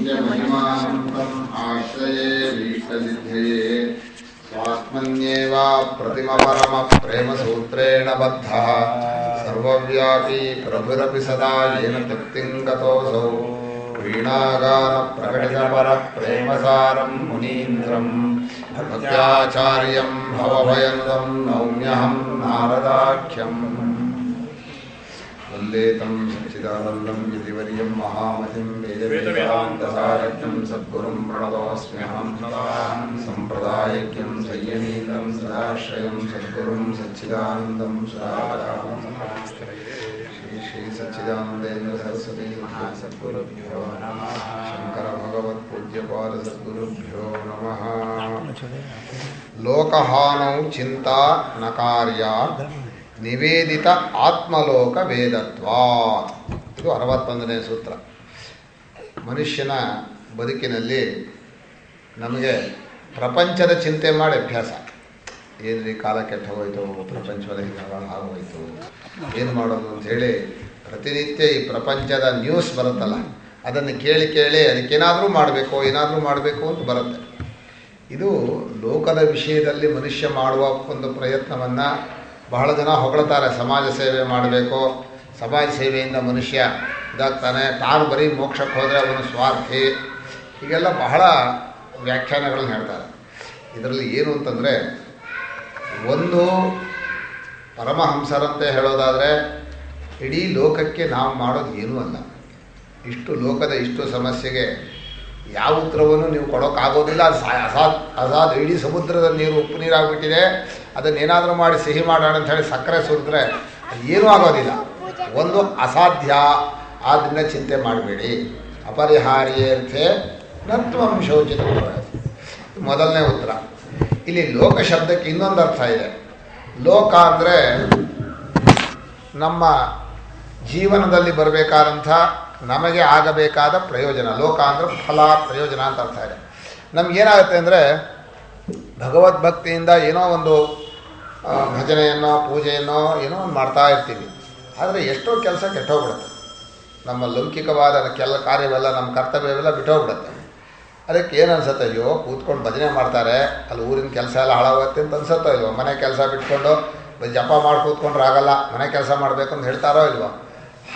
महिमानन्तम् आश्रये भीष्टसिद्धये स्वात्मन्येव प्रतिमपरमप्रेमसूत्रेण बद्धः सर्वव्यापी प्रभुरपि सदा येन तृप्तिं गतोऽसौ वीणागानप्रकटितपरप्रेमसारं मुनीन्द्रं भक्त्याचार्यं भवभयनुदं नौम्यहं नारदाख्यम् वन्दे तं सच्चिदानन्दं यतिवर्यं महामतिं वेदवेदान्तसारथ्यं सद्गुरुं प्रणतोऽस्म्यहं सम्प्रदायज्ञं संयमीतं सदाश्रयं सद्गुरुं सच्चिदानन्दं श्री सच्चिदानन्देन्द्र सरस्वती सद्गुरुभ्यो नमः शंकर भगवत्पूज्यपाद सद्गुरुभ्यो नमः लोकहानौ चिंता न कार्या ನಿವೇದಿತ ಆತ್ಮಲೋಕ ವೇದತ್ವಾ. ಇದು 61ನೇ ಸೂತ್ರ. ಮನುಷ್ಯನ ಬದುಕಿನಲ್ಲಿ ನಮಗೆ ಪ್ರಪಂಚದ ಚಿಂತೆ ಮಾಡಿ ಅಭ್ಯಾಸ. ಏನ್ರಿ ಕಾಲ ಕೆಟ್ಟ ಹೋಯಿತು, ಪ್ರಪಂಚದ ಆಗೋಯ್ತು, ಏನು ಮಾಡೋದು ಅಂಥೇಳಿ ಪ್ರತಿನಿತ್ಯ ಈ ಪ್ರಪಂಚದ ನ್ಯೂಸ್ ಬರುತ್ತಲ್ಲ, ಅದನ್ನು ಕೇಳಿ ಕೇಳಿ ಅದಕ್ಕೇನಾದರೂ ಮಾಡಬೇಕು ಏನಾದರೂ ಮಾಡಬೇಕು ಅಂತ ಬರುತ್ತೆ. ಇದು ಲೋಕದ ವಿಷಯದಲ್ಲಿ ಮನುಷ್ಯ ಮಾಡುವ ಒಂದು ಪ್ರಯತ್ನವನ್ನು ಬಹಳ ಜನ ಹೊಗಳ್ತಾರೆ. ಸಮಾಜ ಸೇವೆ ಮಾಡಬೇಕು, ಸಮಾಜ ಸೇವೆಯಿಂದ ಮನುಷ್ಯ ಇದಾಗ್ತಾನೆ, ತಾನು ಬರೀ ಮೋಕ್ಷಕ್ಕೆ ಹೋದರೆ ಅವನು ಸ್ವಾರ್ಥಿ, ಹೀಗೆಲ್ಲ ಬಹಳ ವ್ಯಾಖ್ಯಾನಗಳನ್ನ ಹೇಳ್ತಾರೆ. ಇದರಲ್ಲಿ ಏನು ಅಂತಂದರೆ, ಒಂದು ಪರಮಹಂಸರಂತೆ ಹೇಳೋದಾದರೆ ಇಡೀ ಲೋಕಕ್ಕೆ ನಾವು ಮಾಡೋದು ಏನೂ ಅಲ್ಲ. ಇಷ್ಟು ಲೋಕದ ಇಷ್ಟು ಸಮಸ್ಯೆಗೆ ಯಾವ ಉತ್ತರವನ್ನು ನೀವು ಕೊಡೋಕ್ಕಾಗೋದಿಲ್ಲ. ಅಸಾದ್ ಇಡೀ ಸಮುದ್ರದ ನೀರು ಉಪ್ಪು ನೀರಾಗಿಬಿಟ್ಟಿದೆ, ಅದನ್ನೇನಾದರೂ ಮಾಡಿ ಸಿಹಿ ಮಾಡೋಣ ಅಂಥೇಳಿ ಸಕ್ಕರೆ ಸುರಿದ್ರೆ ಏನೂ ಆಗೋದಿಲ್ಲ. ಒಂದು ಅಸಾಧ್ಯ, ಆದ್ದರಿಂದ ಚಿಂತೆ ಮಾಡಬೇಡಿ. ಅಪರಿಹಾರ್ಯರ್ಥೆ ನತ್ವಂ ಶೋಚಿತ. ಮೊದಲನೇ ಉತ್ತರ. ಇಲ್ಲಿ ಲೋಕ ಶಬ್ದಕ್ಕೆ ಇನ್ನೊಂದು ಅರ್ಥ ಇದೆ. ಲೋಕ ಅಂದರೆ ನಮ್ಮ ಜೀವನದಲ್ಲಿ ಬರಬೇಕಾದಂಥ ನಮಗೆ ಆಗಬೇಕಾದ ಪ್ರಯೋಜನ. ಲೋಕ ಅಂದರೆ ಫಲ, ಪ್ರಯೋಜನ ಅಂತ ಅರ್ಥ ಇದೆ. ನಮಗೇನಾಗುತ್ತೆ ಅಂದರೆ, ಭಗವದ್ಭಕ್ತಿಯಿಂದ ಏನೋ ಒಂದು ಭಜನೆಯನ್ನೋ ಪೂಜೆಯನ್ನೋ ಏನೋ ಒಂದು ಮಾಡ್ತಾ ಇರ್ತೀವಿ, ಆದರೆ ಎಷ್ಟೋ ಕೆಲಸ ಕೆಟ್ಟೋಗ್ಬಿಡುತ್ತೆ. ನಮ್ಮ ಲೌಕಿಕವಾದ ಕಾರ್ಯವೆಲ್ಲ, ನಮ್ಮ ಕರ್ತವ್ಯವೆಲ್ಲ ಬಿಟ್ಟೋಗ್ಬಿಡುತ್ತೆ. ಅದಕ್ಕೆ ಏನು ಅನ್ಸುತ್ತೆ, ಅಯ್ಯೋ ಕೂತ್ಕೊಂಡು ಭಜನೆ ಮಾಡ್ತಾರೆ, ಅಲ್ಲಿ ಊರಿನ ಕೆಲಸ ಎಲ್ಲ ಹಾಳಾಗುತ್ತೆ ಅಂತ ಅನ್ಸುತ್ತೋ ಇಲ್ವೋ. ಮನೆ ಕೆಲಸ ಬಿಟ್ಕೊಂಡು ಜಪ ಮಾಡಿ ಕೂತ್ಕೊಂಡ್ರೆ ಆಗಲ್ಲ, ಮನೆ ಕೆಲಸ ಮಾಡಬೇಕು ಅಂತ ಹೇಳ್ತಾರೋ ಇಲ್ವೋ.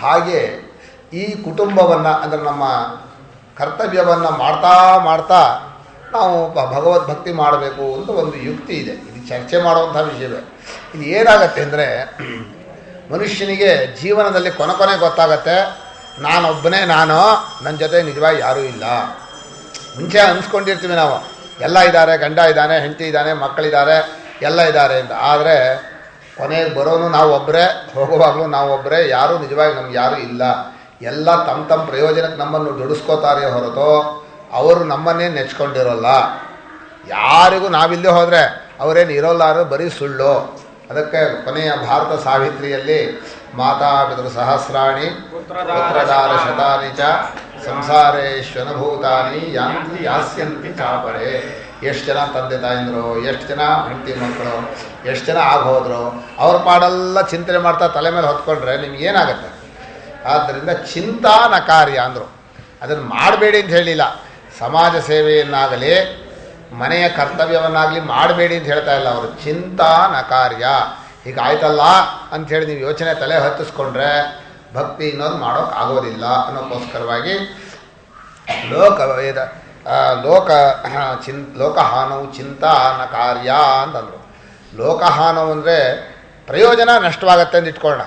ಹಾಗೆ ಈ ಕುಟುಂಬವನ್ನು ಅಂದರೆ ನಮ್ಮ ಕರ್ತವ್ಯವನ್ನು ಮಾಡ್ತಾ ಮಾಡ್ತಾ ನಾವು ಭಗವದ್ಭಕ್ತಿ ಮಾಡಬೇಕು ಅಂತ ಒಂದು ಯುಕ್ತಿ ಇದೆ. ಇದು ಚರ್ಚೆ ಮಾಡುವಂಥ ವಿಷಯವೇ. ಇದು ಏನಾಗತ್ತೆ ಅಂದರೆ, ಮನುಷ್ಯನಿಗೆ ಜೀವನದಲ್ಲಿ ಕೊನೆ ಗೊತ್ತಾಗತ್ತೆ, ನಾನೊಬ್ಬನೇ, ನನ್ನ ಜೊತೆ ನಿಜವಾಗಿ ಯಾರೂ ಇಲ್ಲ. ಮುಂಚೆ ಅನ್ಸ್ಕೊಂಡಿರ್ತೀವಿ ನಾವು, ಎಲ್ಲ ಇದ್ದಾರೆ, ಗಂಡ ಇದ್ದಾನೆ, ಹೆಂಡತಿ ಇದ್ದಾನೆ, ಮಕ್ಕಳಿದ್ದಾರೆ, ಎಲ್ಲ ಇದ್ದಾರೆ ಅಂತ. ಆದರೆ ಕೊನೆಗೆ ಬರೋನು ನಾವು ಒಬ್ಬರೇ, ಹೋಗುವಾಗಲೂ ನಾವು ಒಬ್ಬರೇ, ಯಾರೂ ನಿಜವಾಗಿ ನಮ್ಗೆ ಯಾರೂ ಇಲ್ಲ. ಎಲ್ಲ ತಮ್ಮ ಪ್ರಯೋಜನಕ್ಕೆ ನಮ್ಮನ್ನು ದುಡಿಸ್ಕೋತಾರೆ ಹೊರತು ಅವರು ನಮ್ಮನ್ನೇ ನೆಚ್ಕೊಂಡಿರೋಲ್ಲ. ಯಾರಿಗೂ ನಾವಿಲ್ಲದೆ ಹೋದರೆ ಅವರೇನು ಇರೋಲ್ಲ ಅನ್ನೋದು ಬರೀ ಸುಳ್ಳು. ಅದಕ್ಕೆ ಕೊನೆಯ ಭಾರತ ಸಾವಿತ್ರಿಯಲ್ಲಿ ಮಾತಾ ಪಿತೃ ಸಹಸ್ರಾಣಿ ಪುತ್ರದಾರ ಶತಾನಿ ಚ ಸಂಸಾರೇಶ್ವನಭೂತಾನಿ ಯಾಂತಿ ಯಾಸ್ಯಂತಿ ಚಾಪರೆ. ಎಷ್ಟು ಜನ ತಂದೆ ತಾಯಿಂದರು, ಎಷ್ಟು ಜನ ಹೆಂಡತಿ ಮಕ್ಕಳು, ಎಷ್ಟು ಜನ ಆಗೋದ್ರು, ಅವ್ರ ಪಾಡೆಲ್ಲ ಚಿಂತನೆ ಮಾಡ್ತಾ ತಲೆ ಮೇಲೆ ಹೊತ್ಕೊಂಡ್ರೆ ನಿಮ್ಗೇನಾಗತ್ತೆ? ಆದ್ದರಿಂದ ಚಿಂತಾನ ಕಾರ್ಯ ಅಂದರು. ಅದನ್ನು ಮಾಡಬೇಡಿ ಅಂತ ಹೇಳಿಲ್ಲ. ಸಮಾಜ ಸೇವೆಯನ್ನಾಗಲಿ ಮನೆಯ ಕರ್ತವ್ಯವನ್ನಾಗಲಿ ಮಾಡಬೇಡಿ ಅಂತ ಹೇಳ್ತಾ ಇಲ್ಲ ಅವರು. ಚಿಂತಾನ ಕಾರ್ಯ. ಹೀಗಾಯ್ತಲ್ಲ ಅಂಥೇಳಿ ನೀವು ಯೋಚನೆ ತಲೆ ಹತ್ತಿಸ್ಕೊಂಡ್ರೆ ಭಕ್ತಿ ಇನ್ನೊಂದು ಮಾಡೋಕ್ಕಾಗೋದಿಲ್ಲ ಅನ್ನೋಕ್ಕೋಸ್ಕರವಾಗಿ ಲೋಕಹಾನವು ಚಿಂತಾನ ಕಾರ್ಯ ಅಂತಂದರು. ಲೋಕಹಾನವು ಅಂದರೆ ಪ್ರಯೋಜನ ನಷ್ಟವಾಗತ್ತೆ ಅಂತ ಇಟ್ಕೊಳ್ಳೋಣ.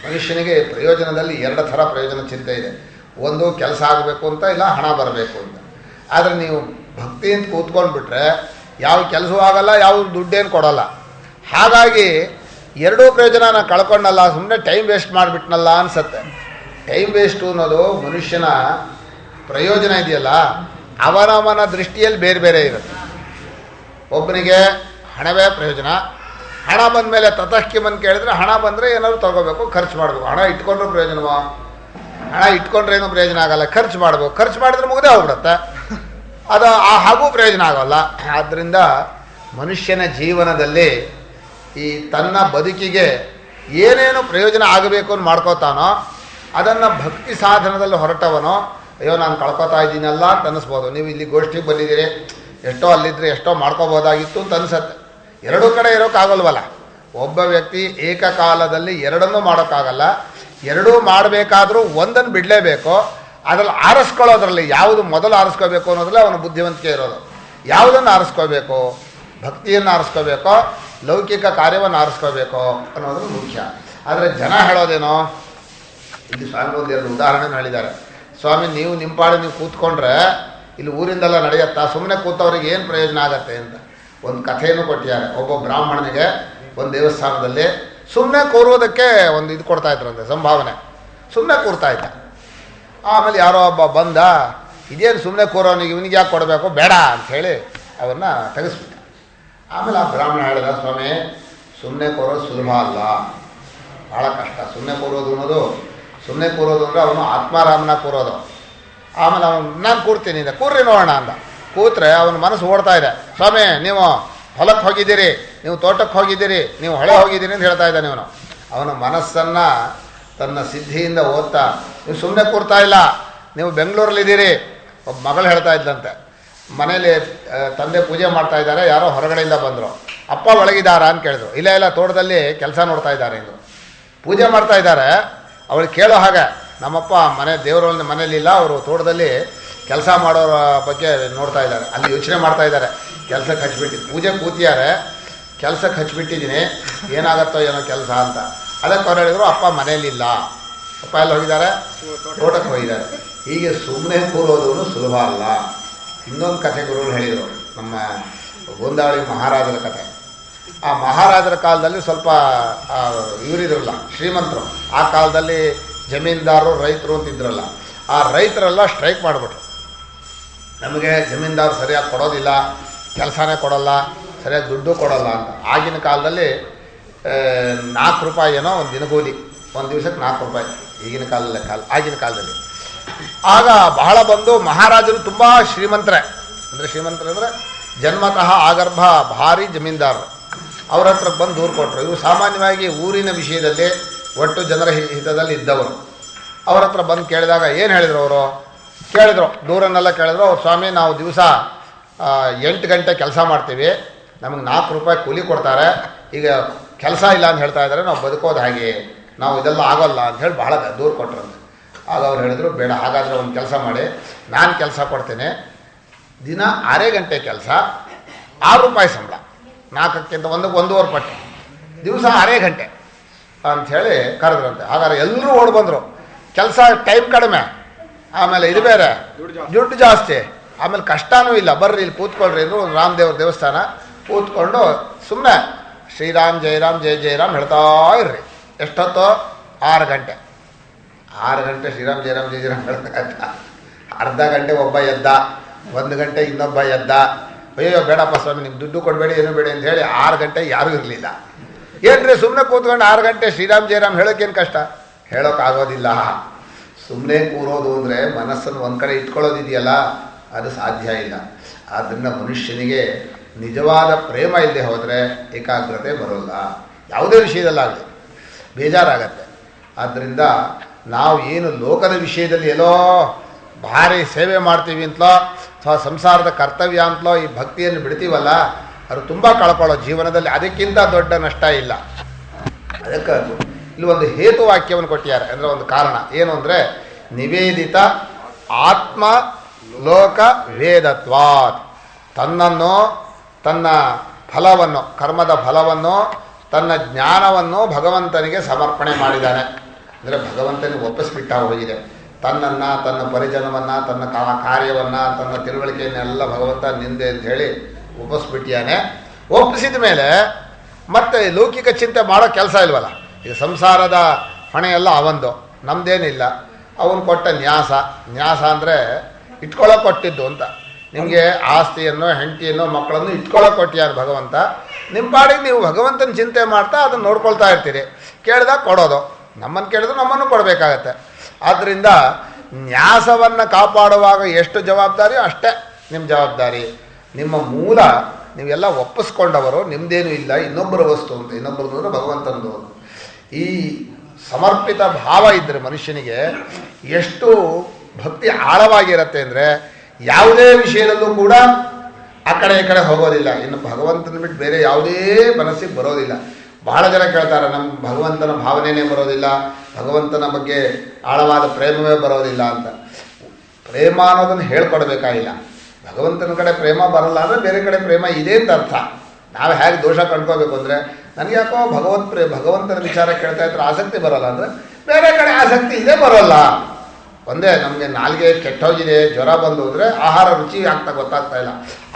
ಮನುಷ್ಯನಿಗೆ ಪ್ರಯೋಜನದಲ್ಲಿ 2 ಥರ ಪ್ರಯೋಜನ ಚಿಂತೆ ಇದೆ. ಒಂದು ಕೆಲಸ ಆಗಬೇಕು ಅಂತ, ಇಲ್ಲ ಹಣ ಬರಬೇಕು ಅಂತ. ಆದರೆ ನೀವು ಭಕ್ತಿ ಅಂತ ಕೂತ್ಕೊಂಡ್ಬಿಟ್ರೆ ಯಾವ ಕೆಲಸವೂ ಆಗಲ್ಲ, ಯಾವ ದುಡ್ಡೇನು ಕೊಡೋಲ್ಲ. ಹಾಗಾಗಿ 2 ಪ್ರಯೋಜನ ನಾನು ಕಳ್ಕೊಂಡಲ್ಲ, ಸುಮ್ಮನೆ ಟೈಮ್ ವೇಸ್ಟ್ ಮಾಡಿಬಿಟ್ನಲ್ಲ ಅನಿಸತ್ತೆ. ಟೈಮ್ ವೇಸ್ಟು ಅನ್ನೋದು ಮನುಷ್ಯನ ಪ್ರಯೋಜನ ಇದೆಯಲ್ಲ, ಅವನವನ ದೃಷ್ಟಿಯಲ್ಲಿ ಬೇರೆ ಬೇರೆ ಇರುತ್ತೆ. ಒಬ್ಬನಿಗೆ ಹಣವೇ ಪ್ರಯೋಜನ. ಹಣ ಬಂದ ಮೇಲೆ ತತಃಕಿಮನ್ ಕೇಳಿದ್ರೆ, ಹಣ ಬಂದರೆ ಏನಾದರೂ ತೊಗೋಬೇಕು, ಖರ್ಚು ಮಾಡಬೇಕು. ಹಣ ಇಟ್ಕೊಂಡ್ರೆ ಪ್ರಯೋಜನವಾ? ಹಣ ಇಟ್ಕೊಂಡ್ರೆ ಏನೂ ಪ್ರಯೋಜನ ಆಗಲ್ಲ. ಖರ್ಚು ಮಾಡಬೇಕು, ಖರ್ಚು ಮಾಡಿದ್ರೆ ಮುಗದೆ ಹೋಗ್ಬಿಡುತ್ತೆ. ಅದು ಹಾಗೂ ಪ್ರಯೋಜನ ಆಗೋಲ್ಲ. ಆದ್ದರಿಂದ ಮನುಷ್ಯನ ಜೀವನದಲ್ಲಿ ಈ ತನ್ನ ಬದುಕಿಗೆ ಏನೇನು ಪ್ರಯೋಜನ ಆಗಬೇಕು ಅಂತ ಮಾಡ್ಕೋತಾನೋ ಅದನ್ನು ಭಕ್ತಿ ಸಾಧನದಲ್ಲಿ ಹೊರಟವನೋ ಅಯ್ಯೋ ನಾನು ಕಳ್ಕೊತಾ ಇದ್ದೀನಲ್ಲ ಅಂತ ಅನ್ನಿಸ್ಬೋದು. ನೀವು ಇಲ್ಲಿ ಗೋಷ್ಠಿಗೆ ಬಂದಿದ್ದೀರಿ, ಎಷ್ಟೋ ಅಲ್ಲಿದ್ದರೆ ಎಷ್ಟೋ ಮಾಡ್ಕೋಬೋದಾಗಿತ್ತು ಅಂತ ಅನಿಸತ್ತೆ. ಎರಡೂ ಕಡೆ ಇರೋಕ್ಕಾಗಲ್ವಲ್ಲ. ಒಬ್ಬ ವ್ಯಕ್ತಿ ಏಕಕಾಲದಲ್ಲಿ ಎರಡನ್ನೂ ಮಾಡೋಕ್ಕಾಗಲ್ಲ. ಎರಡೂ ಮಾಡಬೇಕಾದ್ರೂ ಒಂದನ್ನು ಬಿಡಲೇಬೇಕು. ಅದರಲ್ಲಿ ಆರಿಸ್ಕೊಳ್ಳೋದ್ರಲ್ಲಿ ಯಾವುದು ಮೊದಲು ಆರಿಸ್ಕೋಬೇಕು ಅನ್ನೋದ್ರಲ್ಲಿ ಅವನ ಬುದ್ಧಿವಂತಿಕೆ ಇರೋದು. ಯಾವುದನ್ನು ಆರಿಸ್ಕೋಬೇಕು? ಭಕ್ತಿಯನ್ನು ಆರಿಸ್ಕೋಬೇಕೋ ಲೌಕಿಕ ಕಾರ್ಯವನ್ನು ಆರಿಸ್ಕೋಬೇಕೋ ಅನ್ನೋದು ಮುಖ್ಯ. ಆದರೆ ಜನ ಹೇಳೋದೇನೋ, ಇಲ್ಲಿ ಸ್ವಾಮಿ ಒಂದು ಎರಡು ಉದಾಹರಣೆ ಹೇಳಿದ್ದಾರೆ. ಸ್ವಾಮಿ ನೀವು ನಿಮ್ಮ ಪಾಡು ನೀವು ಕೂತ್ಕೊಂಡ್ರೆ ಇಲ್ಲಿ ಊರಿಂದೆಲ್ಲ ನಡೆಯುತ್ತಾ, ಸುಮ್ಮನೆ ಕೂತವ್ರಿಗೆ ಏನು ಪ್ರಯೋಜನ ಆಗತ್ತೆ ಅಂತ ಒಂದು ಕಥೆಯನ್ನು ಕೊಟ್ಟಿದ್ದಾರೆ. ಒಬ್ಬ ಬ್ರಾಹ್ಮಣನಿಗೆ ಒಂದು ದೇವಸ್ಥಾನದಲ್ಲಿ ಸುಮ್ಮನೆ ಕೂರೋದಕ್ಕೆ ಒಂದು ಇದು ಕೊಡ್ತಾ ಇದ್ರಂತೆ, ಸಂಭಾವನೆ. ಸುಮ್ಮನೆ ಕೂರ್ತಾ ಇದ್ದ. ಆಮೇಲೆ ಯಾರೋ ಒಬ್ಬ ಬಂದ, ಇದೇನು ಸುಮ್ಮನೆ ಕೂರೋನಿಗೆ ಇವನಿಗೆ ಯಾಕೆ ಕೊಡಬೇಕು, ಬೇಡ ಅಂಥೇಳಿ ಅವನ್ನ ತೆಗೆಸ್ಬಿಟ್ಟ. ಆಮೇಲೆ ಆ ಬ್ರಾಹ್ಮಣ ಹೇಳಿದ, ಸ್ವಾಮಿ ಸುಮ್ಮನೆ ಕೂರೋದು ಸುಲಭ ಅಲ್ಲ, ಭಾಳ ಕಷ್ಟ. ಸುಮ್ಮನೆ ಕೂರೋದು ಅಂದರೆ ಅವನು ಆತ್ಮಾರಾಮನ ಕೂರೋದು. ಆಮೇಲೆ ಅವನು ನಾನು ಕೂರ್ತೀನಿ ಅಂದ. ಕೂರ್ರಿ ನೋಡೋಣ ಅಂದ. ಕೂತ್ರೆ ಅವನ ಮನಸ್ಸು ಓಡ್ತಾ ಇದೆ. ಸ್ವಾಮಿ ನೀವು ಹೊಲಕ್ಕೆ ಹೋಗಿದ್ದೀರಿ, ನೀವು ತೋಟಕ್ಕೆ ಹೋಗಿದ್ದೀರಿ, ನೀವು ಹೊಳೆ ಹೋಗಿದ್ದೀರಿ ಅಂತ ಹೇಳ್ತಾ ಇದ್ದಾನೆ ಇವನು. ಅವನ ಮನಸ್ಸನ್ನು ತನ್ನ ಸಿದ್ಧಿಯಿಂದ ಓದ್ತಾ, ನೀವು ಸುಮ್ಮನೆ ಕೂರ್ತಾ ಇಲ್ಲ, ನೀವು ಬೆಂಗಳೂರಲ್ಲಿದ್ದೀರಿ. ಒಬ್ಬ ಮಗಳು ಹೇಳ್ತಾ ಇದ್ದಂತೆ, ಮನೇಲಿ ತಂದೆ ಪೂಜೆ ಮಾಡ್ತಾ ಇದ್ದಾರೆ, ಯಾರೋ ಹೊರಗಡೆಯಿಂದ ಬಂದರು. ಅಪ್ಪ ಒಳಗಿದ್ದಾರಾ ಅಂತ ಕೇಳಿದ್ರು. ಇಲ್ಲ ತೋಟದಲ್ಲಿ ಕೆಲಸ ನೋಡ್ತಾ ಇದ್ದಾರೆ ಎಂದು. ಪೂಜೆ ಮಾಡ್ತಾ ಇದ್ದಾರೆ. ಅವಳು ಕೇಳೋ ಹಾಗೆ, ನಮ್ಮಪ್ಪ ದೇವರ ಮನೇಲಿಲ್ಲ, ಅವರು ತೋಟದಲ್ಲಿ ಕೆಲಸ ಮಾಡೋರ ಬಗ್ಗೆ ನೋಡ್ತಾ ಇದ್ದಾರೆ, ಅಲ್ಲಿ ಯೋಚನೆ ಮಾಡ್ತಾ ಇದ್ದಾರೆ. ಕೆಲಸಕ್ಕೆ ಹಚ್ಬಿಟ್ಟಿದ್ದು, ಪೂಜೆ ಕೂತಿದ್ದಾರೆ, ಕೆಲಸಕ್ಕೆ ಹಚ್ಬಿಟ್ಟಿದ್ದೀನಿ, ಏನಾಗತ್ತೋ ಏನೋ ಕೆಲಸ ಅಂತ. ಅದಕ್ಕೆ ಅವ್ರು ಹೇಳಿದ್ರು, ಅಪ್ಪ ಮನೇಲಿಲ್ಲ. ಅಪ್ಪ ಎಲ್ಲ ಹೋಗಿದ್ದಾರೆ, ತೋಟಕ್ಕೆ ಹೋಗಿದ್ದಾರೆ. ಹೀಗೆ ಸುಮ್ಮನೆ ಕೂರೋದು ಸುಲಭ ಅಲ್ಲ. ಇನ್ನೊಂದು ಕಥೆ ಗುರುಗಳು ಹೇಳಿದರು, ನಮ್ಮ ಗೋಂದಾವಳಿ ಮಹಾರಾಜರ ಕಥೆ. ಆ ಮಹಾರಾಜರ ಕಾಲದಲ್ಲಿ ಸ್ವಲ್ಪ ಇವರಿದ್ರಲ್ಲ, ಶ್ರೀಮಂತರು. ಆ ಕಾಲದಲ್ಲಿ ಜಮೀನ್ದಾರರು ರೈತರು ಅಂತಿದ್ರಲ್ಲ, ಆ ರೈತರೆಲ್ಲ ಸ್ಟ್ರೈಕ್ ಮಾಡಿಬಿಟ್ರು. ನಮಗೆ ಜಮೀನ್ದಾರು ಸರಿಯಾಗಿ ಕೊಡೋದಿಲ್ಲ, ಕೆಲಸನೇ ಕೊಡೋಲ್ಲ, ಸರಿಯಾಗಿ ದುಡ್ಡು ಕೊಡೋಲ್ಲ ಅಂತ. ಆಗಿನ ಕಾಲದಲ್ಲಿ 4 ರೂಪಾಯಿ ಏನೋ ಒಂದು ದಿನಗೂಲಿ, ಒಂದು ದಿವಸಕ್ಕೆ 4 ರೂಪಾಯಿ. ಆಗಿನ ಕಾಲದಲ್ಲಿ ಆಗ ಬಹಳ ಬಂದು ಮಹಾರಾಜರು ತುಂಬ ಶ್ರೀಮಂತರೇ ಅಂದರೆ ಜನ್ಮತಃ ಆಗರ್ಭ ಭಾರಿ ಜಮೀನ್ದಾರರು. ಅವ್ರ ಹತ್ರ ಬಂದು ದೂರು ಕೊಟ್ಟರು. ಇವರು ಸಾಮಾನ್ಯವಾಗಿ ಊರಿನ ವಿಷಯದಲ್ಲಿ ಒಟ್ಟು ಜನರ ಹಿತದಲ್ಲಿ ಇದ್ದವರು. ಅವ್ರ ಹತ್ರ ಬಂದು ಕೇಳಿದಾಗ ಏನು ಹೇಳಿದರು ಅವರು? ದೂರನ್ನೆಲ್ಲ ಕೇಳಿದ್ರು. ಅವ್ರು, ಸ್ವಾಮಿ ನಾವು ದಿವಸ 8 ಗಂಟೆ ಕೆಲಸ ಮಾಡ್ತೀವಿ, ನಮಗೆ 4 ರೂಪಾಯಿ ಕೂಲಿ ಕೊಡ್ತಾರೆ, ಈಗ ಕೆಲಸ ಇಲ್ಲ ಅಂತ ಹೇಳ್ತಾ ಇದ್ದಾರೆ, ನಾವು ಬದುಕೋದು ಹಾಗೆ, ನಾವು ಇದೆಲ್ಲ ಆಗೋಲ್ಲ ಅಂತ ಹೇಳಿ ಬಹಳ ದೂರು ಕೊಟ್ಟರಂತೆ. ಆಗ ಅವ್ರು ಹೇಳಿದ್ರು, ಬೇಡ, ಹಾಗಾದರೆ ಒಂದು ಕೆಲಸ ಮಾಡಿ, ನಾನು ಕೆಲಸ ಕೊಡ್ತೇನೆ, ದಿನ 6 ಗಂಟೆ ಕೆಲಸ, 6 ರೂಪಾಯಿ ಸಂಬಳ, 4ಕ್ಕಿಂತ 1.5 ಪಟ್ಟು, ದಿವಸ 6 ಗಂಟೆ ಅಂಥೇಳಿ ಕರೆದ್ರಂತೆ. ಹಾಗಾದ್ರೆ ಎಲ್ಲರೂ ಓಡಿ ಬಂದರು. ಕೆಲಸ ಟೈಮ್ ಕಡಿಮೆ, ಆಮೇಲೆ ಇದು ಬೇರೆ, ದುಡ್ಡು ಜಾಸ್ತಿ, ಆಮೇಲೆ ಕಷ್ಟನೂ ಇಲ್ಲ. ಬರ್ರಿ ಇಲ್ಲಿ ಕೂತ್ಕೊಳ್ರಿ ಅಂದರು. ರಾಮದೇವ್ರ ದೇವಸ್ಥಾನ ಕೂತ್ಕೊಂಡು ಸುಮ್ಮನೆ ಶ್ರೀರಾಮ್ ಜಯರಾಮ್ ಜಯ ಜಯರಾಮ್ ಹೇಳ್ತಾ ಇರ್ರಿ. ಎಷ್ಟೊತ್ತು? 6 ಗಂಟೆ. 6 ಗಂಟೆ ಶ್ರೀರಾಮ್ ಜಯರಾಮ್ ಜಯ ಜಯರಾಮ್ ಹೇಳ್ತಾ, ಅರ್ಧ ಗಂಟೆ ಒಬ್ಬ ಎದ್ದ, 1 ಗಂಟೆ ಇನ್ನೊಬ್ಬ ಎದ್ದ. ಅಯ್ಯೋ ಬೇಡಪ್ಪ ಸ್ವಾಮಿ, ನಿಮ್ಗೆ ದುಡ್ಡು ಕೊಡಬೇಡಿ, ಏನೂ ಬೇಡಿ ಅಂತ ಹೇಳಿ 6 ಗಂಟೆ ಯಾರೂ ಇರಲಿಲ್ಲ. ಏನ್ರಿ ಸುಮ್ಮನೆ ಕೂತ್ಕೊಂಡು 6 ಗಂಟೆ ಶ್ರೀರಾಮ್ ಜಯರಾಮ್ ಹೇಳೋಕ್ಕೇನು ಕಷ್ಟ? ಹೇಳೋಕ್ಕಾಗೋದಿಲ್ಲ. ಸುಮ್ಮನೆ ಕೂರೋದು ಅಂದರೆ ಮನಸ್ಸನ್ನು ಒಂದು ಕಡೆ ಇಟ್ಕೊಳ್ಳೋದಿದೆಯಲ್ಲ, ಅದು ಸಾಧ್ಯ ಇಲ್ಲ. ಆದ್ದರಿಂದ ಮನುಷ್ಯನಿಗೆ ನಿಜವಾದ ಪ್ರೇಮ ಇಲ್ಲದೆ ಹೋದರೆ ಏಕಾಗ್ರತೆ ಬರೋಲ್ಲ. ಯಾವುದೇ ವಿಷಯದಲ್ಲಾಗಲಿ ಬೇಜಾರಾಗತ್ತೆ. ಆದ್ದರಿಂದ ನಾವು ಏನು ಲೋಕದ ವಿಷಯದಲ್ಲಿ ಎಲ್ಲೋ ಭಾರಿ ಸೇವೆ ಮಾಡ್ತೀವಿ ಅಂತಲೋ ಅಥವಾ ಸಂಸಾರದ ಕರ್ತವ್ಯ ಅಂತಲೋ ಈ ಭಕ್ತಿಯನ್ನು ಬಿಡ್ತೀವಲ್ಲ, ಅದು ತುಂಬ ಕಳ್ಕೊಳ್ಳೋ ಜೀವನದಲ್ಲಿ. ಅದಕ್ಕಿಂತ ದೊಡ್ಡ ನಷ್ಟ ಇಲ್ಲ. ಅದಕ್ಕೆ ಇಲ್ಲಿ ಒಂದು ಹೇತುವಾಕ್ಯವನ್ನು ಕೊಟ್ಟಿದ್ದಾರೆ, ಅಂದರೆ ಒಂದು ಕಾರಣ ಏನು ಅಂದರೆ, ನಿವೇದಿತ ಆತ್ಮ ಲೋಕ ವೇದತ್ವಾತ್. ತನ್ನನ್ನು, ತನ್ನ ಫಲವನ್ನು, ಕರ್ಮದ ಫಲವನ್ನು, ತನ್ನ ಜ್ಞಾನವನ್ನು ಭಗವಂತನಿಗೆ ಸಮರ್ಪಣೆ ಮಾಡಿದ್ದಾನೆ. ಅಂದರೆ ಭಗವಂತನಿಗೆ ಒಪ್ಪಿಸ್ಬಿಟ್ಟ ಹೋಗಿದೆ. ತನ್ನನ್ನು, ತನ್ನ ಪರಿಜನವನ್ನು, ತನ್ನ ಕಾರ್ಯವನ್ನು, ತನ್ನ ತಿಳುವಳಿಕೆಯನ್ನೆಲ್ಲ ಭಗವಂತ ನಿಂದೆ ಅಂತ ಹೇಳಿ ಒಪ್ಪಿಸ್ಬಿಟ್ಟಿಯಾನೆ. ಒಪ್ಪಿಸಿದ ಮೇಲೆ ಮತ್ತೆ ಲೌಕಿಕ ಚಿಂತೆ ಮಾಡೋ ಕೆಲಸ ಇಲ್ವಲ್ಲ. ಈಗ ಸಂಸಾರದ ಹೊಣೆಯೆಲ್ಲ ಅವಂದು, ನಮ್ಮದೇನಿಲ್ಲ. ಅವನು ಕೊಟ್ಟ ನ್ಯಾಸ ಅಂದರೆ ಇಟ್ಕೊಳ್ಳೋ ಕೊಟ್ಟಿದ್ದು ಅಂತ. ನಿಮಗೆ ಆಸ್ತಿಯನ್ನು, ಹೆಂಡತಿಯನ್ನು, ಮಕ್ಕಳನ್ನು ಇಟ್ಕೊಳ್ಳೋ ಕೊಟ್ಟಿಯಾರ ಭಗವಂತ. ನಿಮ್ಮ ಪಾಡಿಗೆ ನೀವು ಭಗವಂತನ ಚಿಂತೆ ಮಾಡ್ತಾ ಅದನ್ನು ನೋಡ್ಕೊಳ್ತಾ ಇರ್ತೀರಿ. ಕೇಳಿದಾಗ ಕೊಡೋದು, ನಮ್ಮನ್ನು ಕೇಳಿದ್ರು ನಮ್ಮನ್ನು ಕೊಡಬೇಕಾಗತ್ತೆ. ಆದ್ದರಿಂದ ನ್ಯಾಸವನ್ನು ಕಾಪಾಡುವಾಗ ಎಷ್ಟು ಜವಾಬ್ದಾರಿ ಅಷ್ಟೇ ನಿಮ್ಮ ಜವಾಬ್ದಾರಿ. ನಿಮ್ಮ ಮೂಲ ನೀವೆಲ್ಲ ಒಪ್ಪಿಸ್ಕೊಂಡವರು, ನಿಮ್ಮದೇನೂ ಇಲ್ಲ, ಇನ್ನೊಬ್ಬರ ವಸ್ತು ಅಂತ. ಇನ್ನೊಬ್ಬರದು ಅಂದರೆ ಭಗವಂತನದು. ಈ ಸಮರ್ಪಿತ ಭಾವ ಇದ್ದರೆ ಮನುಷ್ಯನಿಗೆ ಎಷ್ಟು ಭಕ್ತಿ ಆಳವಾಗಿರುತ್ತೆ ಅಂದರೆ ಯಾವುದೇ ವಿಷಯದಲ್ಲೂ ಕೂಡ ಆ ಕಡೆ ಈ ಕಡೆ ಹೋಗೋದಿಲ್ಲ. ಇನ್ನು ಭಗವಂತನ ಬಿಟ್ಟು ಬೇರೆ ಯಾವುದೇ ಮನಸ್ಸಿಗೆ ಬರೋದಿಲ್ಲ. ಬಹಳ ಜನ ಕೇಳ್ತಾರೆ, ನಮ್ಮ ಭಗವಂತನ ಭಾವನೆಯೇ ಬರೋದಿಲ್ಲ, ಭಗವಂತನ ಬಗ್ಗೆ ಆಳವಾದ ಪ್ರೇಮವೇ ಬರೋದಿಲ್ಲ ಅಂತ. ಪ್ರೇಮ ಅನ್ನೋದನ್ನು ಹೇಳ್ಕೊಡ್ಬೇಕಾಗಿಲ್ಲ. ಭಗವಂತನ ಕಡೆ ಪ್ರೇಮ ಬರಲ್ಲ ಅಂದರೆ ಬೇರೆ ಕಡೆ ಪ್ರೇಮ ಇದೆ ಅಂತ ಅರ್ಥ. ನಾವು ಹೇಗೆ ದೋಷ ಕಂಡ್ಕೋಬೇಕು ಅಂದರೆ, ನನಗೆ ಯಾಕೋ ಭಗವಂತನ ವಿಚಾರ ಕೇಳ್ತಾ ಇದ್ರೆ ಆಸಕ್ತಿ ಬರೋಲ್ಲ ಅಂದರೆ ಬೇರೆ ಕಡೆ ಆಸಕ್ತಿ ಇದೆ ಬರೋಲ್ಲ. ಒಂದೇ ನಮಗೆ ನಾಲ್ಗೆ ಕೆಟ್ಟೋಗಿದೆ, ಜ್ವರ ಬಂದು ಅಂದರೆ ಆಹಾರ ರುಚಿ ಗೊತ್ತಾಗ್ತಾ ಇಲ್ಲ.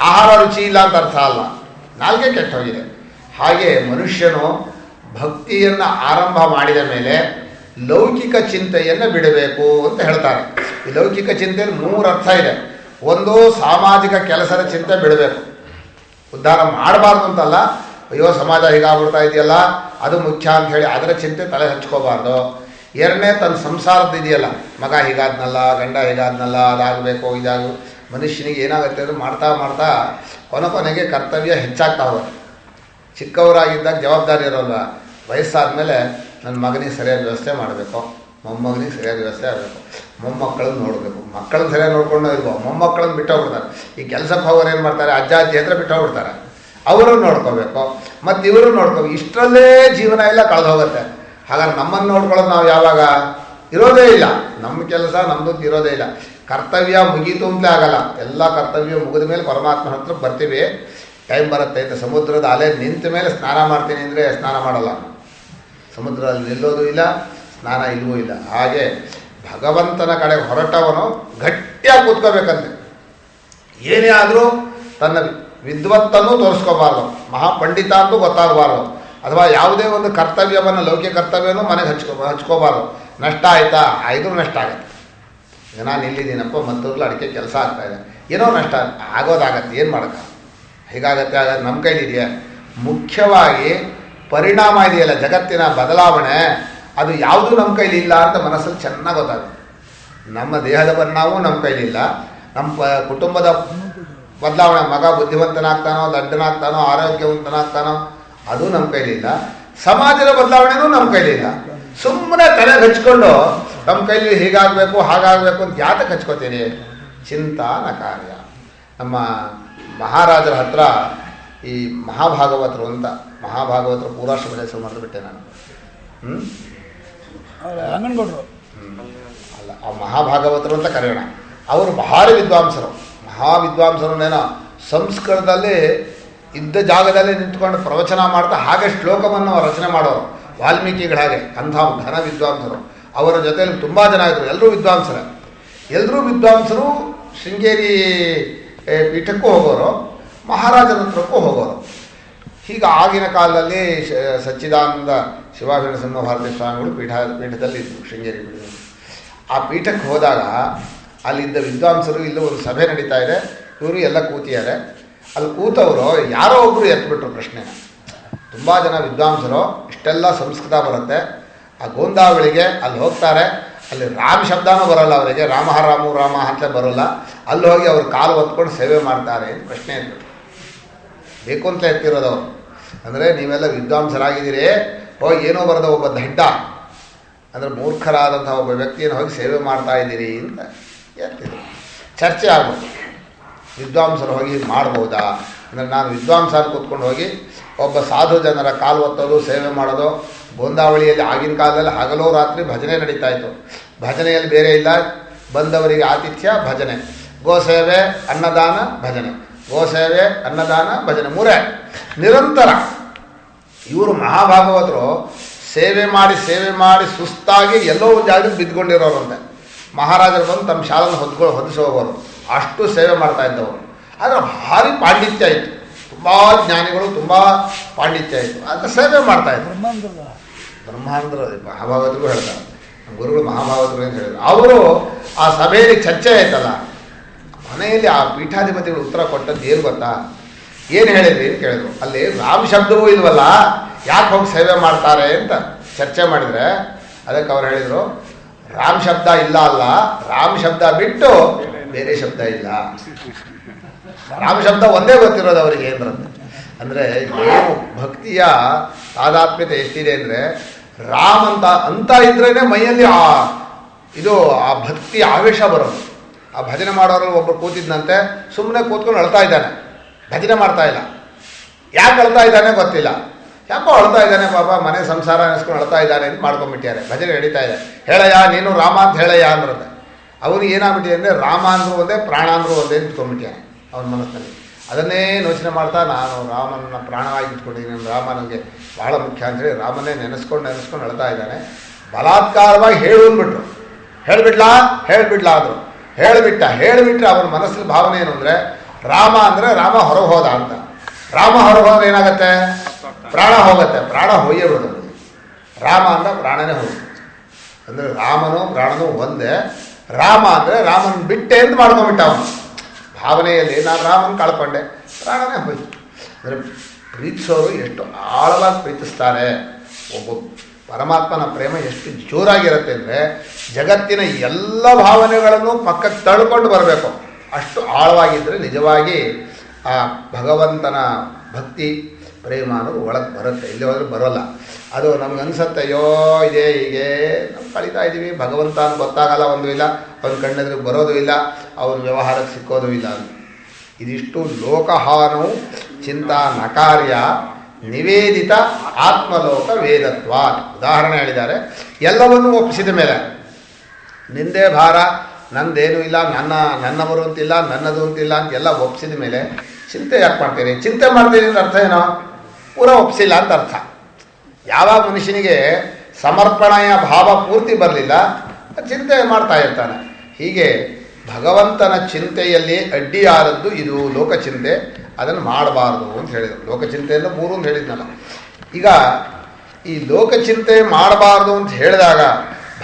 ಆಹಾರ ರುಚಿ ಇಲ್ಲ ಅಂತ ಅರ್ಥ ಅಲ್ಲ, ನಾಲ್ಗೆ ಕೆಟ್ಟೋಗಿದೆ. ಹಾಗೆ ಮನುಷ್ಯನು ಭಕ್ತಿಯನ್ನು ಆರಂಭ ಮಾಡಿದ ಮೇಲೆ ಲೌಕಿಕ ಚಿಂತೆಯನ್ನು ಬಿಡಬೇಕು ಅಂತ ಹೇಳ್ತಾರೆ. ಈ ಲೌಕಿಕ ಚಿಂತೆಯಲ್ಲಿ 3 ಅರ್ಥ ಇದೆ. ಒಂದು, ಸಾಮಾಜಿಕ ಕೆಲಸದ ಚಿಂತೆ ಬಿಡಬೇಕು. ಉದ್ಧಾರ ಮಾಡಬಾರ್ದು ಅಂತಲ್ಲ, ಅಯ್ಯೋ ಸಮಾಜ ಹೀಗಾಗ್ಬಿಡ್ತಾ ಇದೆಯಲ್ಲ ಅದು ಮುಖ್ಯ ಅಂತ ಹೇಳಿ ಅದರ ಚಿಂತೆ ತಲೆ ಹಚ್ಕೋಬಾರ್ದು. ಎರಡನೇ, ತನ್ನ ಸಂಸಾರದ್ದು ಇದೆಯಲ್ಲ, ಮಗ ಹೀಗಾದ್ನಲ್ಲ, ಗಂಡ ಹೀಗಾದ್ನಲ್ಲ, ಅದಾಗಬೇಕು ಇದಾಗ ಮನುಷ್ಯನಿಗೆ ಏನಾಗುತ್ತೆ ಅಂದರೆ ಮಾಡ್ತಾ ಮಾಡ್ತಾ ಕೊನೆಗೆ ಕರ್ತವ್ಯ ಹೆಚ್ಚಾಗ್ತಾ ಹೋಗುತ್ತೆ. ಚಿಕ್ಕವರಾಗಿದ್ದಾಗ ಜವಾಬ್ದಾರಿ ಇರೋಲ್ಲ, ವಯಸ್ಸಾದಮೇಲೆ ನನ್ನ ಮಗನಿಗೆ ಸರಿಯಾದ ವ್ಯವಸ್ಥೆ ಮಾಡಬೇಕು, ಮೊಮ್ಮಗನಿಗೆ ಸರಿಯಾದ ವ್ಯವಸ್ಥೆ ಆಗಬೇಕು, ಮೊಮ್ಮಕ್ಕಳನ್ನು ನೋಡಬೇಕು. ಮಕ್ಕಳನ್ನ ಸರಿಯಾಗಿ ನೋಡ್ಕೊಂಡು ಇರ್ಬೋದು, ಮೊಮ್ಮಕ್ಕಳನ್ನು ಬಿಟ್ಟೋಗ್ಬಿಡ್ತಾರೆ. ಈ ಕೆಲಸಕ್ಕೆ ಹೋಗೋರು ಏನು ಮಾಡ್ತಾರೆ, ಅಜ್ಜ ಅಜ್ಜಿ ಹತ್ರ ಬಿಟ್ಟೋಗ್ಬಿಡ್ತಾರೆ. ಅವರು ನೋಡ್ಕೋಬೇಕು ಮತ್ತು ಇವರು ನೋಡ್ಕೋಬೇಕು. ಇಷ್ಟರಲ್ಲೇ ಜೀವನ ಎಲ್ಲ ಕಳೆದು ಹೋಗುತ್ತೆ. ಹಾಗಾದ್ರೆ ನಮ್ಮನ್ನು ನೋಡ್ಕೊಳ್ಳೋದು ನಾವು ಯಾವಾಗ ಇರೋದೇ ಇಲ್ಲ. ನಮ್ಮ ಕೆಲಸ ನಮ್ಮದು ಇರೋದೇ ಇಲ್ಲ. ಕರ್ತವ್ಯ ಮುಗೀತು ಅಂತಲೇ ಆಗಲ್ಲ. ಎಲ್ಲ ಕರ್ತವ್ಯ ಮುಗಿದ ಮೇಲೆ ಪರಮಾತ್ಮನ ಹತ್ರ ಬರ್ತೀವಿ. ಟೈಮ್ ಬರುತ್ತೆ ಅಂತ ಸಮುದ್ರದ ಅಲೆ ನಿಂತ ಮೇಲೆ ಸ್ನಾನ ಮಾಡ್ತೀನಿ ಅಂದರೆ ಸ್ನಾನ ಮಾಡಲ್ಲ. ಸಮುದ್ರದಲ್ಲಿ ನಿಲ್ಲೋದು ಇಲ್ಲ, ಸ್ನಾನ ಇಲ್ಲವೂ ಇಲ್ಲ. ಹಾಗೆ ಭಗವಂತನ ಕಡೆ ಹೊರಟವನು ಗಟ್ಟಿಯಾಗಿ ಕೂತ್ಕೋಬೇಕಂತೆ. ಏನೇ ಆದರೂ ತನ್ನ ವಿದ್ವತ್ತನ್ನು ತೋರಿಸ್ಕೋಬಾರ್ದು, ಮಹಾಪಂಡಿತ ಅಂತೂ ಗೊತ್ತಾಗಬಾರ್ದು. ಅಥವಾ ಯಾವುದೇ ಒಂದು ಕರ್ತವ್ಯವನ್ನು, ಲೌಕಿಕ ಕರ್ತವ್ಯನೂ ಮನೆಗೆ ಹಚ್ಕೋಬಾರ್ದು. ನಷ್ಟ ಆಯಿತಾ, ಆಯಿತು ನಷ್ಟ ಆಗುತ್ತೆ. ಈಗ ನಾನು ಇಲ್ಲಿದ್ದೀನಪ್ಪ, ಮತ್ತೊಬ್ರು ಅಡಿಕೆ ಕೆಲಸ ಆಗ್ತಾಯಿದೆ, ಏನೋ ನಷ್ಟ ಆಗೋದಾಗತ್ತೆ, ಏನು ಮಾಡೋಕ್ಕೆ ಹೀಗಾಗತ್ತೆ. ಆಗೋದು ನಮ್ಮ ಕೈಲಿದೆಯಾ? ಮುಖ್ಯವಾಗಿ ಪರಿಣಾಮ ಇದೆಯಲ್ಲ, ಜಗತ್ತಿನ ಬದಲಾವಣೆ, ಅದು ಯಾವುದೂ ನಮ್ಮ ಕೈಲಿ ಇಲ್ಲ ಅಂತ ಮನಸ್ಸಲ್ಲಿ ಚೆನ್ನಾಗಿ ಗೊತ್ತಾಗುತ್ತೆ. ನಮ್ಮ ದೇಹದ ಪರಿಣಾಮವೂ ನಮ್ಮ ಕೈಲಿಲ್ಲ, ನಮ್ಮ ಕುಟುಂಬದ ಬದಲಾವಣೆ, ಮಗ ಬುದ್ಧಿವಂತನಾಗ್ತಾನೋ, ದಡ್ಡನಾಗ್ತಾನೋ, ಆರೋಗ್ಯವಂತನಾಗ್ತಾನೋ, ಅದು ನಮ್ಮ ಕೈಲಿಲ್ಲ. ಸಮಾಜದ ಬದಲಾವಣೆನೂ ನಮ್ಮ ಕೈಲಿಲ್ಲ. ಸುಮ್ಮನೆ ತಲೆಗೆ ಹಚ್ಕೊಂಡು ನಮ್ಮ ಕೈಲಿ ಹೀಗಾಗಬೇಕು ಹಾಗಾಗಬೇಕು ಅಂತ ಯಾತಕ್ಕೆ ಹಚ್ಕೋತೀರಿ? ಚಿಂತಾನ ಕಾರ್ಯ. ನಮ್ಮ ಮಹಾರಾಜರ ಹತ್ರ ಈ ಮಹಾಭಾಗವತರು ಅಂತ, ಮಹಾಭಾಗವತರು ಪೂರಾಶ್ರಮ ಹೆಸರು ಮರೆತುಬಿಟ್ಟೆ ನಾನು. ಅಲ್ಲ, ಆ ಮಹಾಭಾಗವತರು ಅಂತ ಕರೆಯೋಣ. ಅವರು ಭಾರಿ ವಿದ್ವಾಂಸರು, ಮಹಾವಿದ್ವಾಂಸರನ್ನೇನೋ ಸಂಸ್ಕೃತದಲ್ಲಿ ಇದ್ದ ಜಾಗದಲ್ಲಿ ನಿಂತ್ಕೊಂಡು ಪ್ರವಚನ ಮಾಡ್ತಾ ಹಾಗೆ ಶ್ಲೋಕವನ್ನು ರಚನೆ ಮಾಡೋರು, ವಾಲ್ಮೀಕಿಗಳ ಹಾಗೆ. ಅಂಥ ಘನ ವಿದ್ವಾಂಸರು. ಅವರ ಜೊತೆಯಲ್ಲಿ ತುಂಬ ಜನ ಇದ್ದರು, ಎಲ್ಲರೂ ವಿದ್ವಾಂಸರೇ. ಎಲ್ಲರೂ ವಿದ್ವಾಂಸರು ಶೃಂಗೇರಿ ಪೀಠಕ್ಕೂ ಹೋಗೋರು, ಮಹಾರಾಜರ ಹತ್ರಕ್ಕೂ ಹೋಗೋರು. ಹೀಗೆ ಆಗಿನ ಕಾಲದಲ್ಲಿ ಸಚ್ಚಿದಾನಂದ ಶಿವಾಭಿನ ಸಿಂಹ ಭಾರತೀ ಸ್ವಾಮಿಗಳು ಪೀಠದಲ್ಲಿ ಇದ್ದರು, ಶೃಂಗೇರಿ ಪೀಠದಲ್ಲಿ. ಆ ಪೀಠಕ್ಕೆ ಹೋದಾಗ ಅಲ್ಲಿದ್ದ ವಿದ್ವಾಂಸರು, ಇಲ್ಲೂ ಒಂದು ಸಭೆ ನಡೀತಾ ಇದೆ, ಇವರು ಎಲ್ಲ ಕೂತಿದ್ದಾರೆ. ಅಲ್ಲಿ ಕೂತವರು ಯಾರೋ ಒಬ್ಬರು ಎತ್ಬಿಟ್ರು ಪ್ರಶ್ನೆನ. ತುಂಬ ಜನ ವಿದ್ವಾಂಸರು, ಇಷ್ಟೆಲ್ಲ ಸಂಸ್ಕೃತ ಬರುತ್ತೆ, ಆ ಗೋಂದಾವಳಿಗೆ ಅಲ್ಲಿ ಹೋಗ್ತಾರೆ. ಅಲ್ಲಿ ರಾಮ ಶಬ್ದನೂ ಬರೋಲ್ಲ ಅವರಿಗೆ, ರಾಮ ರಾಮ ಅಂತ ಬರೋಲ್ಲ. ಅಲ್ಲಿ ಹೋಗಿ ಅವ್ರು ಕಾಲು ಹೊತ್ಕೊಂಡು ಸೇವೆ ಮಾಡ್ತಾರೆ ಅಂತ ಪ್ರಶ್ನೆ ಎತ್ಬಿಟ್ರು. ಬೇಕು ಅಂತ ಎತ್ತಿರೋದವರು. ಅಂದರೆ ನೀವೆಲ್ಲ ವಿದ್ವಾಂಸರಾಗಿದ್ದೀರಿ, ಹೋಗಿ ಏನೋ ಬರೋದ ಒಬ್ಬ ದಡ್ಡ ಅಂದರೆ ಮೂರ್ಖರಾದಂಥ ಒಬ್ಬ ವ್ಯಕ್ತಿಯನ್ನು ಹೋಗಿ ಸೇವೆ ಮಾಡ್ತಾ ಇದ್ದೀರಿ ಅಂತ ಎತ್ತಿದ್ರು. ಚರ್ಚೆ ಆಗ್ಬೋದು, ವಿದ್ವಾಂಸರು ಹೋಗಿ ಮಾಡ್ಬೋದಾ ಅಂದರೆ. ನಾನು ವಿದ್ವಾಂಸ ಕೂತ್ಕೊಂಡು ಹೋಗಿ ಒಬ್ಬ ಸಾಧು ಜನರ ಕಾಲು ಒತ್ತೋದು, ಸೇವೆ ಮಾಡೋದು. ಗೋಂದಾವಳಿಯಲ್ಲಿ ಆಗಿನ ಕಾಲದಲ್ಲಿ ಹಗಲೋ ರಾತ್ರಿ ಭಜನೆ ನಡೀತಾ ಇತ್ತು. ಭಜನೆಯಲ್ಲಿ ಬೇರೆ ಇಲ್ಲ, ಬಂದವರಿಗೆ ಆತಿಥ್ಯ, ಭಜನೆ, ಗೋಸೇವೆ, ಅನ್ನದಾನ, ಭಜನೆ, ಗೋಸೇವೆ, ಅನ್ನದಾನ, ಭಜನೆ, 3 ನಿರಂತರ. ಇವರು ಮಹಾಭಾಗವತರು ಸೇವೆ ಮಾಡಿ ಸುಸ್ತಾಗಿ ಎಲ್ಲೋ ಒಂದು ಜಾಗದಲ್ಲಿ ಬಿದ್ದುಕೊಂಡಿರೋರಂತೆ. ಮಹಾರಾಜರು ಬಂದು ತಮ್ಮ ಶಾಲನ್ನು ಹೊದಿಸಿ ಹೋಗೋರು, ಅಷ್ಟು ಸೇವೆ ಮಾಡ್ತಾ ಇದ್ದವರು. ಆದರೆ ಭಾರಿ ಪಾಂಡಿತ್ಯ ಇತ್ತು, ತುಂಬ ಜ್ಞಾನಿಗಳು, ತುಂಬ ಪಾಂಡಿತ್ಯ ಇತ್ತು, ಆದರೆ ಸೇವೆ ಮಾಡ್ತಾಯಿದ್ರು. ಬ್ರಹ್ಮಾಂಧ್ರ ಮಹಾಭಾಗವತರಿಗೂ ಹೇಳ್ತಾರೆ, ನಮ್ಮ ಗುರುಗಳು ಮಹಾಭಾಗವತರು ಅಂತ ಹೇಳಿದ್ರು. ಅವರು ಆ ಸಭೆಯಲ್ಲಿ ಚರ್ಚೆ ಆಯ್ತಲ್ಲ, ಮನೆಯಲ್ಲಿ ಆ ಪೀಠಾಧಿಪತಿಗಳು ಉತ್ತರ ಕೊಟ್ಟದ್ದು ಏನು ಗೊತ್ತಾ? ಏನು ಹೇಳಿದ್ರಿ ಅಂತ ಕೇಳಿದ್ರು. ಅಲ್ಲಿ ರಾಮ ಶಬ್ದವೂ ಇಲ್ವಲ್ಲ, ಯಾಕೆ ಹೋಗಿ ಸೇವೆ ಮಾಡ್ತಾರೆ ಅಂತ ಚರ್ಚೆ ಮಾಡಿದರೆ ಅದಕ್ಕೆ ಅವ್ರು ಹೇಳಿದರು, ರಾಮ ಶಬ್ದ ಇಲ್ಲ ಅಲ್ಲ, ರಾಮ ಶಬ್ದ ಬಿಟ್ಟು ಬೇರೆ ಶಬ್ದ ಇಲ್ಲ. ರಾಮ ಶಬ್ದ ಒಂದೇ ಗೊತ್ತಿರೋದು ಅವರಿಗೆ ಏನಂತ. ಅಂದರೆ ಏನು ಭಕ್ತಿಯ ತಾದಾತ್ಮ್ಯತೆ ಎಷ್ಟಿದೆ ಅಂದರೆ, ರಾಮ್ ಅಂತ ಇದ್ರೇ ಮೈಯಲ್ಲಿ ಇದು ಆ ಭಕ್ತಿ ಆವೇಶ ಬರೋದು. ಆ ಭಜನೆ ಮಾಡೋರಲ್ಲಿ ಒಬ್ಬರು ಕೂತಿದ್ದಂತೆ ಸುಮ್ಮನೆ ಕೂತ್ಕೊಂಡು ಅಳ್ತಾ ಇದ್ದಾನೆ, ಭಜನೆ ಮಾಡ್ತಾ ಇಲ್ಲ. ಯಾಕೆ ಅಳ್ತಾ ಇದ್ದಾನೆ ಗೊತ್ತಿಲ್ಲ, ಯಾಕೋ ಅಳ್ತಾ ಇದ್ದಾನೆ ಪಾಪ, ಮನೆ ಸಂಸಾರ ಅನಿಸ್ಕೊಂಡು ಅಳ್ತಾ ಇದ್ದಾನೆ ಅಂತ ಮಾಡ್ಕೊಂಡ್ಬಿಟ್ಟಿದ್ದಾರೆ. ಭಜನೆ ನಡೀತಾ ಇದೆ. ಹೇಳಯ್ಯ ನೀನು ರಾಮ ಅಂತ ಹೇಳಯ್ಯ ಅಂದ್ರತೆ. ಅವನಿಗೆ ಏನಾಗ್ಬಿಟ್ಟಿದೆ ಅಂದರೆ ರಾಮ ಅಂದರೂ ಒಂದೇ ಪ್ರಾಣ ಅಂದರೂ ಒಂದೇ ನಿಂತ್ಕೊಂಡ್ಬಿಟ್ಟಿದ್ದಾನೆ ಅವನ ಮನಸ್ಸಿನಲ್ಲಿ. ಅದನ್ನೇ ಯೋಚನೆ ಮಾಡ್ತಾ ನಾನು ರಾಮನ ಪ್ರಾಣವಾಗಿ ಇಟ್ಕೊಂಡಿದ್ದೀನಿ, ರಾಮ ನನಗೆ ಭಾಳ ಮುಖ್ಯ ಅಂತೇಳಿ ರಾಮನೇ ನೆನೆಸ್ಕೊಂಡು ಅಳ್ತಾ ಇದ್ದಾನೆ. ಬಲಾತ್ಕಾರವಾಗಿ ಹೇಳಿಬಿಟ್ರು, ಹೇಳಿಬಿಡ್ಲಾ ಅಂದರು. ಹೇಳಿಬಿಟ್ರೆ ಅವನ ಮನಸ್ಸಿನ ಭಾವನೆ ಏನು ಅಂದರೆ ರಾಮ ಅಂದರೆ ರಾಮ ಹೊರಗೆ ಹೋದ ಅಂತ. ರಾಮ ಹೊರಗೆ ಹೋದ್ರೆ ಏನಾಗುತ್ತೆ? ಪ್ರಾಣ ಹೋಗುತ್ತೆ. ಪ್ರಾಣ ಹೋಯೇ ಬಿಡೋದು. ರಾಮ ಅಂದ್ರೆ ಪ್ರಾಣನೇ ಹೋಗುತ್ತೆ. ಅಂದರೆ ರಾಮನೂ ಪ್ರಾಣನೂ ಒಂದೇ. ರಾಮ ಅಂದರೆ ರಾಮನ ಬಿಟ್ಟೆ ಅಂತ ಮಾಡ್ಕೊಂಡ್ಬಿಟ್ಟ ಅವನು ಭಾವನೆಯಲ್ಲಿ. ನಾನು ರಾಮನ ಕಳ್ಕೊಂಡೆ, ಪ್ರಾಣನೇ ಹೋಯ್ತು. ಅಂದರೆ ಪ್ರೀತಿಸೋರು ಎಷ್ಟು ಆಳವಾಗಿ ಪ್ರೀತಿಸ್ತಾರೆ. ಒಬ್ಬ ಪರಮಾತ್ಮನ ಪ್ರೇಮ ಎಷ್ಟು ಜೋರಾಗಿರುತ್ತೆ ಅಂದರೆ ಜಗತ್ತಿನ ಎಲ್ಲ ಭಾವನೆಗಳನ್ನು ಪಕ್ಕಕ್ಕೆ ತಳ್ಕೊಂಡು ಬರಬೇಕು. ಅಷ್ಟು ಆಳವಾಗಿದ್ದರೆ ನಿಜವಾಗಿ ಆ ಭಗವಂತನ ಭಕ್ತಿ ಪ್ರೇಮ ಅನ್ನೋದು ಒಳಗೆ ಬರುತ್ತೆ. ಇಲ್ಲಿ ಹೋದ್ರೆ ಬರೋಲ್ಲ. ಅದು ನಮ್ಗೆ ಅನಿಸುತ್ತೆ, ಅಯ್ಯೋ ಇದೆ ಹೀಗೆ ನಾವು ಕಳೀತಾ ಇದ್ದೀವಿ, ಭಗವಂತ ಅಂತ ಗೊತ್ತಾಗಲ್ಲ, ಒಂದು ಇಲ್ಲ, ಅವನ ಕಣ್ಣೆದ್ರಿಗೆ ಬರೋದು ಇಲ್ಲ, ಅವನ ವ್ಯವಹಾರಕ್ಕೆ ಸಿಕ್ಕೋದು ಇಲ್ಲ ಅಂತ. ಇದಿಷ್ಟು ಲೋಕಹಾನು ಚಿಂತಾ ನಕಾರ್ಯ ನಿವೇದಿತ ಆತ್ಮಲೋಕ ವೇದತ್ವ. ಉದಾಹರಣೆ ಹೇಳಿದ್ದಾರೆ. ಎಲ್ಲವನ್ನೂ ಒಪ್ಪಿಸಿದ ಮೇಲೆ ನಿಂದೇ ಭಾರ, ನಂದೇನೂ ಇಲ್ಲ, ನನ್ನವರು ಅಂತಿಲ್ಲ, ನನ್ನದು ಅಂತಿಲ್ಲ ಅಂತ ಎಲ್ಲ ಒಪ್ಪಿಸಿದ ಮೇಲೆ ಚಿಂತೆ ಯಾಕೆ ಮಾಡ್ತೀರಿ? ಚಿಂತೆ ಮಾಡ್ತೀರಿ ಅಂತ ಅರ್ಥ ಏನೋ? ಪೂರ ಒಪ್ಪಿಸಿಲ್ಲ ಅಂತ ಅರ್ಥ. ಯಾವಾಗ ಮನುಷ್ಯನಿಗೆ ಸಮರ್ಪಣೆಯ ಭಾವ ಪೂರ್ತಿ ಬರಲಿಲ್ಲ, ಚಿಂತೆ ಮಾಡ್ತಾ ಇರ್ತಾನೆ. ಹೀಗೆ ಭಗವಂತನ ಚಿಂತೆಯಲ್ಲಿ ಅಡ್ಡಿಯಾದದ್ದು ಇದು ಲೋಕಚಿಂತೆ. ಅದನ್ನು ಮಾಡಬಾರ್ದು ಅಂತ ಹೇಳಿದರು. ಲೋಕಚಿಂತೆಯಿಂದ ಮೂರು ಅಂತ ಹೇಳಿದ್ನಲ್ಲ. ಈಗ ಈ ಲೋಕಚಿಂತೆ ಮಾಡಬಾರ್ದು ಅಂತ ಹೇಳಿದಾಗ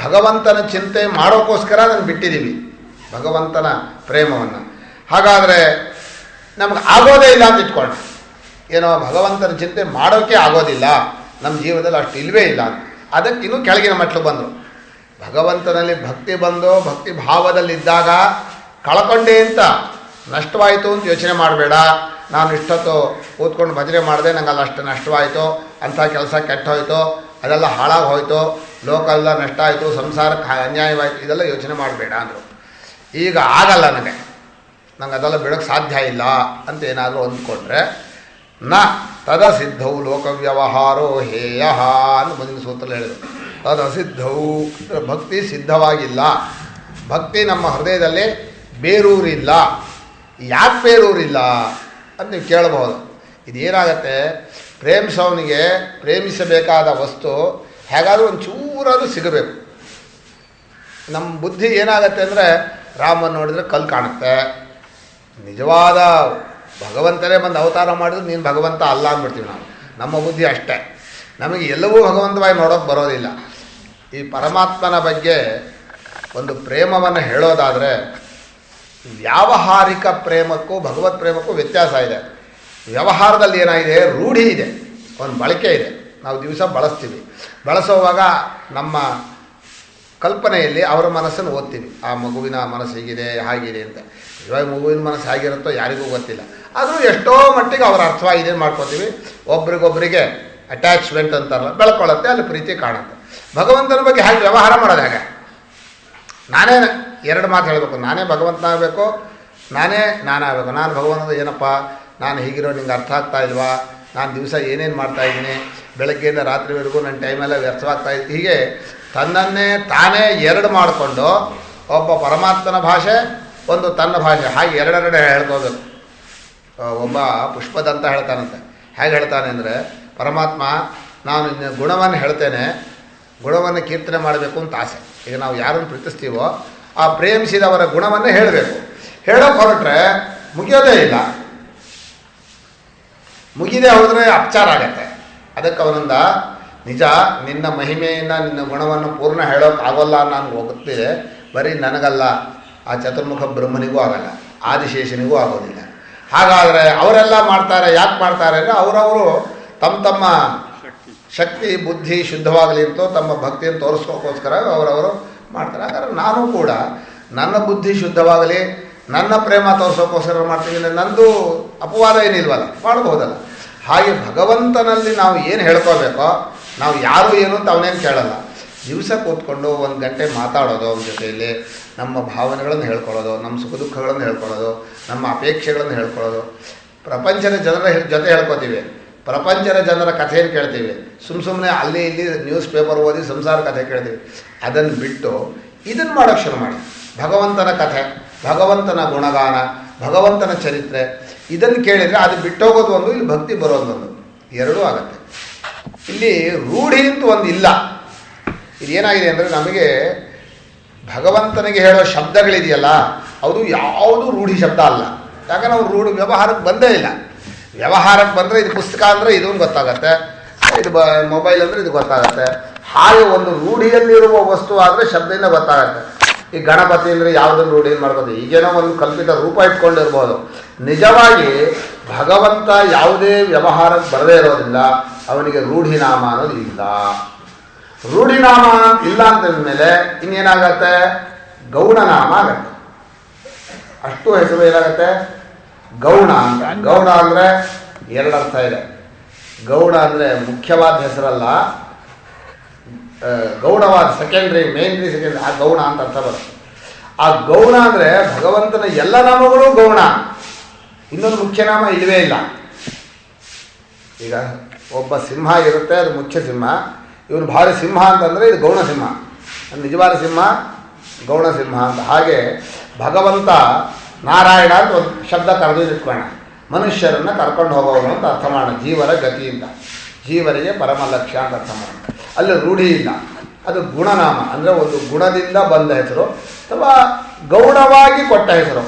ಭಗವಂತನ ಚಿಂತೆ ಮಾಡೋಕ್ಕೋಸ್ಕರ ನಾನು ಬಿಟ್ಟಿದ್ದೀವಿ ಭಗವಂತನ ಪ್ರೇಮವನ್ನು. ಹಾಗಾದರೆ ನಮ್ಗೆ ಆಗೋದೇ ಇಲ್ಲ ಅಂತ ಇಟ್ಕೊಳ್ಳೋಣ. ಏನೋ ಭಗವಂತನ ಚಿಂತೆ ಮಾಡೋಕ್ಕೆ ಆಗೋದಿಲ್ಲ, ನಮ್ಮ ಜೀವನದಲ್ಲಿ ಅಷ್ಟು ಇಲ್ಲವೇ ಇಲ್ಲ ಅಂತ. ಅದಕ್ಕೆ ಇನ್ನೂ ಕೆಳಗಿನ ಮಟ್ಟಲು ಬಂದರು. ಭಗವಂತನಲ್ಲಿ ಭಕ್ತಿ ಬಂದು ಭಕ್ತಿ ಭಾವದಲ್ಲಿದ್ದಾಗ ಕಳ್ಕೊಂಡೆ ಅಂತ ನಷ್ಟವಾಯಿತು ಅಂತ ಯೋಚನೆ ಮಾಡಬೇಡ. ನಾನು ಇಷ್ಟೊತ್ತು ಕೂತ್ಕೊಂಡು ಭಜನೆ ಮಾಡಿದೆ, ನಂಗೆ ಅಲ್ಲಿ ಅಷ್ಟು ನಷ್ಟವಾಯಿತು, ಅಂಥ ಕೆಲಸ ಕೆಟ್ಟೋಯ್ತು, ಅದೆಲ್ಲ ಹಾಳಾಗಿ ಹೋಯಿತು, ಲೋಕ ನಷ್ಟ ಆಯಿತು, ಸಂಸಾರಕ್ಕೆ ಅನ್ಯಾಯವಾಯಿತು, ಇದೆಲ್ಲ ಯೋಚನೆ ಮಾಡಬೇಡ ಅಂದರು. ಈಗ ಆಗಲ್ಲ, ನಂಗೆ ಅದೆಲ್ಲ ಬಿಡೋಕ್ಕೆ ಸಾಧ್ಯ ಇಲ್ಲ ಅಂತ ಏನಾದರೂ ಅಂದ್ಕೊಂಡ್ರೆ ನ ತದ ಸಿದ್ಧವು ಲೋಕವ್ಯವಹಾರೋ ಹೇಯ ಅಂತ ಮುಂದಿನ ಸೂತ್ರ ಹೇಳಿದರು. ತದ ಸಿದ್ಧವು ಭಕ್ತಿ ಸಿದ್ಧವಾಗಿಲ್ಲ. ಭಕ್ತಿ ನಮ್ಮ ಹೃದಯದಲ್ಲಿ ಬೇರೂರಿಲ್ಲ. ಯಾಕೆ ಬೇರೂರಿಲ್ಲ ಅಂತ ನೀವು ಕೇಳಬಹುದು. ಇದೇನಾಗತ್ತೆ, ಪ್ರೇಮಿಸೋನಿಗೆ ಪ್ರೇಮಿಸಬೇಕಾದ ವಸ್ತು ಹೇಗಾದರೂ ಒಂದು ಚೂರಾದರೂ ಸಿಗಬೇಕು. ನಮ್ಮ ಬುದ್ಧಿ ಏನಾಗತ್ತೆ ಅಂದರೆ ರಾಮನ ನೋಡಿದರೆ ಕಲ್ಲು ಕಾಣುತ್ತೆ. ನಿಜವಾದ ಭಗವಂತನೇ ಬಂದು ಅವತಾರ ಮಾಡಿದ್ರು ನೀನು ಭಗವಂತ ಅಲ್ಲ ಅಂದ್ಬಿಡ್ತೀವಿ ನಾವು. ನಮ್ಮ ಬುದ್ಧಿ ಅಷ್ಟೇ. ನಮಗೆ ಎಲ್ಲವೂ ಭಗವಂತವಾಗಿ ನೋಡೋಕೆ ಬರೋದಿಲ್ಲ. ಈ ಪರಮಾತ್ಮನ ಬಗ್ಗೆ ಒಂದು ಪ್ರೇಮವನ್ನು ಹೇಳೋದಾದರೆ ವ್ಯಾವಹಾರಿಕ ಪ್ರೇಮಕ್ಕೂ ಭಗವತ್ ಪ್ರೇಮಕ್ಕೂ ವ್ಯತ್ಯಾಸ ಇದೆ. ವ್ಯವಹಾರದಲ್ಲಿ ಏನಾಗಿದೆ, ರೂಢಿ ಇದೆ, ಒಂದು ಬಳಕೆ ಇದೆ. ನಾವು ದಿವಸ ಬಳಸ್ತೀವಿ. ಬಳಸೋವಾಗ ನಮ್ಮ ಕಲ್ಪನೆಯಲ್ಲಿ ಅವರ ಮನಸ್ಸನ್ನು ಓದ್ತೀವಿ. ಆ ಮಗುವಿನ ಮನಸ್ಸು ಹೀಗಿದೆ ಹಾಗಿದೆ ಅಂತ. ಇವಾಗ ಮಗುವಿನ ಮನಸ್ಸು ಹೇಗಿರುತ್ತೋ ಯಾರಿಗೂ ಗೊತ್ತಿಲ್ಲ. ಆದರೂ ಎಷ್ಟೋ ಮಟ್ಟಿಗೆ ಅವರ ಅರ್ಥವಾಗಿದೆ ಮಾಡ್ಕೋತೀವಿ. ಒಬ್ರಿಗೊಬ್ಬರಿಗೆ ಅಟ್ಯಾಚ್ಮೆಂಟ್ ಅಂತಾರಲ್ಲ, ಬೆಳ್ಕೊಳ್ಳುತ್ತೆ, ಅಲ್ಲಿ ಪ್ರೀತಿ ಕಾಣುತ್ತೆ. ಭಗವಂತನ ಬಗ್ಗೆ ಹಾಗೆ ವ್ಯವಹಾರ ಮಾಡೋದು ಹೇಗೆ? ನಾನೇ ಎರಡು ಮಾತು ಹೇಳಬೇಕು. ನಾನೇ ಭಗವಂತನಾಗಬೇಕು, ನಾನಾಗಬೇಕು. ನಾನು ಭಗವಂತನ ಏನಪ್ಪ, ನಾನು ಹೀಗಿರೋ ನಿಂಗೆ ಅರ್ಥ ಆಗ್ತಾ ಇಲ್ವಾ, ನಾನು ದಿವಸ ಏನೇನು ಮಾಡ್ತಾಯಿದ್ದೀನಿ, ಬೆಳಗ್ಗೆಯಿಂದ ರಾತ್ರಿವರೆಗೂ ನನ್ನ ಟೈಮೆಲ್ಲ ವ್ಯರ್ಥವಾಗ್ತಾಯಿತ್ತು. ಹೀಗೆ ತನ್ನನ್ನೇ ತಾನೇ ಎರಡು ಮಾಡಿಕೊಂಡು ಒಬ್ಬ ಪರಮಾತ್ಮನ ಭಾಷೆ, ಒಂದು ತನ್ನ ಭಾಷೆ, ಹಾಗೆ ಎರಡೆರಡೆ ಹೇಳ್ಕೋಬೇಕು. ಒಬ್ಬ ಪುಷ್ಪದಂತ ಹೇಳ್ತಾನಂತೆ. ಹೇಗೆ ಹೇಳ್ತಾನೆ ಅಂದರೆ, ಪರಮಾತ್ಮ ನಾನು ಗುಣವನ್ನು ಹೇಳ್ತೇನೆ, ಗುಣವನ್ನು ಕೀರ್ತನೆ ಮಾಡಬೇಕು ಅಂತ ಆಸೆ. ಈಗ ನಾವು ಯಾರನ್ನು ಪ್ರೀತಿಸ್ತೀವೋ ಆ ಪ್ರೇಮಿಸಿದವರ ಗುಣವನ್ನೇ ಹೇಳಬೇಕು. ಹೇಳೋಕೆ ಹೊರಟ್ರೆ ಮುಗಿಯೋದೇ ಇಲ್ಲ. ಮುಗಿದೇ ಹೋದರೆ ಅಪಚಾರ ಆಗತ್ತೆ. ಅದಕ್ಕೆ ಅವನಿಂದ ನಿಜ ನಿನ್ನ ಮಹಿಮೆಯನ್ನು ನಿನ್ನ ಗುಣವನ್ನು ಪೂರ್ಣ ಹೇಳೋಕೆ ಆಗೋಲ್ಲ ನನಗೆ ಗೊತ್ತಿದೆ. ಬರೀ ನನಗಲ್ಲ, ಆ ಚತುರ್ಮುಖ ಬ್ರಹ್ಮನಿಗೂ ಆಗಲ್ಲ, ಆದಿಶೇಷನಿಗೂ ಆಗೋದಿಲ್ಲ. ಹಾಗಾದರೆ ಅವರೆಲ್ಲ ಮಾಡ್ತಾರೆ. ಯಾಕೆ ಮಾಡ್ತಾರೆ ಅಂದರೆ ಅವರವರು ತಮ್ಮ ಶಕ್ತಿ ಬುದ್ಧಿ ಶುದ್ಧವಾಗಲಿ ಅಂತೋ ತಮ್ಮ ಭಕ್ತಿಯನ್ನು ತೋರಿಸ್ಕೋಕ್ಕೋಸ್ಕರ ಅವರವರು ಮಾಡ್ತಾರೆ. ಹಾಗಾದ್ರೆ ನಾನು ಕೂಡ ನನ್ನ ಬುದ್ಧಿ ಶುದ್ಧವಾಗಲಿ, ನನ್ನ ಪ್ರೇಮ ತೋರಿಸೋಕ್ಕೋಸ್ಕರ ಮಾಡ್ತೀವಿ. ನಂದು ಅಪವಾದ ಏನಿಲ್ವಲ್ಲ, ಮಾಡಬಹುದಲ್ಲ. ಹಾಗೆ ಭಗವಂತನಲ್ಲಿ ನಾವು ಏನು ಹೇಳ್ಕೋಬೇಕೋ, ನಾವು ಯಾರು ಏನು ಅಂತ ಅವನೇನು ಕೇಳಲ್ಲ. ದಿವಸ ಕೂತ್ಕೊಂಡು 1 ಗಂಟೆ ಮಾತಾಡೋದು ಅವ್ರ ಜೊತೆಯಲ್ಲಿ, ನಮ್ಮ ಭಾವನೆಗಳನ್ನು ಹೇಳ್ಕೊಳ್ಳೋದು, ನಮ್ಮ ಸುಖ ದುಃಖಗಳನ್ನು ಹೇಳ್ಕೊಳ್ಳೋದು, ನಮ್ಮ ಅಪೇಕ್ಷೆಗಳನ್ನು ಹೇಳ್ಕೊಳ್ಳೋದು. ಪ್ರಪಂಚದ ಜನರ ಜೊತೆ ಹೇಳ್ಕೊತೀವಿ, ಪ್ರಪಂಚದ ಜನರ ಕಥೆಯನ್ನು ಕೇಳ್ತೀವಿ, ಸುಮ್ಮನೆ ಅಲ್ಲಿ ಇಲ್ಲಿ ನ್ಯೂಸ್ ಪೇಪರ್ ಓದಿ ಸಂಸಾರ ಕಥೆ ಕೇಳ್ತೀವಿ. ಅದನ್ನು ಬಿಟ್ಟು ಇದನ್ನು ಮಾಡೋಕ್ಕೆ ಶುರು ಮಾಡಿ. ಭಗವಂತನ ಕಥೆ, ಭಗವಂತನ ಗುಣಗಾನ, ಭಗವಂತನ ಚರಿತ್ರೆ, ಇದನ್ನು ಕೇಳಿದರೆ ಅದು ಬಿಟ್ಟೋಗೋದು ಒಂದು, ಇಲ್ಲಿ ಭಕ್ತಿ ಬರೋದು ಒಂದು, ಎರಡೂ ಆಗುತ್ತೆ. ಇಲ್ಲಿ ರೂಢಿ ಅಂತ ಒಂದು ಇಲ್ಲ. ಇದೇನಾಗಿದೆ ಅಂದರೆ ನಮಗೆ ಭಗವಂತನಿಗೆ ಹೇಳೋ ಶಬ್ದಗಳಿದೆಯಲ್ಲ, ಅದು ಯಾವುದು ರೂಢಿ ಶಬ್ದ ಅಲ್ಲ. ಯಾಕಂದ್ರೆ ನಾವು ರೂಢಿ ವ್ಯವಹಾರಕ್ಕೆ ಬಂದೇ ಇಲ್ಲ. ವ್ಯವಹಾರಕ್ಕೆ ಬಂದರೆ ಇದು ಪುಸ್ತಕ ಅಂದರೆ ಇದೊಂದು ಗೊತ್ತಾಗತ್ತೆ, ಇದು ಮೊಬೈಲ್ ಅಂದರೆ ಇದು ಗೊತ್ತಾಗತ್ತೆ. ಹಾಗೆ ಒಂದು ರೂಢಿಯಲ್ಲಿರುವ ವಸ್ತು ಆದರೆ ಶಬ್ದದಿಂದ ಗೊತ್ತಾಗತ್ತೆ. ಈ ಗಣಪತಿ ಅಂದರೆ ಯಾವುದನ್ನು ರೂಢಿ ಮಾಡ್ಬೋದು, ಈಗೇನೋ ಒಂದು ಕಲ್ಪಿತ ರೂಪ ಇಟ್ಕೊಂಡಿರ್ಬೋದು. ನಿಜವಾಗಿ ಭಗವಂತ ಯಾವುದೇ ವ್ಯವಹಾರಕ್ಕೆ ಬರದೇ ಇರೋದ್ರಿಂದ ಅವನಿಗೆ ರೂಢಿನಾಮ ಅನ್ನೋದು ಇಲ್ಲ. ರೂಢಿನಾಮ ಇಲ್ಲ ಅಂತಂದಮೇಲೆ ಇನ್ನೇನಾಗತ್ತೆ, ಗೌಣನಾಮ ಆಗತ್ತೆ. ಅಷ್ಟು ಹೆಸರು ಏನಾಗತ್ತೆ, ಗೌಣ ಅಂತ. ಗೌಣ ಅಂದರೆ ಎರಡರ್ಥ ಇದೆ. ಗೌಣ ಅಂದರೆ ಮುಖ್ಯವಾದ ಹೆಸರಲ್ಲ, ಗೌಣವಾದ ಸೆಕೆಂಡ್ರಿ, ಮೇನ್ರಿ ಸೆಕೆಂಡ್ರಿ, ಆ ಗೌಣ ಅಂತ ಅರ್ಥ ಬರುತ್ತೆ. ಆ ಗೌಣ ಅಂದರೆ ಭಗವಂತನ ಎಲ್ಲ ನಾಮಗಳು ಗೌಣ, ಇನ್ನೊಂದು ಮುಖ್ಯ ನಾಮ ಇಲ್ಲವೇ ಇಲ್ಲ. ಈಗ ಒಬ್ಬ ಸಿಂಹ ಇರುತ್ತೆ, ಅದು ಮುಖ್ಯ ಸಿಂಹ. ಇವನು ಭಾರಿ ಸಿಂಹ ಅಂತಂದರೆ ಇದು ಗೌಣ ಸಿಂಹ, ನಿಜವಾದ ಸಿಂಹ ಗೌಣ ಸಿಂಹ ಅಂತ. ಹಾಗೆ ಭಗವಂತ ನಾರಾಯಣ ಅಂತ ಒಂದು ಶಬ್ದ ಕರೆದು ಇಟ್ಕೋಣ, ಮನುಷ್ಯರನ್ನು ಕರ್ಕೊಂಡು ಹೋಗೋದು ಅಂತ ಅರ್ಥ ಮಾಡೋಣ. ಜೀವರ ಗತಿ ಅಂತ, ಜೀವರಿಗೆ ಪರಮ ಲಕ್ಷ್ಯ ಅಂತ ಅರ್ಥ ಮಾಡೋಣ. ಅಲ್ಲಿ ರೂಢಿ ಇಲ್ಲ, ಅದು ಗುಣನಾಮ ಅಂದರೆ ಒಂದು ಗುಣದಿಂದ ಬಂದ ಹೆಸರು ಅಥವಾ ಗೌಣವಾಗಿ ಕೊಟ್ಟ ಹೆಸರು.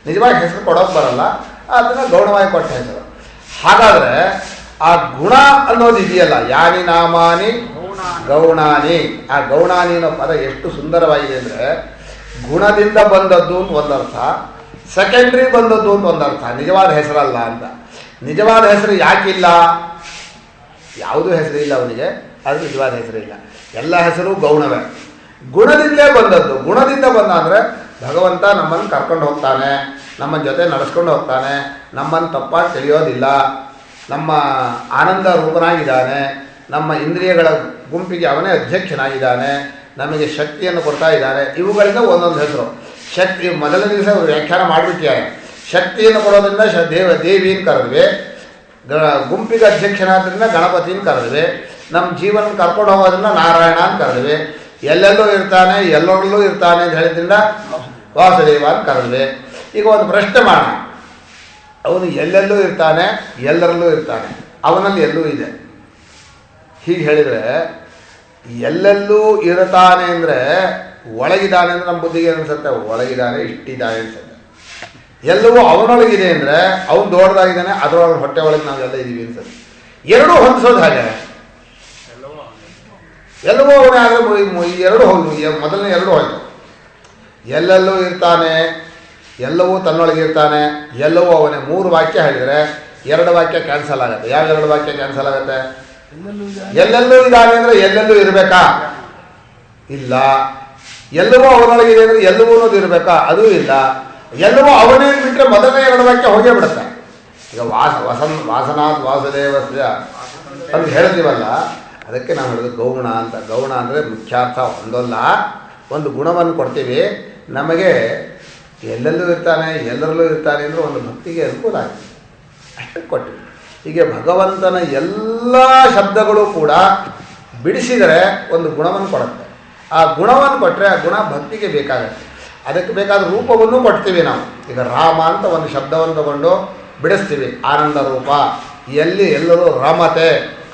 ನಿಜವಾಗಿ ಹೆಸರು ಕೊಡೋಕೆ ಬರಲ್ಲ, ಅದನ್ನು ಗೌಣವಾಗಿ ಕೊಟ್ಟ ಹೆಸರು. ಹಾಗಾದರೆ ಆ ಗುಣ ಅನ್ನೋದು ಇದೆಯಲ್ಲ, ಯಾನಿ ನಾಮಾನಿ ಗೌಣಾನಿ, ಆ ಗೌಣಾನಿ ಅನ್ನೋ ಪದ ಎಷ್ಟು ಸುಂದರವಾಗಿದೆ ಅಂದರೆ ಗುಣದಿಂದ ಬಂದದ್ದು ಅಂತ ಒಂದರ್ಥ, ಸೆಕೆಂಡ್ರಿ ಬಂದದ್ದು ಅಂತ ಒಂದರ್ಥ, ನಿಜವಾದ ಹೆಸರಲ್ಲ ಅಂತ. ನಿಜವಾದ ಹೆಸರು ಯಾಕಿಲ್ಲ, ಯಾವುದೂ ಹೆಸರಿಲ್ಲ ಅವನಿಗೆ, ಅದು ನಿಜವಾದ ಹೆಸರಿಲ್ಲ. ಎಲ್ಲ ಹೆಸರು ಗೌಣವೇ, ಗುಣದಿಂದಲೇ ಬಂದದ್ದು. ಗುಣದಿಂದ ಬಂದ ಅಂದರೆ ಭಗವಂತ ನಮ್ಮನ್ನು ಕರ್ಕೊಂಡು ಹೋಗ್ತಾನೆ, ನಮ್ಮ ಜೊತೆ ನಡೆಸ್ಕೊಂಡು ಹೋಗ್ತಾನೆ, ನಮ್ಮನ್ನು ತಪ್ಪಾಗಿ ತಿಳಿಯೋದಿಲ್ಲ, ನಮ್ಮ ಆನಂದ ರೂಪನಾಗಿದ್ದಾನೆ, ನಮ್ಮ ಇಂದ್ರಿಯಗಳ ಗುಂಪಿಗೆ ಅವನೇ ಅಧ್ಯಕ್ಷನಾಗಿದ್ದಾನೆ, ನಮಗೆ ಶಕ್ತಿಯನ್ನು ಕೊಡ್ತಾ ಇದ್ದಾನೆ. ಇವುಗಳಿಂದ ಒಂದೊಂದು ಹೆಸರು. ಶಕ್ತಿ ಮೊದಲನೇ ದಿವಸ ವ್ಯಾಖ್ಯಾನ ಮಾಡಿಬಿಟ್ಟಿದ್ದಾರೆ. ಶಕ್ತಿಯನ್ನು ಕೊಡೋದ್ರಿಂದ ದೇವಿಯನ್ನು ಕರೆದ್ವಿ, ಗುಂಪಿಗೆ ಅಧ್ಯಕ್ಷನಾದ್ರಿಂದ ಗಣಪತಿನ ಕರೆದ್ವಿ, ನಮ್ಮ ಜೀವನ ಕರ್ಕೊಂಡು ಹೋಗೋದ್ರಿಂದ ನಾರಾಯಣ ಅಂತ ಕರೆದ್ವಿ, ಎಲ್ಲೆಲ್ಲೂ ಇರ್ತಾನೆ ಎಲ್ಲರಲ್ಲೂ ಇರ್ತಾನೆ ಅಂತ ಹೇಳಿದ್ರಿಂದ ವಾಸುದೇವ ಅಂತ ಕರೆದ್ವಿ. ಈಗ ಒಂದು ಪ್ರಶ್ನೆ ಮಾಡೋಣ, ಅವನು ಎಲ್ಲೆಲ್ಲೂ ಇರ್ತಾನೆ ಎಲ್ಲರಲ್ಲೂ ಇರ್ತಾನೆ, ಅವನಲ್ಲಿ ಎಲ್ಲೂ ಇದೆ. ಹೀಗೆ ಹೇಳಿದರೆ ಎಲ್ಲೆಲ್ಲೂ ಇರ್ತಾನೆ ಅಂದರೆ ಒಳಗಿದ್ದಾನೆ ಅಂದರೆ ನಮ್ಮ ಬುದ್ಧಿಗೆ ಅನಿಸುತ್ತೆ, ಒಳಗಿದ್ದಾನೆ ಇಷ್ಟಿದ್ದಾನೆ ಅನಿಸುತ್ತೆ. ಎಲ್ಲವೂ ಅವನೊಳಗಿದೆ ಅಂದರೆ ಅವನು ದೊಡ್ಡದಾಗಿದ್ದಾನೆ, ಅದರೊಳಗೆ ಹೊಟ್ಟೆ ಒಳಗೆ ನಾವೆಲ್ಲ ಇದ್ದೀವಿ ಅನ್ಸುತ್ತೆ. ಎರಡೂ ಹೊಂದಿಸೋದು ಹಾಗೆ, ಎಲ್ಲವೂ ಅವನೇ ಆದರೆ ಎರಡು ಹೋಗಿ, ಮೊದಲನೇ ಎರಡು ಹೋಯ್ತು. ಎಲ್ಲೆಲ್ಲೂ ಇರ್ತಾನೆ, ಎಲ್ಲವೂ ತನ್ನೊಳಗಿರ್ತಾನೆ, ಎಲ್ಲವೂ ಅವನೇ. 3 ವಾಕ್ಯ ಹೇಳಿದರೆ 2 ವಾಕ್ಯ ಕ್ಯಾನ್ಸಲ್ ಆಗುತ್ತೆ. ಯಾವ 2 ವಾಕ್ಯ ಕ್ಯಾನ್ಸಲ್ ಆಗುತ್ತೆ? ಎಲ್ಲೆಲ್ಲೂ ಇದ್ದಾನೆ ಅಂದರೆ ಎಲ್ಲೆಲ್ಲೂ ಇರಬೇಕಾ? ಇಲ್ಲ. ಎಲ್ಲವೂ ಅವನೊಳಗಿದೆ ಅಂದರೆ ಎಲ್ಲವೂ ಅನ್ನೋದು ಇರಬೇಕಾ? ಅದೂ ಇಲ್ಲ. ಎಲ್ಲವೂ ಅವನೇ ಬಿಟ್ಟರೆ ಮೊದಲನೇ 2 ವಾಕ್ಯ ಹೋಗೇ ಬಿಡುತ್ತೆ. ಈಗ ವಾಸನಾತ್ ವಾಸುದೇವಸ್ಯ ಅಂತ ಹೇಳ್ತೀವಲ್ಲ, ಅದಕ್ಕೆ ನಾವು ಹೇಳಿದ್ರು ಗೌಣ ಅಂತ. ಗೌಣ ಅಂದರೆ ಮುಖ್ಯಾರ್ಥ ಒಂದಲ್ಲ, ಒಂದು ಗುಣವನ್ನು ಕೊಡ್ತೀವಿ. ನಮಗೆ ಎಲ್ಲೆಲ್ಲೂ ಇರ್ತಾನೆ ಎಲ್ಲರಲ್ಲೂ ಇರ್ತಾನೆ ಅಂದರೆ ಒಂದು ಭಕ್ತಿಗೆ ಅನುಕೂಲ ಆಗಿದೆ, ಅಷ್ಟಕ್ಕೆ ಕೊಟ್ಟಿವಿ. ಹೀಗೆ ಭಗವಂತನ ಎಲ್ಲ ಶಬ್ದಗಳು ಕೂಡ ಬಿಡಿಸಿದರೆ ಒಂದು ಗುಣವನ್ನು ಕೊಡುತ್ತೆ. ಆ ಗುಣವನ್ನು ಕೊಟ್ಟರೆ ಆ ಗುಣ ಭಕ್ತಿಗೆ ಬೇಕಾಗತ್ತೆ. ಅದಕ್ಕೆ ಬೇಕಾದ ರೂಪವನ್ನು ಕೊಡ್ತೀವಿ ನಾವು. ಈಗ ರಾಮ ಅಂತ ಒಂದು ಶಬ್ದವನ್ನು ತಗೊಂಡು ಬಿಡಿಸ್ತೀವಿ, ಆನಂದ ರೂಪ. ಎಲ್ಲಿ ಎಲ್ಲರೂ ರಾಮತೆ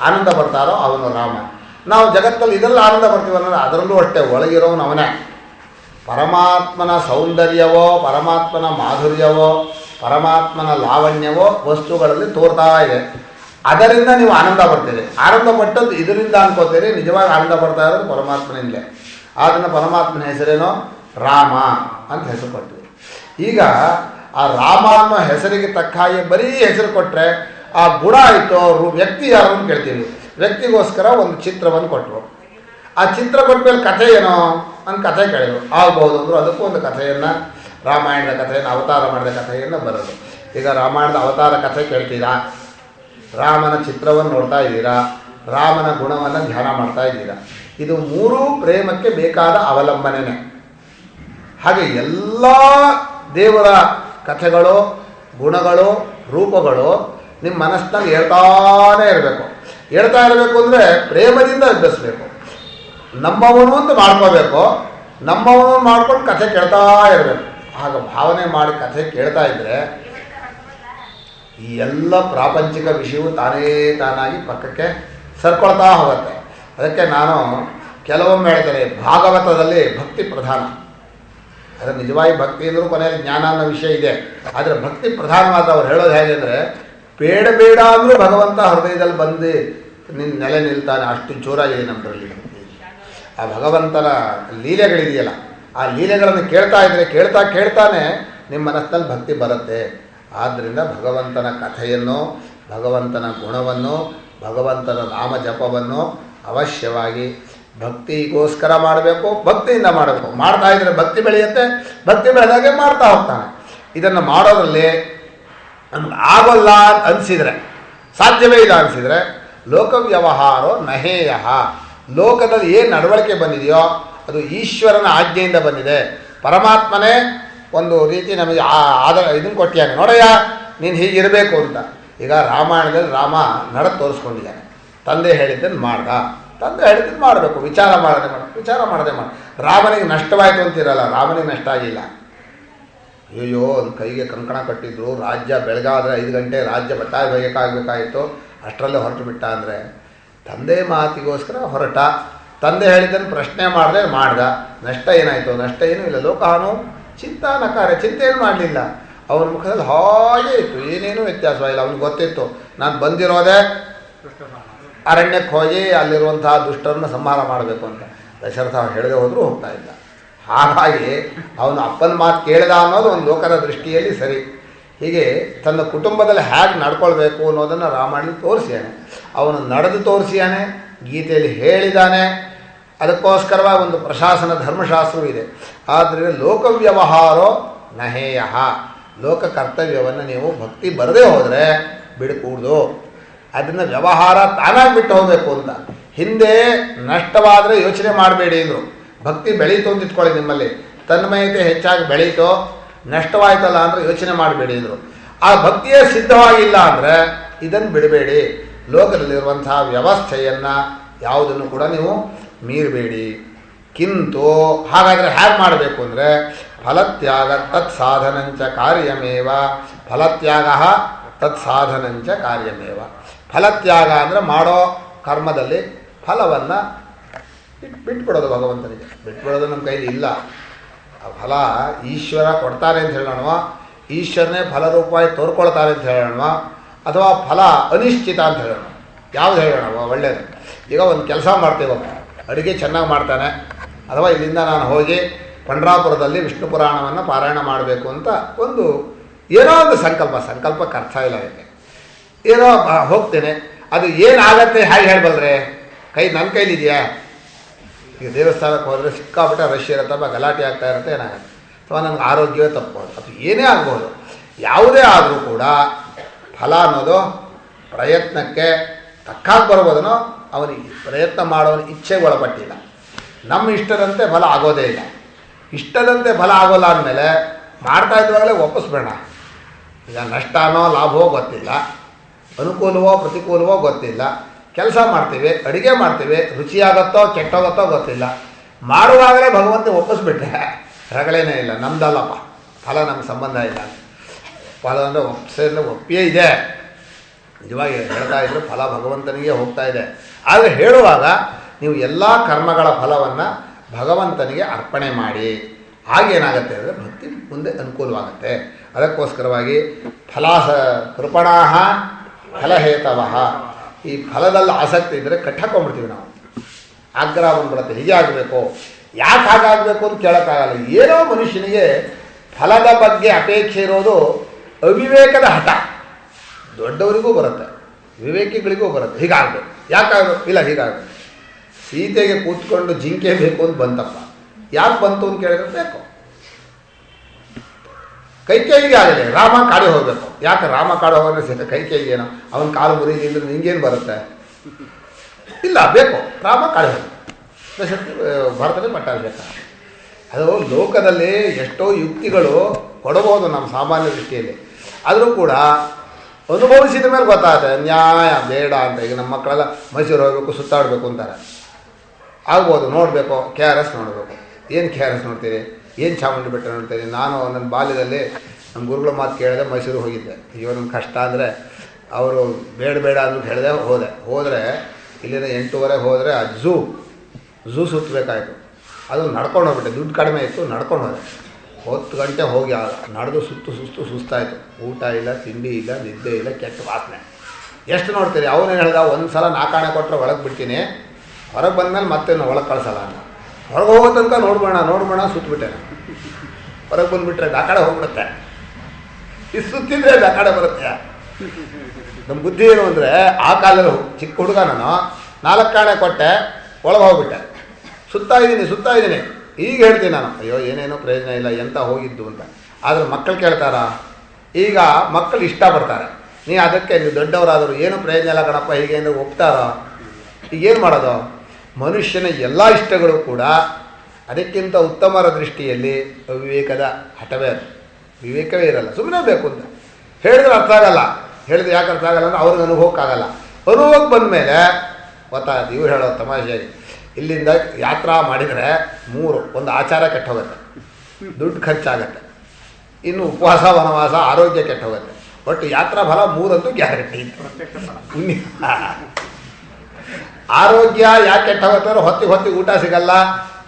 ಆನಂದ ಬರ್ತಾರೋ ಅವನು ರಾಮ. ನಾವು ಜಗತ್ತಲ್ಲಿ ಇದೆಲ್ಲ ಆನಂದ ಬರ್ತೀವಿ ಅನ್ನೋದು ಅದರಲ್ಲೂ ಅಷ್ಟೇ, ಒಳಗಿರೋನು ಅವನೇ. ಪರಮಾತ್ಮನ ಸೌಂದರ್ಯವೋ ಪರಮಾತ್ಮನ ಮಾಧುರ್ಯವೋ ಪರಮಾತ್ಮನ ಲಾವಣ್ಯವೋ ವಸ್ತುಗಳಲ್ಲಿ ತೋರ್ತಾ ಇದೆ. ಅದರಿಂದ ನೀವು ಆನಂದ ಬರ್ತೀರಿ. ಆನಂದ ಪಟ್ಟದ್ದು ಇದರಿಂದ ಅನ್ಕೋತೀರಿ, ನಿಜವಾಗಿ ಆನಂದ ಬರ್ತಾ ಇರೋದು ಪರಮಾತ್ಮನಿಂದಲೇ. ಆದ್ದರಿಂದ ಪರಮಾತ್ಮನ ಹೆಸರೇನೋ ರಾಮ ಅಂತ ಹೆಸರು ಕೊಟ್ಟಿವಿ. ಈಗ ಆ ರಾಮ ಅನ್ನೋ ಹೆಸರಿಗೆ ತಕ್ಕ ಹಾಗೆ ಬರೀ ಹೆಸರು ಕೊಟ್ಟರೆ ಆ ಗುಣ ಆಯಿತು. ವ್ಯಕ್ತಿ ಯಾರು ಅಂತ ಕೇಳ್ತೀವಿ. ವ್ಯಕ್ತಿಗೋಸ್ಕರ ಒಂದು ಚಿತ್ರವನ್ನು ಕೊಟ್ಟರು. ಆ ಚಿತ್ರ ಕೊಟ್ಟ ಮೇಲೆ ಕಥೆ ಏನೋ ಅಂತ ಕಥೆ ಕೇಳಿದ್ರು. ಆಗ್ಬೋದು ಅಂದರು. ಅದಕ್ಕೂ ಒಂದು ಕಥೆಯನ್ನು, ರಾಮಾಯಣದ ಕಥೆಯನ್ನು, ಅವತಾರ ಮಾಡಿದ ಕಥೆಯನ್ನು ಬರೋದು. ಈಗ ರಾಮಾಯಣದ ಅವತಾರ ಕಥೆ ಕೇಳ್ತೀರಾ, ರಾಮನ ಚಿತ್ರವನ್ನು ನೋಡ್ತಾ ಇದ್ದೀರಾ, ರಾಮನ ಗುಣವನ್ನು ಧ್ಯಾನ ಮಾಡ್ತಾ ಇದ್ದೀರಾ. ಇದು ಮೂರೂ ಪ್ರೇಮಕ್ಕೆ ಬೇಕಾದ ಅವಲಂಬನೆನೇ. ಹಾಗೆ ಎಲ್ಲ ದೇವರ ಕಥೆಗಳು, ಗುಣಗಳು, ರೂಪಗಳು ನಿಮ್ಮ ಮನಸ್ಸಿನಲ್ಲಿ ಹೇಳ್ತಾನೇ ಇರಬೇಕು. ಹೇಳ್ತಾ ಇರಬೇಕು ಅಂದರೆ ಪ್ರೇಮದಿಂದ ಎಬ್ಬಿಸ್ಬೇಕು. ನಮ್ಮವನು ಅಂತ ಮಾಡ್ಕೋಬೇಕು. ನಮ್ಮವನು ಮಾಡ್ಕೊಂಡು ಕಥೆ ಕೇಳ್ತಾ ಇರಬೇಕು. ಆಗ ಭಾವನೆ ಮಾಡಿ ಕಥೆ ಕೇಳ್ತಾ ಇದ್ದರೆ ಈ ಎಲ್ಲ ಪ್ರಾಪಂಚಿಕ ವಿಷಯವು ತಾನಾಗಿ ಪಕ್ಕಕ್ಕೆ ಸರ್ಕೊಳ್ತಾ ಹೋಗುತ್ತೆ. ಅದಕ್ಕೆ ನಾನು ಕೆಲವೊಮ್ಮೆ ಹೇಳ್ತೇನೆ, ಭಾಗವತದಲ್ಲಿ ಭಕ್ತಿ ಪ್ರಧಾನ. ಅದರ ನಿಜವಾಗಿ ಭಕ್ತಿ ಅಂದರೂ ಕೊನೆಯಲ್ಲಿ ಜ್ಞಾನ ಅನ್ನೋ ವಿಷಯ ಇದೆ. ಆದರೆ ಭಕ್ತಿ ಪ್ರಧಾನವಾದ ಅವ್ರು ಹೇಳೋದು ಹೇಗೆ ಅಂದರೆ, ಬೇಡ ಅಂದರೂ ಭಗವಂತ ಹೃದಯದಲ್ಲಿ ಬಂದು ನೆಲೆ ನಿಲ್ತಾನೆ. ಅಷ್ಟು ಜೋರಾಗಿದೆ ನಮ್ಮದ್ರಲ್ಲಿ. ಆ ಭಗವಂತನ ಲೀಲೆಗಳಿದೆಯಲ್ಲ, ಆ ಲೀಲೆಗಳನ್ನು ಕೇಳ್ತಾ ಇದ್ದರೆ ಕೇಳ್ತಾನೆ ನಿಮ್ಮ ಮನಸ್ಸಿನಲ್ಲಿ ಭಕ್ತಿ ಬರುತ್ತೆ. ಆದ್ದರಿಂದ ಭಗವಂತನ ಕಥೆಯನ್ನು, ಭಗವಂತನ ಗುಣವನ್ನು, ಭಗವಂತನ ನಾಮ ಜಪವನ್ನು ಅವಶ್ಯವಾಗಿ ಭಕ್ತಿಗೋಸ್ಕರ ಮಾಡಬೇಕು, ಭಕ್ತಿಯಿಂದ ಮಾಡಬೇಕು. ಮಾಡ್ತಾ ಇದ್ದರೆ ಭಕ್ತಿ ಬೆಳೆಯುತ್ತೆ. ಭಕ್ತಿ ಬೆಳೆದಾಗೆ ಮಾಡ್ತಾ ಹೋಗ್ತಾನೆ. ಇದನ್ನು ಮಾಡೋದ್ರಲ್ಲಿ ನಮ್ಗೆ ಆಗೋಲ್ಲ ಅಂತ ಅನಿಸಿದರೆ, ಸಾಧ್ಯವೇ ಇಲ್ಲ ಅನಿಸಿದರೆ, ಲೋಕವ್ಯವಹಾರೋ ನಹೇಯ. ಲೋಕದಲ್ಲಿ ಏನು ನಡವಳಿಕೆ ಬಂದಿದೆಯೋ ಅದು ಈಶ್ವರನ ಆಜ್ಞೆಯಿಂದ ಬಂದಿದೆ. ಪರಮಾತ್ಮನೇ ಒಂದು ರೀತಿ ನಮಗೆ ಇದನ್ನು ಕೊಟ್ಟಿಯಾನೆ, ನೋಡಯ್ಯ ನೀನು ಹೀಗಿರಬೇಕು ಅಂತ. ಈಗ ರಾಮಾಯಣದಲ್ಲಿ ರಾಮ ನಡೆದು ತೋರಿಸ್ಕೊಂಡಿದ್ದಾನೆ. ತಂದೆ ಹೇಳಿದ್ದನ್ನು ಮಾಡ್ದ, ತಂದೆ ಹೇಳಿದ್ದನ್ನು ಮಾಡಬೇಕು. ವಿಚಾರ ಮಾಡದೆ ಮಾಡಿ. ರಾಮನಿಗೆ ನಷ್ಟವಾಯಿತು ಅಂತಿರಲ್ಲ, ರಾಮನಿಗೆ ನಷ್ಟ ಆಗಿಲ್ಲ. ಅಯ್ಯೋ ಒಂದು ಕೈಗೆ ಕಂಕಣ ಕಟ್ಟಿದ್ರು, ರಾಜ್ಯ ಬೆಳಗಾದರೆ 5 ಗಂಟೆ ರಾಜ್ಯ ಬೇಕಾಗಬೇಕಾಗಿತ್ತು, ಅಷ್ಟರಲ್ಲೇ ಹೊರಟು ಬಿಟ್ಟ ಅಂದರೆ ತಂದೆ ಮಾತಿಗೋಸ್ಕರ ಹೊರಟ. ತಂದೆ ಹೇಳಿದ್ದನ್ನು ಪ್ರಶ್ನೆ ಮಾಡದೆ ಮಾಡ್ದ. ನಷ್ಟ ಏನಾಯಿತು? ನಷ್ಟ ಏನೂ ಇಲ್ಲ. ಲೋಕಹಾನು ಚಿಂತಾನಕಾರ, ಚಿಂತೆ ಏನು ಮಾಡಲಿಲ್ಲ. ಅವನ ಮುಖದಲ್ಲಿ ಹಾಗೆ ಇತ್ತು, ಏನೇನೂ ವ್ಯತ್ಯಾಸವಾಗಿಲ್ಲ. ಅವನಿಗೆ ಗೊತ್ತಿತ್ತು ನಾನು ಬಂದಿರೋದೇ ಅರಣ್ಯಕ್ಕೆ ಹೋಗಿ ಅಲ್ಲಿರುವಂತಹ ದುಷ್ಟರನ್ನು ಸಂಹಾರ ಮಾಡಬೇಕು ಅಂತ. ದಶರಥ ಹೇಳದೆ ಹೋದರೂ ಹೋಗ್ತಾ ಇದ್ದ. ಹಾಗಾಗಿ ಅವನು ಅಪ್ಪನ ಮಾತು ಕೇಳಿದ ಅನ್ನೋದು ಒಂದು ಲೋಕದ ದೃಷ್ಟಿಯಲ್ಲಿ ಸರಿ. ಹೀಗೆ ತನ್ನ ಕುಟುಂಬದಲ್ಲಿ ಹೇಗೆ ನಡ್ಕೊಳ್ಬೇಕು ಅನ್ನೋದನ್ನು ರಾಮಾಯಣದಲ್ಲಿ ತೋರಿಸಿಯಾನೆ. ಅವನು ನಡೆದು ತೋರಿಸಿಯಾನೆ, ಗೀತೆಯಲ್ಲಿ ಹೇಳಿದ್ದಾನೆ. ಅದಕ್ಕೋಸ್ಕರವಾಗಿ ಒಂದು ಪ್ರಶಾಸನ ಧರ್ಮಶಾಸ್ತ್ರವೂ ಇದೆ. ಆದ್ದರಿಂದ ಲೋಕವ್ಯವಹಾರೋ ನಹೇಯ. ಲೋಕ ಕರ್ತವ್ಯವನ್ನು ನೀವು ಭಕ್ತಿ ಬರದೇ ಹೋದರೆ ಬಿಡಕೂಡ್ದು. ಅದನ್ನು ವ್ಯವಹಾರ ತಾನಾಗಿ ಬಿಟ್ಟು ಹೋಗಬೇಕು ಅಂತ. ಹಿಂದೆ ನಷ್ಟವಾದರೆ ಯೋಚನೆ ಮಾಡಬೇಡಿ ಅಂದರು. ಭಕ್ತಿ ಬೆಳೀತು ಅಂತ ಇಟ್ಕೊಳ್ಳಿ ನಿಮ್ಮಲ್ಲಿ. ತನ್ಮಯತೆ ಹೆಚ್ಚಾಗಿ ಬೆಳೀತೋ, ನಷ್ಟವಾಯ್ತಲ್ಲ ಅಂದರೆ ಯೋಚನೆ ಮಾಡಬೇಡಿ ಅಂದರು. ಆ ಭಕ್ತಿಯೇ ಸಿದ್ಧವಾಗಿಲ್ಲ ಅಂದರೆ ಇದನ್ನು ಬಿಡಬೇಡಿ. ಲೋಕದಲ್ಲಿರುವಂತಹ ವ್ಯವಸ್ಥೆಯನ್ನು ಯಾವುದನ್ನು ಕೂಡ ನೀವು ಮೀರಬೇಡಿ. ಕಿಂತು ಹಾಗಾದರೆ ಹೇಗೆ ಮಾಡಬೇಕು ಅಂದರೆ, ಫಲತ್ಯಾಗ ತತ್ಸಾಧನಂಚ ಕಾರ್ಯಮೇವ. ಫಲತ್ಯಾಗ ತತ್ಸಾಧನಂಚ ಕಾರ್ಯಮೇವ. ಫಲತ್ಯಾಗ ಅಂದರೆ ಮಾಡೋ ಕರ್ಮದಲ್ಲಿ ಫಲವನ್ನು ಬಿಟ್ಬಿಡೋದು ಭಗವಂತನಿಗೆ. ಬಿಟ್ಬಿಡೋದು ನಮ್ಮ ಕೈಲಿ ಇಲ್ಲ. ಆ ಫಲ ಈಶ್ವರ ಕೊಡ್ತಾರೆ ಅಂತ ಹೇಳೋಣ, ಈಶ್ವರನೇ ಫಲರೂಪವಾಗಿ ತೋರ್ಕೊಳ್ತಾರೆ ಅಂತ ಹೇಳೋಣ, ಅಥವಾ ಫಲ ಅನಿಶ್ಚಿತ ಅಂತ ಹೇಳೋಣ. ಯಾವುದು ಹೇಳೋಣ ಒಳ್ಳೆಯದು. ಈಗ ಒಂದು ಕೆಲಸ ಮಾಡ್ತೀವಪ್ಪ, ಅಡುಗೆ ಚೆನ್ನಾಗಿ ಮಾಡ್ತಾನೆ, ಅಥವಾ ಇಲ್ಲಿಂದ ನಾನು ಹೋಗಿ ಪಂಡ್ರಾಪುರದಲ್ಲಿ ವಿಷ್ಣು ಪುರಾಣವನ್ನು ಪಾರಾಯಣ ಮಾಡಬೇಕು ಅಂತ ಏನೋ ಒಂದು ಸಂಕಲ್ಪಕ್ಕೆ ಅರ್ಥ ಇಲ್ಲ. ಅದಕ್ಕೆ ಏನೋ ಹೋಗ್ತೇನೆ, ಅದು ಏನಾಗತ್ತೆ ಹೇಗೆ ಹೇಳಬಲ್ರೆ? ನನ್ನ ಕೈಲಿದೆಯಾ? ಈಗ ದೇವಸ್ಥಾನಕ್ಕೆ ಹೋದರೆ ಸಿಕ್ಕಾಬಿಟ್ಟೆ ರಶ್ ಇರುತ್ತಪ್ಪ, ಗಲಾಟೆ ಆಗ್ತಾ ಇರುತ್ತೆ, ಏನಾಗುತ್ತೆ? ಅಥವಾ ನನಗೆ ಆರೋಗ್ಯವೇ ತಪ್ಬೋದು, ಅಥವಾ ಏನೇ ಆಗ್ಬೋದು. ಯಾವುದೇ ಆದರೂ ಕೂಡ ಫಲ ಅನ್ನೋದು ಪ್ರಯತ್ನಕ್ಕೆ ತಕ್ಕಾಗಿ ಬರ್ಬೋದನೋ ಅವನಿಗೆ ಪ್ರಯತ್ನ ಮಾಡೋನ ಇಚ್ಛೆಗೆ ಒಳಪಟ್ಟಿಲ್ಲ. ನಮ್ಮ ಇಷ್ಟದಂತೆ ಫಲ ಆಗೋದೇ ಇಲ್ಲ. ಇಷ್ಟದಂತೆ ಫಲ ಆಗೋಲ್ಲ ಅಂದಮೇಲೆ ಮಾಡ್ತಾ ಇದ್ವಾಗಲೇ ಒಪ್ಪಿಸ್ಬೇಡ. ಈಗ ನಷ್ಟನೋ ಲಾಭವೋ ಗೊತ್ತಿಲ್ಲ, ಅನುಕೂಲವೋ ಪ್ರತಿಕೂಲವೋ ಗೊತ್ತಿಲ್ಲ. ಕೆಲಸ ಮಾಡ್ತೀವಿ, ಅಡುಗೆ ಮಾಡ್ತೀವಿ, ರುಚಿಯಾಗತ್ತೋ ಕೆಟ್ಟೋಗುತ್ತೋ ಗೊತ್ತಿಲ್ಲ. ಮಾಡುವಾಗಲೇ ಭಗವಂತ ಒಪ್ಪಿಸ್ಬಿಟ್ಟೆ, ರಗಳೇನೇ ಇಲ್ಲ, ನಮ್ದಲ್ಲಪ್ಪ, ಫಲ ನಮ್ಗೆ ಸಂಬಂಧ ಇಲ್ಲ. ಫಲ ಅಂದರೆ ಒಪ್ಪಿಯೇ ಇದೆ. ನಿಜವಾಗಿ ಹೇಳ್ತಾ ಇದ್ರು ಫಲ ಭಗವಂತನಿಗೆ ಹೋಗ್ತಾ ಇದೆ. ಆದರೆ ಹೇಳುವಾಗ ನೀವು ಎಲ್ಲ ಕರ್ಮಗಳ ಫಲವನ್ನು ಭಗವಂತನಿಗೆ ಅರ್ಪಣೆ ಮಾಡಿ. ಹಾಗೇನಾಗುತ್ತೆ ಅಂದರೆ ಭಕ್ತಿ ಮುಂದೆ ಅನುಕೂಲವಾಗುತ್ತೆ. ಅದಕ್ಕೋಸ್ಕರವಾಗಿ ಕೃಪಣಾಹ ಫಲಹೇತವಃ. ಈ ಫಲದಲ್ಲಿ ಆಸಕ್ತಿ ಇದ್ದರೆ ಕಟ್ಟಾಕೊಂಡ್ಬಿಡ್ತೀವಿ ನಾವು. ಆಗ್ರಹ ಬಂದ್ಬಿಡುತ್ತೆ, ಹೀಗೆ ಆಗಬೇಕು, ಯಾಕೆ ಹಾಗಾಗಬೇಕು ಅಂತ ಕೇಳೋಕ್ಕಾಗಲ್ಲ. ಏನೋ ಮನುಷ್ಯನಿಗೆ ಫಲದ ಬಗ್ಗೆ ಅಪೇಕ್ಷೆ ಇರೋದು ಅವಿವೇಕದ ಹಠ. ದೊಡ್ಡವರಿಗೂ ಬರುತ್ತೆ, ವಿವೇಕಿಗಳಿಗೂ ಬರುತ್ತೆ. ಹೀಗಾಗಬೇಕು, ಯಾಕಾಗಬೇಕು, ಇಲ್ಲ ಹೀಗಾಗಬೇಕು. ಸೀತೆಗೆ ಕೂತ್ಕೊಂಡು ಜಿಂಕೆ ಬೇಕು ಅಂತ ಬಂತಪ್ಪ, ಯಾಕೆ ಬಂತು ಅಂತ ಕೇಳಿದ್ರೆ ಬೇಕು. ಕೈಕೇಯಿಗೆ ಆಗಲಿ, ರಾಮ ಕಾಡಿ ಹೋಗಬೇಕು, ಯಾಕೆ ರಾಮ ಕಾಡು ಹೋಗೋದ್ರೆ ಸೀತೆ ಕೈಕೇಯಿಗೆ ಏನೋ ಅವನ ಕಾಲು ಮುರಿಲಿಲ್ಲ, ನಿಂಗೇನು ಬರುತ್ತೆ? ಇಲ್ಲ ಬೇಕು, ರಾಮ ಕಾಡಿ ಹೋಗಬೇಕು. ದಶರಥ ಭಾರತದಲ್ಲಿ ಪಟ್ಟಾಭಿಷೇಕ. ಅದು ಲೋಕದಲ್ಲಿ ಎಷ್ಟೋ ಯುಕ್ತಿಗಳು ಕೊಡಬಹುದು ನಮ್ಮ ಸಾಮಾನ್ಯ ದೃಷ್ಟಿಯಲ್ಲಿ, ಆದರೂ ಕೂಡ ಅನುಭವಿಸಿದ ಮೇಲೆ ಗೊತ್ತಾಗುತ್ತೆ ನ್ಯಾಯ ಬೇಡ ಅಂತ. ಈಗ ನಮ್ಮ ಮಕ್ಕಳೆಲ್ಲ ಮೈಸೂರು ಹೋಗಬೇಕು, ಸುತ್ತಾಡಬೇಕು ಅಂತಾರೆ. ಆಗ್ಬೋದು, ನೋಡಬೇಕು, KRS ನೋಡಬೇಕು. ಏನು KRS ನೋಡ್ತೀರಿ, ಏನು ಚಾಮುಂಡಿ ಬೆಟ್ಟ ನೋಡ್ತೀರಿ? ನಾನು ನನ್ನ ಬಾಲ್ಯದಲ್ಲಿ ನಮ್ಮ ಗುರುಗಳ ಮಾತು ಕೇಳಿದೆ, ಮೈಸೂರಿಗೆ ಹೋಗಿದ್ದೆ. ಅಯ್ಯೋ ನನ್ನ ಕಷ್ಟ ಅಂದರೆ ಅವರು ಬೇಡ ಬೇಡ ಅಂದ್ಬಿಟ್ಟು ಹೇಳಿದೆ, ಹೋದರೆ ಇಲ್ಲಿಂದ 8:30 ಹೋದರೆ ಆ ಝೂ ಸುತ್ತಬೇಕಾಯಿತು. ಅದು ನಡ್ಕೊಂಡು ಹೋಗ್ಬಿಟ್ಟೆ, ದುಡ್ಡು ಕಡಿಮೆ ಇತ್ತು, ನಡ್ಕೊಂಡು ಹೋದೆ. 10 ಗಂಟೆ ಹೋಗಿ ನಡೆದು ಸುಸ್ತಾಯಿತು. ಊಟ ಇಲ್ಲ, ತಿಂಡಿ ಇಲ್ಲ, ನಿದ್ದೆ ಇಲ್ಲ, ಕೆಟ್ಟ ವಾಸನೆ. ಎಷ್ಟು ನೋಡ್ತೀರಿ? ಅವನೇನು ಹೇಳ್ದ, ಒಂದು ಸಲ 4 ಆಣೆ ಕೊಟ್ಟರೆ ಒಳಗೆ ಬಿಡ್ತೀನಿ, ಹೊರಗೆ ಬಂದಮೇಲೆ ಮತ್ತೆ ಒಳಗೆ ಕಳಿಸಲ್ಲ ಅಂತ. ಹೊರಗೆ ಹೋಗೋ ತನಕ ನೋಡ್ಬೋಣ ಸುತ್ತಬಿಟ್ಟೆ. ಹೊರಗೆ ಬಂದುಬಿಟ್ರೆ ದಾಖಲೆ ಹೋಗ್ಬಿಡುತ್ತೆ, ಇದು ಸುತ್ತಿದ್ರೆ ದಾಖಲೆ ಬರುತ್ತೆ. ನಮ್ಮ ಬುದ್ಧಿ ಏನು ಅಂದರೆ, ಆ ಕಾಲದಲ್ಲಿ ಚಿಕ್ಕ ಹುಡುಗ ನಾನು 4 ಆಣೆ ಕೊಟ್ಟೆ, ಒಳಗೆ ಹೋಗ್ಬಿಟ್ಟೆ, ಸುತ್ತಾ ಇದ್ದೀನಿ. ಈಗ ಹೇಳ್ತೀನಿ ನಾನು, ಅಯ್ಯೋ ಏನೇನೋ ಪ್ರಯೋಜನ ಇಲ್ಲ, ಎಂತ ಹೋಗಿದ್ದು ಅಂತ. ಆದರೆ ಮಕ್ಕಳು ಕೇಳ್ತಾರಾ? ಈಗ ಮಕ್ಕಳು ಇಷ್ಟಪಡ್ತಾರೆ. ಅದಕ್ಕೆ ನೀವು ದೊಡ್ಡವರಾದರು ಏನು ಪ್ರಯೋಜನ ಇಲ್ಲ ಕಣಪ್ಪ ಹೀಗೆ ಅಂದರೆ ಒಪ್ತಾರೋ? ಈಗೇನು ಮಾಡೋದು? ಮನುಷ್ಯನ ಎಲ್ಲ ಇಷ್ಟಗಳು ಕೂಡ ಅದಕ್ಕಿಂತ ಉತ್ತಮರ ದೃಷ್ಟಿಯಲ್ಲಿ ಅವಿವೇಕದ ಹಠವೇ. ಅದು ವಿವೇಕವೇ ಇರಲ್ಲ, ಸುಮ್ಮನೆ ಬೇಕು ಅಂತ ಹೇಳಿದ್ರೆ ಅರ್ಥ ಆಗಲ್ಲ. ಹೇಳಿದ್ರೆ ಯಾಕೆ ಅರ್ಥ ಆಗಲ್ಲ ಅಂದರೆ ಅವ್ರಿಗೆ ಅನುಭವಕ್ಕಾಗಲ್ಲ. ಅನುಭವಕ್ಕೆ ಬಂದ ಮೇಲೆ ಗೊತ್ತಾಗುತ್ತೆ. ಇವ್ರು ಹೇಳೋ ತಮಾಷೆಯಾಗಿ, ಇಲ್ಲಿಂದ ಯಾತ್ರಾ ಮಾಡಿದರೆ 3, ಒಂದು ಆಚಾರ ಕೆಟ್ಟ ಹೋಗುತ್ತೆ, ದುಡ್ಡು ಖರ್ಚಾಗತ್ತೆ, ಇನ್ನು ಉಪವಾಸ ವನವಾಸ ಆರೋಗ್ಯ ಕೆಟ್ಟ ಹೋಗುತ್ತೆ. ಒಟ್ಟು ಯಾತ್ರಾ ಫಲ 3 ಅಂತೂ ಗ್ಯಾರಂಟಿ. ಆರೋಗ್ಯ ಯಾಕೆ ಕೆಟ್ಟ ಹೋಗುತ್ತೆ ಅಂದರೆ ಹೊತ್ತಿಗೆ ಊಟ ಸಿಗಲ್ಲ,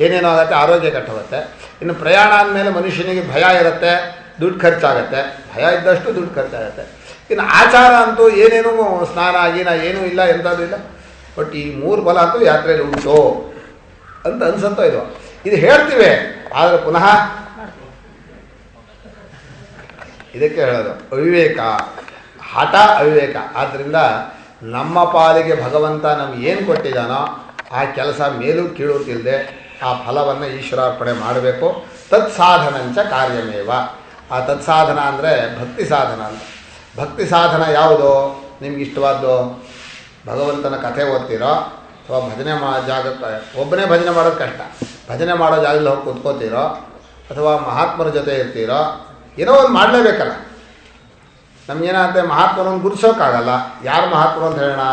ಏನೇನೋ ಆಗುತ್ತೆ, ಆರೋಗ್ಯ ಕೆಟ್ಟ ಹೋಗುತ್ತೆ. ಇನ್ನು ಪ್ರಯಾಣ ಅಂದಮೇಲೆ ಮನುಷ್ಯನಿಗೆ ಭಯ ಇರುತ್ತೆ, ದುಡ್ಡು ಖರ್ಚಾಗತ್ತೆ, ಭಯ ಇದ್ದಷ್ಟು ದುಡ್ಡು ಖರ್ಚಾಗತ್ತೆ. ಇನ್ನು ಆಚಾರ ಅಂತೂ ಏನೇನೂ ಸ್ನಾನ ಗೀನ ಏನೂ ಇಲ್ಲ, ಎಂಥದ್ದು ಇಲ್ಲ. ಬಟ್ ಈ 3 ಫಲ ಅಂತೂ ಯಾತ್ರೆಯಲ್ಲಿ ಉಂಟು ಅಂತ ಅನ್ಸಂತೋ ಇದು ಹೇಳ್ತೀವಿ. ಆದರೆ ಪುನಃ ಇದಕ್ಕೆ ಹೇಳೋದು ಅವಿವೇಕ, ಹಠ ಅವಿವೇಕ. ಆದ್ದರಿಂದ ನಮ್ಮ ಪಾಲಿಗೆ ಭಗವಂತ ನಮ್ಗೆ ಏನು ಕೊಟ್ಟಿದ್ದಾನೋ ಆ ಕೆಲಸ ಮೇಲೂ ಕೀಳು ತಿಳ್ದೆ ಆ ಫಲವನ್ನು ಈಶ್ವರಾರ್ಪಣೆ ಮಾಡಬೇಕು. ತತ್ಸಾಧನಂಚ ಕಾರ್ಯಮೇವ. ಆ ತತ್ಸಾಧನ ಅಂದರೆ ಭಕ್ತಿ ಸಾಧನ ಅಂತ. ಭಕ್ತಿ ಸಾಧನ ಯಾವುದು ನಿಮ್ಗೆ ಇಷ್ಟವಾದ್ದು? ಭಗವಂತನ ಕಥೆ ಓದ್ತೀರೋ ಅಥವಾ ಭಜನೆ ಜಾಗಕ್ಕೆ ಒಬ್ಬನೇ ಭಜನೆ ಮಾಡೋದು ಕಷ್ಟ, ಭಜನೆ ಮಾಡೋ ಜಾಗದಲ್ಲಿ ಹೋಗಿ ಕೂತ್ಕೋತೀರೋ ಅಥವಾ ಮಹಾತ್ಮರ ಜೊತೆ ಇರ್ತೀರೋ, ಏನೋ ಒಂದು ಮಾಡಲೇಬೇಕಲ್ಲ. ನಮಗೇನಂತೆ ಮಹಾತ್ಮರನ್ನು ಗುರುಸೋಕ್ಕಾಗಲ್ಲ. ಯಾರು ಮಹಾತ್ಮರು ಅಂತ ಹೇಳೋಣ?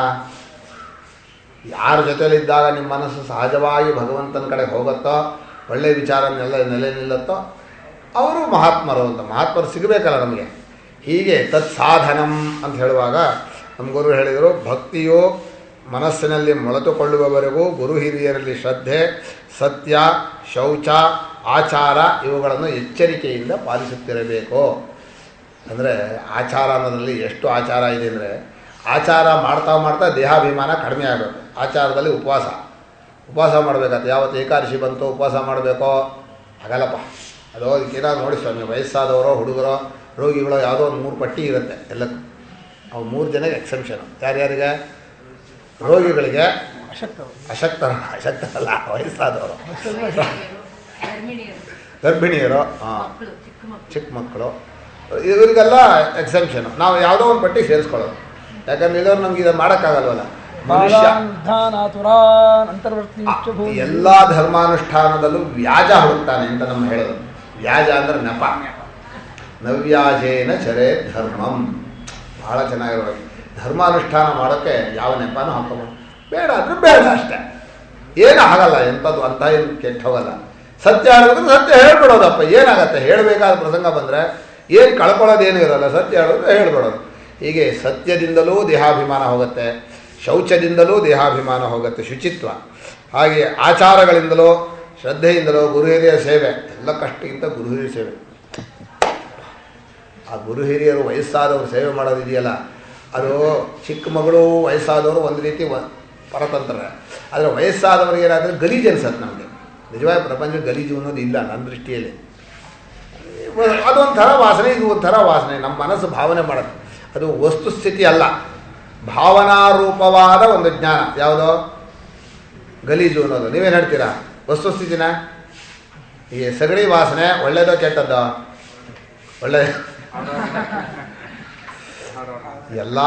ಯಾರ ಜೊತೆಯಲ್ಲಿದ್ದಾಗ ನಿಮ್ಮ ಮನಸ್ಸು ಸಹಜವಾಗಿ ಭಗವಂತನ ಕಡೆ ಹೋಗುತ್ತೋ, ಒಳ್ಳೆಯ ವಿಚಾರನೆಲ್ಲ ನೆಲೆ ನಿಲ್ಲುತ್ತೋ ಅವರು ಮಹಾತ್ಮರು ಅಂತ. ಮಹಾತ್ಮರು ಸಿಗಬೇಕಲ್ಲ ನಮಗೆ. ಹೀಗೆ ತತ್ಸಾಧನಂ ಅಂತ ಹೇಳುವಾಗ ನಮ್ಮ ಗುರು ಹೇಳಿದರು, ಭಕ್ತಿಯು ಮನಸ್ಸಿನಲ್ಲಿ ಮೊಳೆತುಕೊಳ್ಳುವವರೆಗೂ ಗುರು ಹಿರಿಯರಲ್ಲಿ ಶ್ರದ್ಧೆ, ಸತ್ಯ, ಶೌಚ, ಆಚಾರ ಇವುಗಳನ್ನು ಎಚ್ಚರಿಕೆಯಿಂದ ಪಾಲಿಸುತ್ತಿರಬೇಕು. ಅಂದರೆ ಆಚಾರ ಅನ್ನೋದ್ರಲ್ಲಿ ಎಷ್ಟು ಆಚಾರ ಇದೆ ಅಂದರೆ, ಆಚಾರ ಮಾಡ್ತಾ ದೇಹಾಭಿಮಾನ ಕಡಿಮೆ ಆಗಬೇಕು. ಆಚಾರದಲ್ಲಿ ಉಪವಾಸ ಮಾಡಬೇಕಂತ. ಯಾವತ್ತು ಏಕಾದಶಿ ಬಂತು ಉಪವಾಸ ಮಾಡಬೇಕೋ ಆಗಲ್ಲಪ್ಪ. ಅದು ಅದಕ್ಕೇನಾದ್ರು ನೋಡಿ ಸ್ವಾಮಿ, ವಯಸ್ಸಾದವರೋ ಹುಡುಗರೋ ರೋಗಿಗಳು ಯಾವುದೋ ಒಂದು 3 ಪಟ್ಟಿ ಇರುತ್ತೆ ಎಲ್ಲಕ್ಕೂ. ಅವು 3 ಜನಕ್ಕೆ ಎಕ್ಸೆಪ್ಷನು. ಯಾರ್ಯಾರಿಗೆ? ರೋಗಿಗಳಿಗೆ, ಅಶಕ್ತರಲ್ಲ, ವಯಸ್ಸಾದವರು, ಗರ್ಭಿಣಿಯರು, ಚಿಕ್ಕ ಮಕ್ಕಳು, ಇವರಿಗೆಲ್ಲ ಎಕ್ಸೆಪ್ಷನು. ನಾವು ಯಾವುದೋ ಒಂದು ಪಟ್ಟಿ ಸೇರಿಸ್ಕೊಳ್ಳೋದು. ಯಾಕಂದ್ರೆ ಇಲ್ಲವ್ರು ನಮ್ಗೆ ಇದು ಮಾಡೋಕ್ಕಾಗಲ್ವಲ್ಲ. ಮನುಷ್ಯ ಎಲ್ಲ ಧರ್ಮಾನುಷ್ಠಾನದಲ್ಲೂ ವ್ಯಾಜ ಹುಡುಕ್ತಾನೆ ಅಂತ ನಮ್ಮ ಹೇಳೋದು. ವ್ಯಾಜ ಅಂದರೆ ನೆಪ. ನವ್ಯಾಜೇನ ಚರೇ ಧರ್ಮಂ. ಭಾಳ ಚೆನ್ನಾಗಿರೋದು. ಧರ್ಮಾನುಷ್ಠಾನ ಮಾಡೋಕ್ಕೆ ಯಾವ ನೆಪನೂ ಹಾಕೋಬೋದು. ಬೇಡ ಅಂದರೆ ಬೇಡ ಅಷ್ಟೇ, ಏನೂ ಆಗಲ್ಲ. ಎಂಥದ್ದು ಅಂತ ಏನು ಕೆಟ್ಟ ಹೋಗಲ್ಲ. ಸತ್ಯ ಹೇಳೋದ್ರೆ ಸತ್ಯ ಹೇಳ್ಬಿಡೋದಪ್ಪ. ಏನಾಗತ್ತೆ? ಹೇಳಬೇಕಾದ ಪ್ರಸಂಗ ಬಂದರೆ ಏನು ಕಳ್ಕೊಳ್ಳೋದೇನೂ ಇರೋಲ್ಲ. ಸತ್ಯ ಹೇಳೋದು ಹೇಳ್ಬಿಡೋದು. ಹೀಗೆ ಸತ್ಯದಿಂದಲೂ ದೇಹಾಭಿಮಾನ ಹೋಗುತ್ತೆ, ಶೌಚದಿಂದಲೂ ದೇಹಾಭಿಮಾನ ಹೋಗುತ್ತೆ, ಶುಚಿತ್ವ. ಹಾಗೆ ಆಚಾರಗಳಿಂದಲೂ ಶ್ರದ್ಧೆಯಿಂದಲೂ ಗುರು ಹಿರಿಯರ ಸೇವೆ. ಎಲ್ಲ ಕಷ್ಟಕ್ಕಿಂತ ಗುರು ಹಿರಿಯರ ಸೇವೆ. ಆ ಗುರು ಹಿರಿಯರು ವಯಸ್ಸಾದವರು ಸೇವೆ ಮಾಡೋದಿದೆಯಲ್ಲ, ಅದು ಚಿಕ್ಕ ಮಗಳು ವಯಸ್ಸಾದವರು ಒಂದು ರೀತಿ ಪರತಂತ್ರ. ಆದರೆ ವಯಸ್ಸಾದವ್ರಿಗೆ ಏನಾದರೆ ಗಲೀಜು ಅನ್ಸತ್ತೆ ನಮಗೆ. ನಿಜವಾಗಿ ಪ್ರಪಂಚ ಗಲೀಜು ಅನ್ನೋದು ಇಲ್ಲ ನನ್ನ ದೃಷ್ಟಿಯಲ್ಲಿ. ಅದೊಂಥರ ವಾಸನೆ, ಇದು ಒಂಥರ ವಾಸನೆ. ನಮ್ಮ ಮನಸ್ಸು ಭಾವನೆ ಮಾಡೋದು. ಅದು ವಸ್ತುಸ್ಥಿತಿ ಅಲ್ಲ, ಭಾವನಾರೂಪವಾದ ಒಂದು ಜ್ಞಾನ. ಯಾವುದೋ ಗಲೀಜು ಅನ್ನೋದು. ನೀವೇನು ಹೇಳ್ತೀರಾ? ವಸ್ತುಸ್ಥಿತಿನ? ಈ ಸಗಣಿ ವಾಸನೆ ಒಳ್ಳೆಯದೋ ಕೆಟ್ಟದ್ದೋ? ಒಳ್ಳೆಯ ಎಲ್ಲ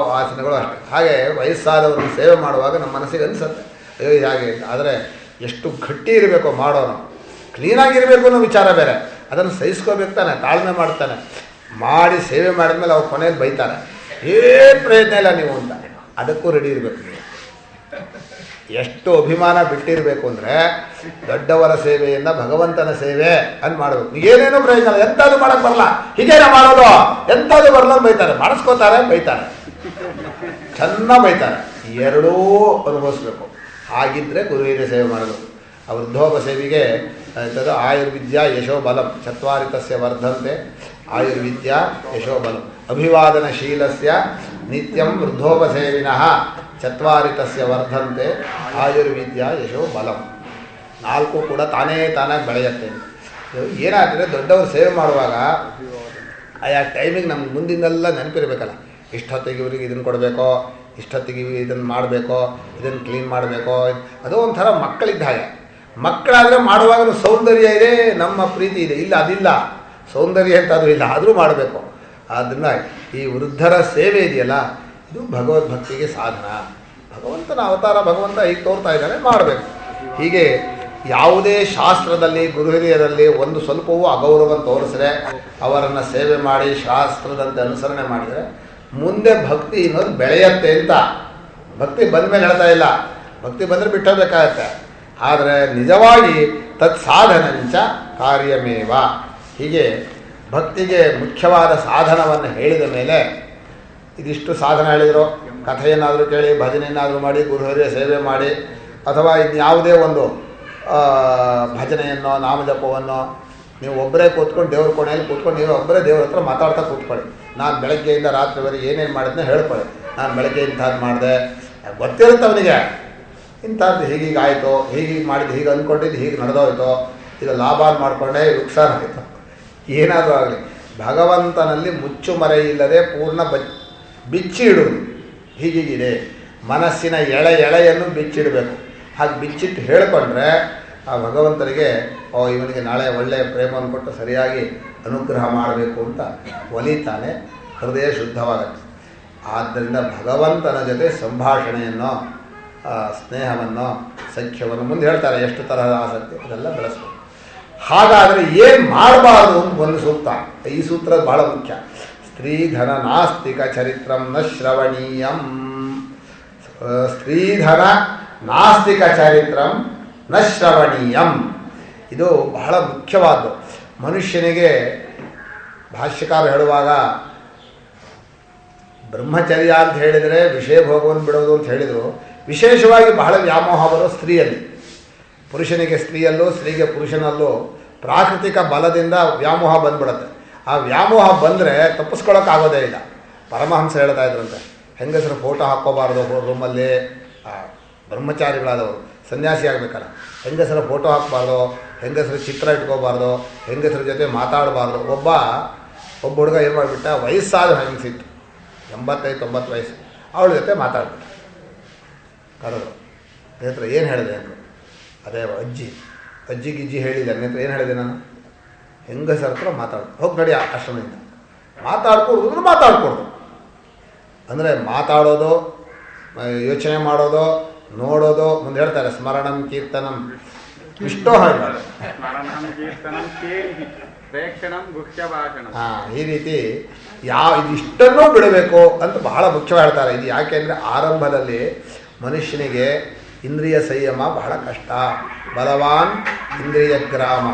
ವಾಸನೆಗಳು ಅಷ್ಟೆ. ಹಾಗೆ ವಯಸ್ಸಾದವ್ರನ್ನ ಸೇವೆ ಮಾಡುವಾಗ ನಮ್ಮ ಮನಸ್ಸಿಗೆ ಅನಿಸುತ್ತೆ, ಅಯ್ಯೋ ಹಾಗೆ. ಆದರೆ ಎಷ್ಟು ಗಟ್ಟಿ ಇರಬೇಕು ಮಾಡೋನು, ಕ್ಲೀನಾಗಿರಬೇಕು ಅನ್ನೋ ವಿಚಾರ ಬೇರೆ. ಅದನ್ನು ಸಹಿಸ್ಕೋಬೇಕು ತಾನೆ, ತಾಳ್ಮೆ ಮಾಡ್ತಾನೆ. ಮಾಡಿ ಸೇವೆ ಮಾಡಿದ್ಮೇಲೆ ಅವ್ರು ಕೊನೆಯಲ್ಲಿ ಬೈತಾರೆ, ಏನು ಪ್ರಯತ್ನ ಇಲ್ಲ ನೀವು ಅಂತ. ಅದಕ್ಕೂ ರೆಡಿ ಇರಬೇಕು ನೀವು. ಎಷ್ಟು ಅಭಿಮಾನ ಬಿಟ್ಟಿರಬೇಕು ಅಂದರೆ ದೊಡ್ಡವರ ಸೇವೆಯಿಂದ ಭಗವಂತನ ಸೇವೆ ಅಂತ ಮಾಡಬೇಕು. ಏನೇನೋ ಪ್ರಯೋಜನ ಇಲ್ಲ, ಎಂಥದ್ದು ಮಾಡೋಕ್ಕೆ ಬರಲ್ಲ, ಹೀಗೇನ ಮಾಡೋದು, ಎಂಥದ್ದು ಬರಲ್ಲ ಬೈತಾರೆ, ಮಾಡಿಸ್ಕೋತಾರೆ ಬೈತಾರೆ, ಚೆನ್ನಾಗಿ ಬೈತಾರೆ. ಎರಡೂ ಅನುಭವಿಸ್ಬೇಕು. ಹಾಗಿದ್ದರೆ ಗುರುವಿನ ಸೇವೆ ಮಾಡಬೇಕು. ಆ ವೃದ್ಧೋಪ ಸೇವೆಗೆ ಎಂಥದ್ದು ಆಯುರ್ವಿದ್ಯಾ ಯಶೋಬಲಂ ಚತ್ವಾರಿತಸ್ಯ ವರ್ಧಂತೆ ಆಯುರ್ವಿದ್ಯಾ ಯಶೋಬಲಂ ಅಭಿವಾದನಶೀಲಸ್ಯ ನಿತ್ಯಂ ವೃದ್ಧೋಪಸೇವಿನಃ ಚತ್ವಾರಿತಸ್ಯ ವರ್ಧಂತೆ ಆಯುರ್ವಿದ್ಯಾ ಯಶೋಬಲಂ. 4 ಕೂಡ ತಾನೇ ತಾನಾಗಿ ಬೆಳೆಯುತ್ತೆ. ಏನಾಗ್ತದೆ, ದೊಡ್ಡವರು ಸೇವೆ ಮಾಡುವಾಗ ಆಯಾ ಟೈಮಿಗೆ ನಮ್ಗೆ ಮುಂದಿನೆಲ್ಲ ನೆನಪಿರಬೇಕಲ್ಲ. ಇಷ್ಟೊತ್ತಿಗೆ ಇವ್ರಿಗೆ ಇದನ್ನು ಕೊಡಬೇಕೋ, ಇಷ್ಟೊತ್ತಿಗೆ ಇದನ್ನು ಮಾಡಬೇಕೋ, ಇದನ್ನು ಕ್ಲೀನ್ ಮಾಡಬೇಕೋ. ಅದು ಒಂಥರ ಮಕ್ಕಳಿದ್ದ ಹಾಗೆ. ಮಕ್ಕಳಾದರೆ ಮಾಡುವಾಗ ಸೌಂದರ್ಯ ಇದೆ, ನಮ್ಮ ಪ್ರೀತಿ ಇದೆ. ಇಲ್ಲ, ಅದಿಲ್ಲ, ಸೌಂದರ್ಯ ಅಂತ ಅದು ಇಲ್ಲ, ಆದರೂ ಮಾಡಬೇಕು. ಆದ್ದರಿಂದ ಈ ವೃದ್ಧರ ಸೇವೆ ಇದೆಯಲ್ಲ, ಇದು ಭಗವದ್ಭಕ್ತಿಗೆ ಸಾಧನ. ಭಗವಂತನ ಅವತಾರ, ಭಗವಂತ ಹೀಗೆ ತೋರ್ತಾ ಇದ್ದಾನೆ, ಮಾಡಬೇಕು. ಹೀಗೆ ಯಾವುದೇ ಶಾಸ್ತ್ರದಲ್ಲಿ ಗುರು ಹಿರಿಯರಲ್ಲಿ ಒಂದು ಸ್ವಲ್ಪವೂ ಅಗೌರವ ತೋರಿಸಿದ್ರೆ, ಅವರನ್ನು ಸೇವೆ ಮಾಡಿ ಶಾಸ್ತ್ರದಂತೆ ಅನುಸರಣೆ ಮಾಡಿದರೆ ಮುಂದೆ ಭಕ್ತಿ ಇನ್ನೊಂದು ಬೆಳೆಯತ್ತೆ ಅಂತ. ಭಕ್ತಿ ಬಂದ ಮೇಲೆ ಹೇಳ್ತಾ ಇಲ್ಲ, ಭಕ್ತಿ ಬಂದರೆ ಬಿಟ್ಟೋಗ್ಬೇಕಾಗತ್ತೆ. ಆದರೆ ನಿಜವಾಗಿ ತತ್ ಸಾಧನಂಚ ಕಾರ್ಯಮೇವ. ಹೀಗೆ ಭಕ್ತಿಗೆ ಮುಖ್ಯವಾದ ಸಾಧನವನ್ನು ಹೇಳಿದ ಮೇಲೆ, ಇದಿಷ್ಟು ಸಾಧನ ಹೇಳಿದರು, ಕಥೆಯನ್ನಾದರೂ ಕೇಳಿ, ಭಜನೆಯನ್ನಾದರೂ ಮಾಡಿ, ಗುರು ಹಿರಿಯ ಸೇವೆ ಮಾಡಿ, ಅಥವಾ ಇನ್ಯಾವುದೇ ಒಂದು ಭಜನೆಯನ್ನು ನಾಮಜಪವನ್ನು ನೀವು ಒಬ್ಬರೇ ಕೂತ್ಕೊಂಡು ದೇವ್ರ ಕೋಣೆಯಲ್ಲಿ ಕೂತ್ಕೊಂಡು ನೀವು ಒಬ್ಬರೇ ದೇವ್ರ ಹತ್ರ ಮಾತಾಡ್ತಾ ಕೂತ್ಕೊಳ್ಳಿ. ನಾನು ಬೆಳಗ್ಗೆಯಿಂದ ರಾತ್ರಿವರೆಗೆ ಏನೇನು ಮಾಡಿದ್ನೋ ಹೇಳ್ಕೊಳ್ಳಿ. ನಾನು ಬೆಳಗ್ಗೆ ಇಂಥದ್ದು ಮಾಡಿದೆ, ಗೊತ್ತಿರುತ್ತೆ ಅವನಿಗೆ, ಇಂಥದ್ದು ಹೀಗೀಗೆ ಆಯಿತು, ಹೀಗೀಗೆ ಮಾಡಿದ್ದು, ಹೀಗೆ ಅಂದ್ಕೊಂಡಿದ್ದು ಹೀಗೆ ನಡೆದೋಯ್ತು, ಇದು ಲಾಭ ಮಾಡಿಕೊಂಡೆ ನುಕ್ಸಾನ ಆಯಿತು, ಏನಾದರೂ ಆಗಲಿ ಭಗವಂತನಲ್ಲಿ ಮುಚ್ಚುಮರೆ ಇಲ್ಲದೆ ಪೂರ್ಣ ಬಿಚ್ಚಿ ಇಡುವುದು. ಹೀಗೀಗಿದೆ ಮನಸ್ಸಿನ ಎಳೆಯನ್ನು ಬಿಚ್ಚಿಡಬೇಕು. ಹಾಗೆ ಬಿಚ್ಚಿಟ್ಟು ಹೇಳಿಕೊಂಡ್ರೆ ಆ ಭಗವಂತನಿಗೆ ಇವನಿಗೆ ನಾಳೆ ಒಳ್ಳೆಯ ಪ್ರೇಮವನ್ನು ಕೊಟ್ಟು ಸರಿಯಾಗಿ ಅನುಗ್ರಹ ಮಾಡಬೇಕು ಅಂತ ಒಲಿತಾನೆ, ಹೃದಯ ಶುದ್ಧವಾಗುತ್ತೆ. ಆದ್ದರಿಂದ ಭಗವಂತನ ಜೊತೆ ಸಂಭಾಷಣೆಯನ್ನು, ಸ್ನೇಹವನ್ನು, ಸಖ್ಯವನ್ನು ಮುಂದೆ ಹೇಳ್ತಾರೆ ಎಷ್ಟು ತರಹದ ಆಸಕ್ತಿ ಅದೆಲ್ಲ ಬೆಳೆಸ್ಬೇಕು. ಹಾಗಾದರೆ ಏನು ಮಾಡಬಾರ್ದು ಅಂತ ಒಂದು ಸೂಕ್ತ, ಈ ಸೂತ್ರ ಬಹಳ ಮುಖ್ಯ. ಸ್ತ್ರೀಧನ ನಾಸ್ತಿಕ ಚರಿತ್ರಂ ನ ಶ್ರವಣೀಯಂ. ಸ್ತ್ರೀಧನ ನಾಸ್ತಿಕ ಚರಿತ್ರಂ ನ ಶ್ರವಣೀಯಂ. ಇದು ಬಹಳ ಮುಖ್ಯವಾದ್ದು. ಮನುಷ್ಯನಿಗೆ ಭಾಷ್ಯಕಾರ ಹೇಳುವಾಗ ಬ್ರಹ್ಮಚರ್ಯ ಅಂತ ಹೇಳಿದರೆ ವಿಷಯ ಭೋಗವನ್ನು ಬಿಡೋದು ಅಂತ ಹೇಳಿದರು. ವಿಶೇಷವಾಗಿ ಬಹಳ ವ್ಯಾಮೋಹ ಬರೋ ಸ್ತ್ರೀಯಲ್ಲಿ. ಪುರುಷನಿಗೆ ಸ್ತ್ರೀಯಲ್ಲೂ, ಸ್ತ್ರೀಗೆ ಪುರುಷನಲ್ಲೂ ಪ್ರಾಕೃತಿಕ ಬಲದಿಂದ ವ್ಯಾಮೋಹ ಬಂದ್ಬಿಡುತ್ತೆ. ಆ ವ್ಯಾಮೋಹ ಬಂದರೆ ತಪ್ಪಿಸ್ಕೊಳ್ಳೋಕ್ಕಾಗೋದೇ ಇಲ್ಲ. ಪರಮಹಂಸ ಹೇಳ್ತಾ ಇದ್ರಂತೆ, ಹೆಂಗಸರು ಫೋಟೋ ಹಾಕ್ಕೋಬಾರ್ದು ರೂಮಲ್ಲಿ. ಬ್ರಹ್ಮಚಾರಿಗಳಾದವರು ಸನ್ಯಾಸಿ ಆಗಬೇಕಲ್ಲ, ಹೆಂಗಸರ ಫೋಟೋ ಹಾಕಬಾರ್ದು, ಹೆಂಗಸರ ಚಿತ್ರ ಇಟ್ಕೋಬಾರ್ದು, ಹೆಂಗಸರ ಜೊತೆ ಮಾತಾಡಬಾರ್ದು. ಒಬ್ಬ ಹುಡುಗ ಏನು ಮಾಡಿಬಿಟ್ಟ, ವಯಸ್ಸಾದ ಹೆಂಗಸಿತ್ತು, 85-90 ವಯಸ್ಸು, ಅವಳ ಜೊತೆ ಮಾತಾಡ್ಬಿಟ್ಟ. ಕರೆದ್ರು, ನೇತ್ರ ಏನು ಹೇಳಿದೆ ಅಂದರು. ಅದೇ ಅಜ್ಜಿ ಗಿಜ್ಜಿ ಹೇಳಿದೆ. ನೇತ್ರ ಏನು ಹೇಳಿದೆ ನಾನು, ಹೆಂಗಸರ ಹತ್ರ ಮಾತಾಡೋದು, ಹೋಗಿ ನಡಿ ಆಶ್ರಮದಿಂದ ಮಾತಾಡ್ಕೊಡ್ದು ಮಾತಾಡ್ಕೊಡ್ದು. ಅಂದರೆ ಮಾತಾಡೋದು, ಯೋಚನೆ ಮಾಡೋದು, ನೋಡೋದು. ಮುಂದೆ ಹೇಳ್ತಾರೆ ಸ್ಮರಣಂ ಕೀರ್ತನಂ ಇಷ್ಟೋ ಹೇಳ್ತಾರೆ. ಈ ರೀತಿ ಇದಿಷ್ಟನ್ನೂ ಬಿಡಬೇಕು ಅಂತ ಬಹಳ ಮುಖ್ಯವಾಗಿ ಹೇಳ್ತಾರೆ. ಇದು ಯಾಕೆ ಅಂದರೆ ಆರಂಭದಲ್ಲಿ ಮನುಷ್ಯನಿಗೆ ಇಂದ್ರಿಯ ಸಂಯಮ ಬಹಳ ಕಷ್ಟ. ಬಲವಾನ್ ಇಂದ್ರಿಯ ಗ್ರಾಮ.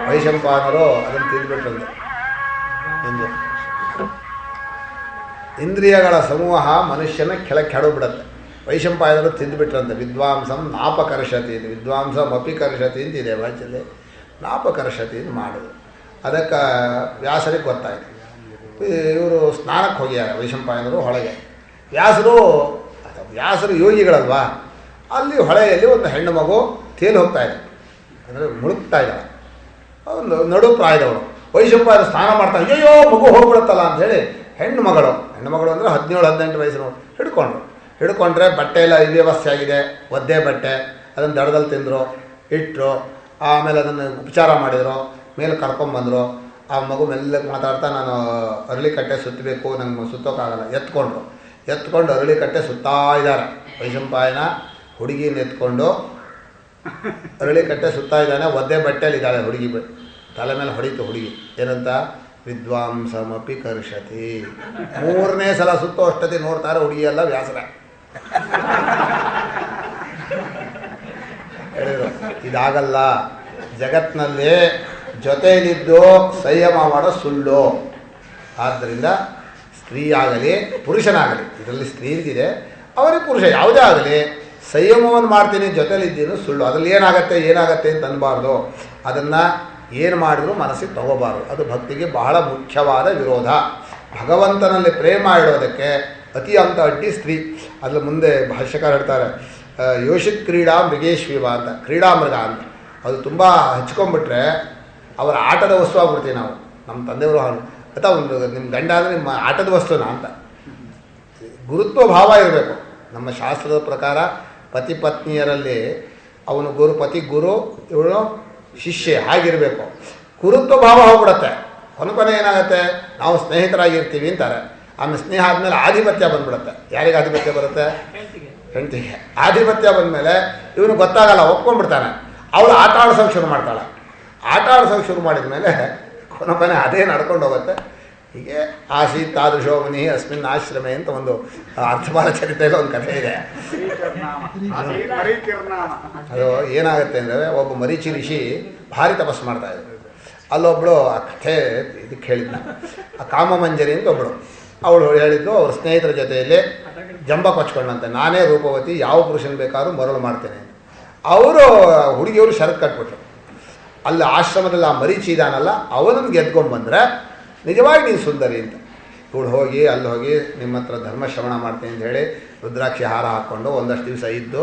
ವೈಶಂಪಾಯನರು ಅದನ್ನು ತಿಂದುಬಿಟ್ರಂತೆ. ಇಂದ್ರಿಯಗಳ ಸಮೂಹ ಮನುಷ್ಯನ ಕೆಳಬಿಡುತ್ತೆ. ವೈಶಂಪಾಯನರು ತಿಂದುಬಿಟ್ರಂತೆ. ವಿದ್ವಾಂಸಂ ನಾಪಕರ್ಷತಿ ಅಂತ, ವಿದ್ವಾಂಸಂ ಅಪಿಕರ್ಷತಿ ಅಂತಿದೆ ವಾಚ್ಯದಲ್ಲಿ. ನಾಪಕರ್ಷತಿ ಅಂತ ಮಾಡೋದು. ಅದಕ್ಕೆ ವ್ಯಾಸರಿಗೆ ಗೊತ್ತಾಯಿತು. ಇವರು ಸ್ನಾನಕ್ಕೆ ಹೋಗ್ಯಾರ ವೈಶಂಪಾಯನರು ಹೊಳೆಗೆ. ವ್ಯಾಸರು ಯೋಗಿಗಳಲ್ವಾ, ಅಲ್ಲಿ ಹೊಳೆಯಲ್ಲಿ ಒಂದು ಹೆಣ್ಣು ಮಗು ತೇಲಿ ಹೋಗ್ತಾ ಇದೆ, ಅಂದರೆ ಮುಳುಗ್ತಾ ಇದ್ದಾಳೆ. ಒಂದು ನಡು ಪ್ರಾಯದವಳು. ವೈಶಂಪಾಯನರು ಸ್ನಾನ ಮಾಡ್ತಾರೆ, ಅಯ್ಯೋ ಮಗು ಹೋಗ್ಬಿಡುತ್ತಲ್ಲ ಅಂಥೇಳಿ ಹೆಣ್ಣು ಮಗಳು ಅಂದರೆ 17-18 ವಯಸ್ಸಿನ ಹಿಡ್ಕೊಂಡ್ರೆ ಬಟ್ಟೆ ಎಲ್ಲ ಅವ್ಯವಸ್ಥೆ ಆಗಿದೆ, ಒದ್ದೆ ಬಟ್ಟೆ, ಅದನ್ನು ದಡದಲ್ಲಿ ತಿಂದರು, ಇಟ್ಟರು. ಆಮೇಲೆ ಅದನ್ನು ಉಪಚಾರ ಮಾಡಿದರು, ಮೇಲೆ ಕರ್ಕೊಂಬಂದರು. ಆ ಮಗು ಮೆಲ್ಲಗೆ ಮಾತಾಡ್ತಾ, ನಾನು ಅರಳಿಕಟ್ಟೆ ಸುತ್ತಬೇಕು, ನಂಗೆ ಸುತ್ತೋಕ್ಕಾಗಲ್ಲ. ಎತ್ಕೊಂಡು ಅರಳಿಕಟ್ಟೆ ಸುತ್ತಾ ಇದ್ದಾರೆ. ವೈಶಂಪಾಯನ ಹುಡುಗಿನ ಎತ್ಕೊಂಡು ಅರಳಿ ಕಟ್ಟೆ ಸುತ್ತಾ ಇದ್ದಾನೆ, ಒದ್ದೆ ಬಟ್ಟೆಯಲ್ಲಿ ಇದ್ದಾಳೆ ಹುಡುಗಿ, ತಲೆ ಮೇಲೆ ಹೊಡಿತು ಹುಡುಗಿ. ಏನಂತ? ವಿದ್ವಾಂಸಮಪಿ ಕರ್ಷತಿ. 3ನೇ ಸಲ ಸುತ್ತೋ ಅಷ್ಟೊತ್ತಿ ನೋಡ್ತಾರೆ ಹುಡುಗಿಯೆಲ್ಲ ವ್ಯಾಸರ. ಹೇಳಿದ್ರು ಇದಾಗಲ್ಲ, ಜಗತ್ತಿನಲ್ಲಿ ಜೊತೆಯಲ್ಲಿದ್ದು ಸಂಯಮ ಮಾಡೋ ಸುಳ್ಳು. ಆದ್ದರಿಂದ ಸ್ತ್ರೀ ಆಗಲಿ ಪುರುಷನಾಗಲಿ, ಇದರಲ್ಲಿ ಸ್ತ್ರೀಗಿದೆ ಅವರಿಗೆ ಪುರುಷ ಯಾವುದೇ ಆಗಲಿ ಸಂಯಮವನ್ನು ಮಾಡ್ತೀನಿ ಜೊತೆಲಿದ್ದೀನಿ ಸುಳ್ಳು. ಅದರಲ್ಲಿ ಏನಾಗತ್ತೆ ಅಂತ ಅನ್ಬಾರ್ದು. ಅದನ್ನು ಏನು ಮಾಡಿದ್ರು ಮನಸ್ಸಿಗೆ ತಗೋಬಾರ್ದು. ಅದು ಭಕ್ತಿಗೆ ಬಹಳ ಮುಖ್ಯವಾದ ವಿರೋಧ. ಭಗವಂತನಲ್ಲಿ ಪ್ರೇಮ ಇಡೋದಕ್ಕೆ ಅತಿ ಅಂತ ಅಡ್ಡಿ ಸ್ತ್ರೀ. ಅದ್ರ ಮುಂದೆ ಭಾಷ್ಯಕಾರ ಹೇಳ್ತಾರೆ, ಯೋಷಿತ್ ಕ್ರೀಡಾ ಮೃಗೇಶ್ವಿವ ಅಂತ, ಕ್ರೀಡಾ ಮೃಗ ಅಂತ. ಅದು ತುಂಬ ಹಚ್ಕೊಂಡ್ಬಿಟ್ರೆ ಅವರ ಆಟದ ವಸ್ತು ಆಗ್ಬಿಡ್ತೀವಿ ನಾವು. ನಮ್ಮ ತಂದೆಯವರು ಅಥವಾ ಒಂದು ನಿಮ್ಮ ಗಂಡ ಅಂದರೆ ನಿಮ್ಮ ಆಟದ ವಸ್ತುನಾ ಅಂತ. ಗುರುತ್ವ ಭಾವ ಇರಬೇಕು. ನಮ್ಮ ಶಾಸ್ತ್ರದ ಪ್ರಕಾರ ಪತಿ ಪತ್ನಿಯರಲ್ಲಿ ಅವನು ಗುರು, ಪತಿ ಗುರು, ಇವಳು ಶಿಷ್ಯ, ಹಾಗಿರಬೇಕು. ಗುರುತ್ವ ಭಾವ ಹೋಗ್ಬಿಡತ್ತೆ. ಕೊನೆ ಏನಾಗುತ್ತೆ, ನಾವು ಸ್ನೇಹಿತರಾಗಿರ್ತೀವಿ ಅಂತಾರೆ. ಆಮೇಲೆ ಸ್ನೇಹ ಆದಮೇಲೆ ಆಧಿಪತ್ಯ ಬಂದ್ಬಿಡುತ್ತೆ. ಯಾರಿಗೆ ಆಧಿಪತ್ಯ ಬರುತ್ತೆ? ಹೆಂಡತಿಗೆ. ಆಧಿಪತ್ಯ ಬಂದಮೇಲೆ ಇವನು ಗೊತ್ತಾಗಲ್ಲ, ಒಪ್ಕೊಂಡ್ಬಿಡ್ತಾನೆ. ಅವಳು ಆಟ ಆಡ್ಸೋಕೆ ಶುರು ಮಾಡ್ತಾಳೆ. ಆಟ ಆಡ್ಸೋಕೆ ಶುರು ಮಾಡಿದ ಮೇಲೆ ಕೊನೆ ಅದೇ ನಡ್ಕೊಂಡು ಹೋಗುತ್ತೆ. ಹೀಗೆ ಆಸೀತ್ ತಾದೃಶೋ ಮುನಿ ಅಸ್ಮಿನ್ ಆಶ್ರಮೆ ಅಂತ ಒಂದು ಅರ್ಥಮಾಲ ಚರಿತ್ರೆಗೆ ಒಂದು ಕಥೆ ಇದೆ. ಅದು ಏನಾಗುತ್ತೆ ಅಂದರೆ, ಒಬ್ಬ ಮರೀಚಿ ಋಷಿ ಭಾರಿ ತಪಸ್ಸು ಮಾಡ್ತಾಯಿದ್ರು. ಅಲ್ಲೊಬ್ಬಳು ಆ ಕಥೆ ಇದಕ್ಕೆ ಹೇಳಿದ್ನ, ಆ ಕಾಮಮಂಜರಿ ಅಂತ ಒಬ್ಬಳು, ಅವಳು ಹೇಳಿದ್ದು ಅವ್ರ ಸ್ನೇಹಿತರ ಜೊತೆಯಲ್ಲಿ ಜಂಬ ಕೊಚ್ಕೊಂಡಂತೆ, ನಾನೇ ರೂಪವತಿ, ಯಾವ ಪುರುಷನ ಬೇಕಾದ್ರೂ ಮರಳು ಮಾಡ್ತೇನೆ. ಅವರು ಹುಡುಗಿಯವರು ಷರತ್ತು ಕಟ್ಬಿಟ್ರು. ಅಲ್ಲಿ ಆಶ್ರಮದಲ್ಲಿ ಆ ಮರೀಚಿ ಇದಾನಲ್ಲ, ಅವನನ್ನು ಗೆದ್ಕೊಂಡ್ಬಂದರೆ ನಿಜವಾಗಿ ನೀನು ಸುಂದರಿ ಅಂತ. ಇವಳು ಹೋಗಿ ಅಲ್ಲಿ ಹೋಗಿ ನಿಮ್ಮ ಹತ್ರ ಧರ್ಮ ಶ್ರವಣ ಮಾಡ್ತೀನಿ ಅಂತ ಹೇಳಿ ರುದ್ರಾಕ್ಷಿ ಹಾರ ಹಾಕ್ಕೊಂಡು ಒಂದಷ್ಟು ದಿವಸ ಇದ್ದು,